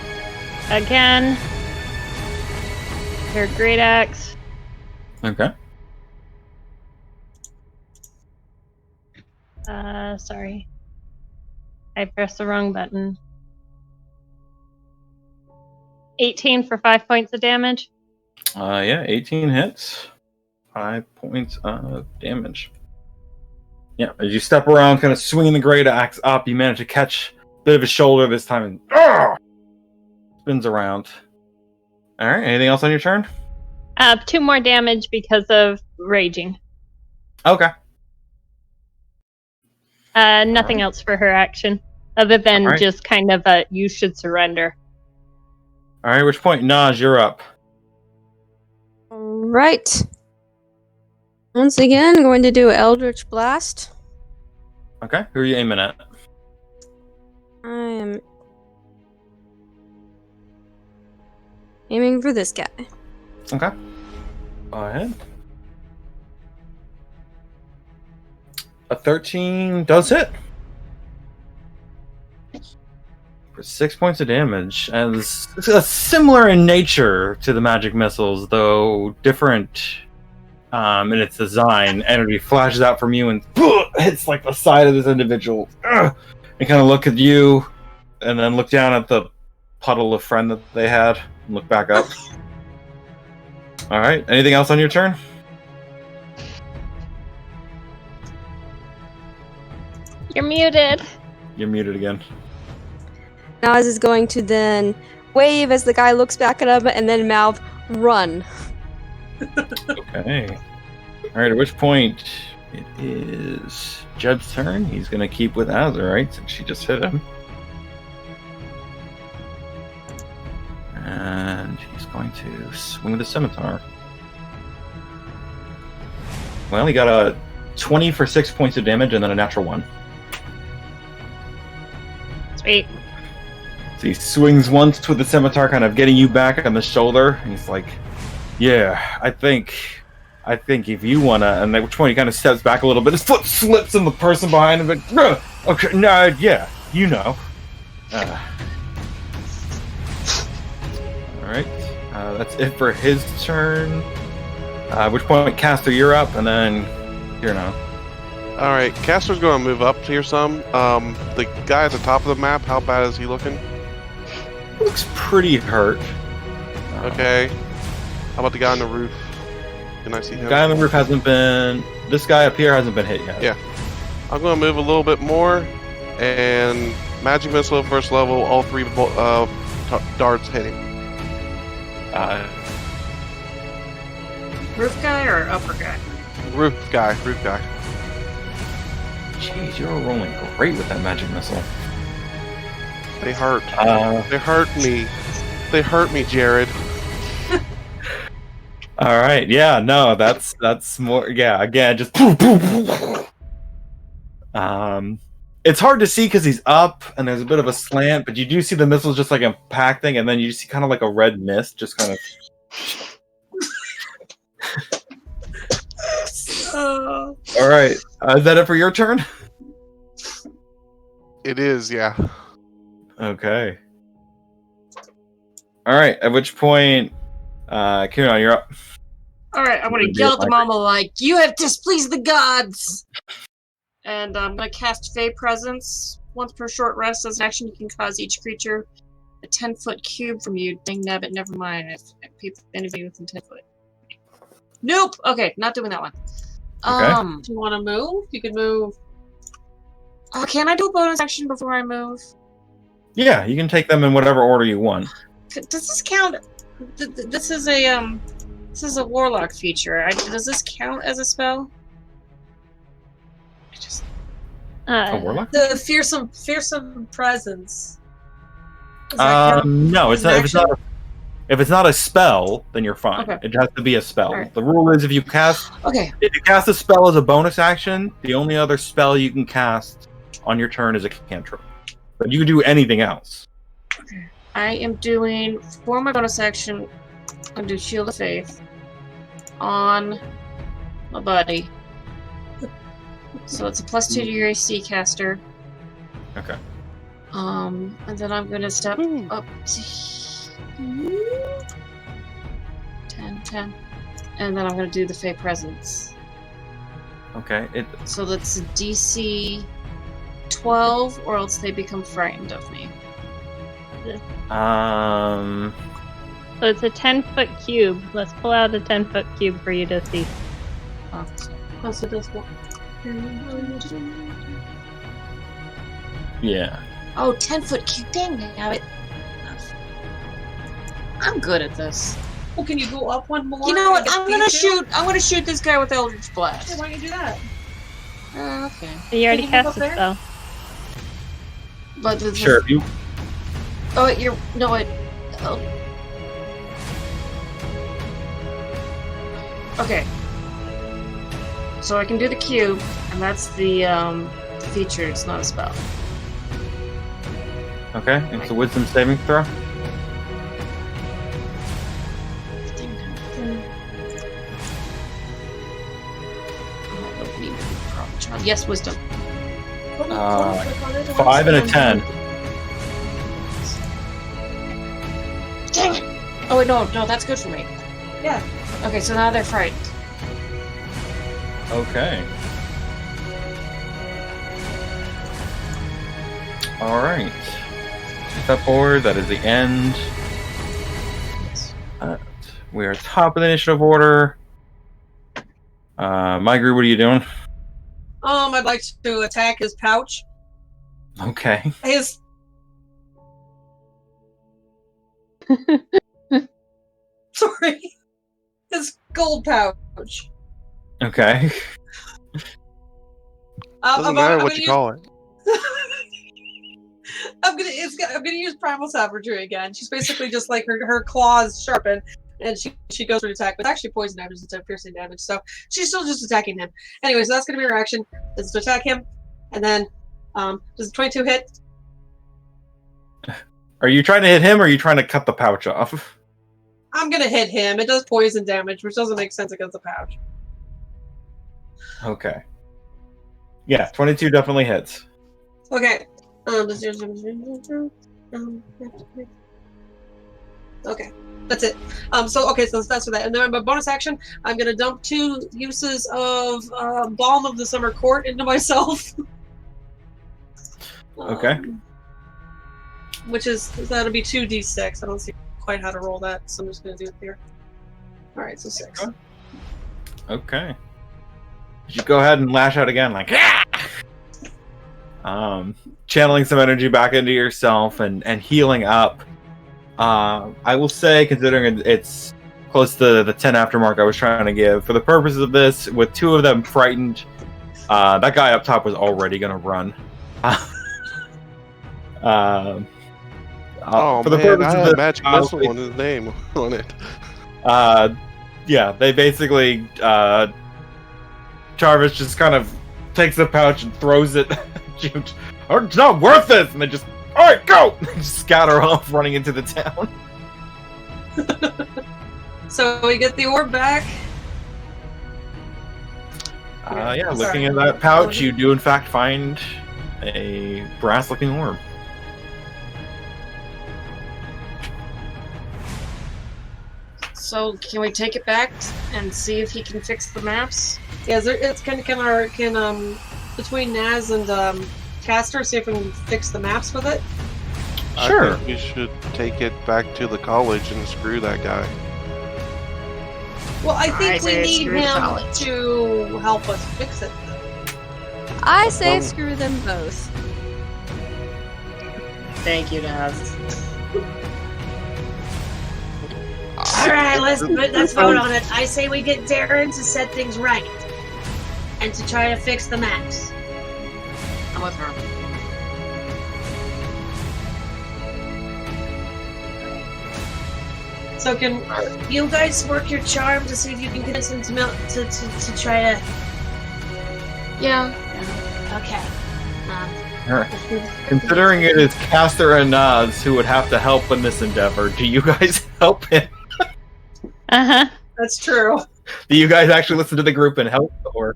again. Your great axe. Okay. Sorry. I pressed the wrong button. 18 for 5 points of damage. Yeah, 18 hits. 5 points of damage. Yeah, as you step around, kind of swinging the great axe up, you manage to catch a bit of his shoulder this time and spins around. Alright, anything else on your turn? 2 more damage because of raging. Okay. Nothing else for her action, other than just kind of a you should surrender. Alright, which point, Naj, you're up. Right. Once again, going to do Eldritch Blast. Okay, who are you aiming at? I am aiming for this guy. Okay. Go ahead. A 13 does hit. For 6 points of damage. As it's similar in nature to the magic missiles, though different in its design. Energy flashes out from you and hits like the side of this individual. And kind of look at you, and then look down at the puddle of friend that they had, and look back up. Alright, anything else on your turn? You're muted. You're muted again. Nas is going to then wave as the guy looks back at him and then mouth, run. Okay. Alright, at which point it is Jed's turn. He's going to keep with Azurite since she just hit him. And he's going to swing the scimitar. Well, he got a 20 for 6 points of damage and then a natural 1. Sweet. So he swings once with the scimitar, kind of getting you back on the shoulder. And he's like, yeah, I think if you want to... And at which point he kind of steps back a little bit. His foot slips on the person behind him. But, okay, no, yeah, you know. Alright, that's it for his turn. At which point, Caster, you're up, and then here now. Alright, Castor's going to move up here some. The guy at the top of the map, how bad is he looking? Looks pretty hurt. Okay. How about the guy on the roof? Can I see him? The guy on the roof hasn't been... This guy up here hasn't been hit yet. Yeah. I'm going to move a little bit more, and Magic Missile first level, all 3 darts hitting. Roof guy or upper guy? Roof guy. Jeez, you're rolling great with that magic missile. They hurt. They hurt me. they hurt me, Jared. All right. Yeah. No. That's more. Yeah. Again, just. It's hard to see because he's up and there's a bit of a slant, but you do see the missiles just like impacting, and then you see kind of like a red mist, just kind of. All right. Is that it for your turn? It is, yeah. Okay. All right. At which point, Kieran, you're up. Alright, I'm gonna yell at the mama like, "You have displeased the gods!" And I'm gonna cast Fey Presence. Once per short rest, as an action, you can cause each creature a 10-foot cube from you. Dang nabbit, never mind. If anybody within 10 foot. Nope! Okay, not doing that one. Okay. Do you want to move? You could move. Can I do a bonus action before I move? Yeah, you can take them in whatever order you want. Does this count? This is a warlock feature. Does this count as a spell? A warlock? The fearsome presence. Does that count No, as it's an not. action? If it's not a spell, then you're fine. Okay. It has to be a spell. Alright. The rule is if you cast a spell as a bonus action, the only other spell you can cast on your turn is a cantrip. But you can do anything else. I am doing, for my bonus action, I'm going to do Shield of Faith on my buddy. So it's a +2 to your AC caster. Okay. And then I'm going to step up to 10. And then I'm going to do the Fey Presence. Okay. So that's a DC 12, or else they become frightened of me. So it's a 10-foot cube. Let's pull out a 10-foot cube for you to see. Plus it does what? Yeah. Oh, 10-foot cube. Dang it. I'm good at this. Well, can you go up one more? You know what? and get I'm gonna these two? shoot. I'm gonna shoot this guy with Eldritch Blast. Yeah, why don't you do that? Okay. So you already Can you move cast up a there? spell. But Sure. You. Oh, you're no. Oh. Okay. So I can do the cube, and that's the feature. It's not a spell. Okay. It's a wisdom saving throw. Yes, wisdom. 5 and a 10. Dang it! Oh wait, no, that's good for me. Yeah. Okay, so now they're frightened. Okay. All right. Step forward. That is the end. We are top of the initiative order. Migru, what are you doing? I'd like to attack his pouch. Okay. His. Sorry. His gold pouch. Okay. Doesn't matter what you call it. I'm gonna use primal savagery again. She's basically just like her claws sharpen, and she goes for an attack, but actually poison damage instead of piercing damage. So she's still just attacking him. Anyway, so that's gonna be her action. Is to attack him, and then does the 22 hit? Are you trying to hit him, or are you trying to cut the pouch off? I'm gonna hit him. It does poison damage, which doesn't make sense against the pouch. Okay. Yeah, 22 definitely hits. Okay. Okay, that's it. So that's for that. And then my bonus action, I'm gonna dump 2 uses of Balm of the Summer Court into myself. Okay. Which is that'll be 2d6. I don't see quite how to roll that, so I'm just gonna do it here. All right, so 6. Okay. You go ahead and lash out again, like channeling some energy back into yourself and healing up. I will say, considering it's close to the 10 after mark I was trying to give, for the purposes of this, with 2 of them frightened, that guy up top was already going to run. Oh for the man, purpose I of had this, magic missile on his name on it. Yeah, they basically Jarvis just kind of takes the pouch and throws it. Oh, it's not worth this, and they just all right, go. Just scatter off, running into the town. So we get the orb back. Yeah, Sorry. looking at that pouch, you do in fact find a brass-looking orb. So can we take it back and see if he can fix the maps? Yeah, it's can between Naz and Castor see if we can fix the maps with it. Sure. I think we should take it back to the college and screw that guy. Well, I think we say need screw the him college. to help us fix it. I say Um, screw them both. Thank you, Naz. All right, let's vote on it. I say we get Darren to set things right and to try to fix the maps. I'm with her. So can You guys work your charm to see if you can get us into to try to. Yeah. Okay. Considering it is Castor and Naz who would have to help in this endeavor, do you guys help him? Uh-huh. that's true. Do you guys actually listen to the group and help, or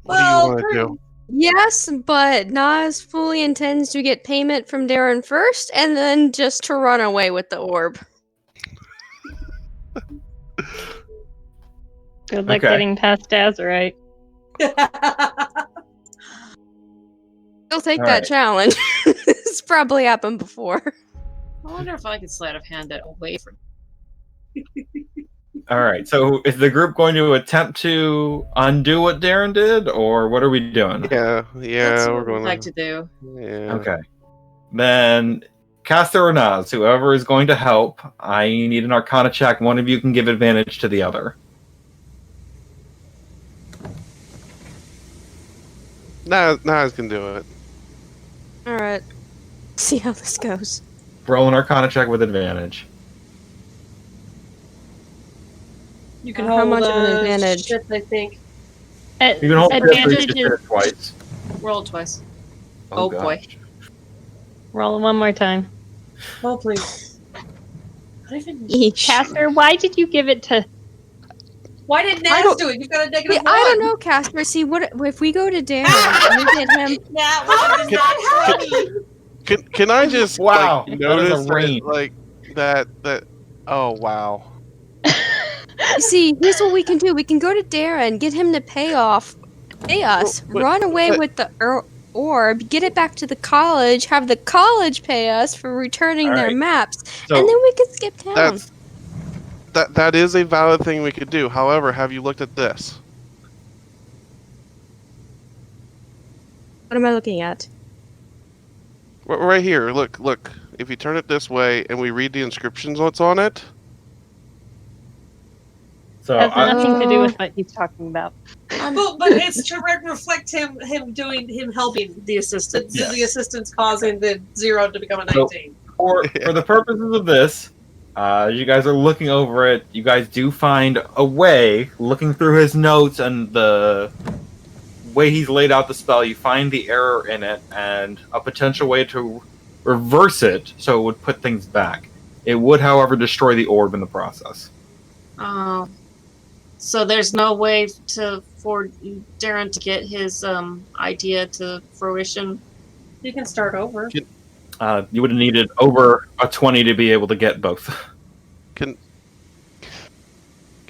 What do you want to do? Yes, but Nas fully intends to get payment from Darren first, and then just to run away with the orb. Good luck Okay. getting past Azurite. He'll take All that right. challenge. It's probably happened before. I wonder if I could sleight of hand it away from. all right? So, is the group going to attempt to undo what Darren did, or what are we doing? Yeah, That's we're what going I'd like to do. Yeah. Okay. Then, Castor or Naz, whoever is going to help, I need an Arcana check. One of you can give advantage to the other. Naz can do it. Alright. See how this goes. Roll an Arcana check with advantage. You can How hold much of an advantage? shift, I think. You can hold it, but you just Advantage hit is it twice. Roll twice. Oh, boy. gosh. roll one more time. Oh please. Not even. Eesh. Castor, why did you give it to... Why did I Naz don't- do it? You've got a negative See, one. I don't know, Casper. See, what if we go to Darren and we get him? That was not funny. Can I just Wow, like, that is a notice that, range. like that oh wow. You see, here's what we can do. We can go to Darren, get him to pay us, But- run away but- with the orb, get it back to the college, have the college pay us for returning All their right. maps, So, and then we can skip town. That is a valid thing we could do. However, have you looked at this? What am I looking at? Right here. Look. If you turn it this way and we read the inscriptions what's on it, so Has I, nothing to do with what he's talking about. But it's to reflect him helping The assistants. Yes. the assistance causing the 0 to become a So- 19. for the purposes of this, as you guys are looking over it, you guys do find a way, looking through his notes and the way he's laid out the spell, you find the error in it and a potential way to reverse it so it would put things back. It would, however, destroy the orb in the process. Oh. So there's no way for Darren to get his idea to fruition. You can start over. You would have needed over a 20 to be able to get both. can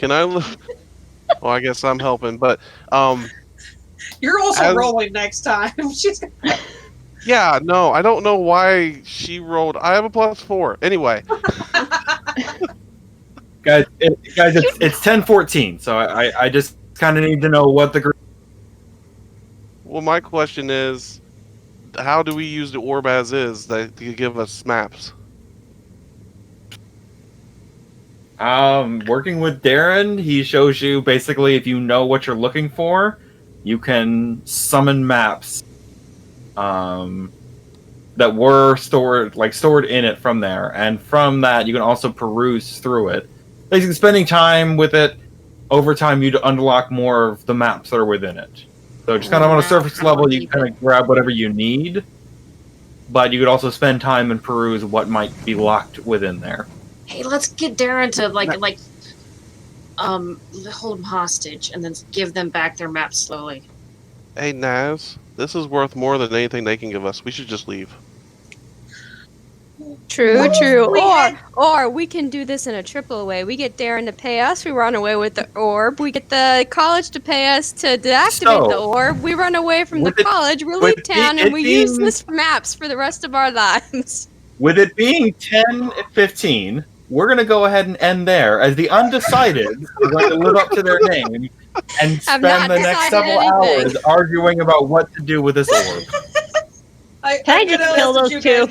I look? Well, I guess I'm helping, but You're also As- rolling next time. She's yeah, no, I don't know why she rolled. I have a +4. Anyway, Guys, it's 10-14, so I just kind of need to know what the group. well, my question is, how do we use the orb as is that to give us maps? Working with Darren, he shows you basically if you know what you're looking for, you can summon maps. that were stored in it from there, and from that you can also peruse through it. Basically, spending time with it over time, you'd unlock more of the maps that are within it. So just kind of on a surface level, you can kind of grab whatever you need, but you could also spend time and peruse what might be locked within there. Hey, let's get Darren to hold him hostage and then give them back their maps slowly. Hey, Naz, this is worth more than anything they can give us. We should just leave. True, true. We had- Or we can do this in a triple way. We get Darren to pay us, we run away with the orb. We get the college to pay us to deactivate the orb. We run away from the college, we leave town, and we use this maps for the rest of our lives. With it being 10:15, we're going to go ahead and end there, as the undecided are going to live up to their name and spend the next several hours arguing about what to do with this orb. Can I just kill those two?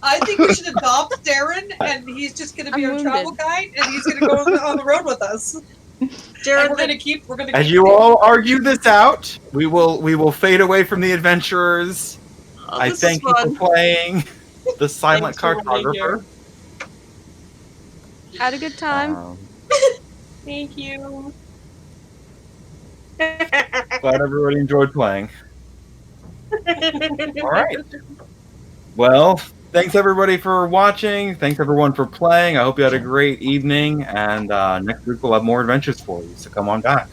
I think we should adopt Darren, and he's just going to be our travel guide, and he's going to go on the road with us. Darren, we're going to keep. As you all argue this out, we will fade away from the adventurers. I thank you for playing the Silent Cartographer. Had a good time. Thank you. Glad everybody enjoyed playing. All right. Well, thanks everybody for watching. Thanks everyone for playing. I hope you had a great evening. And next week we'll have more adventures for you. So come on back.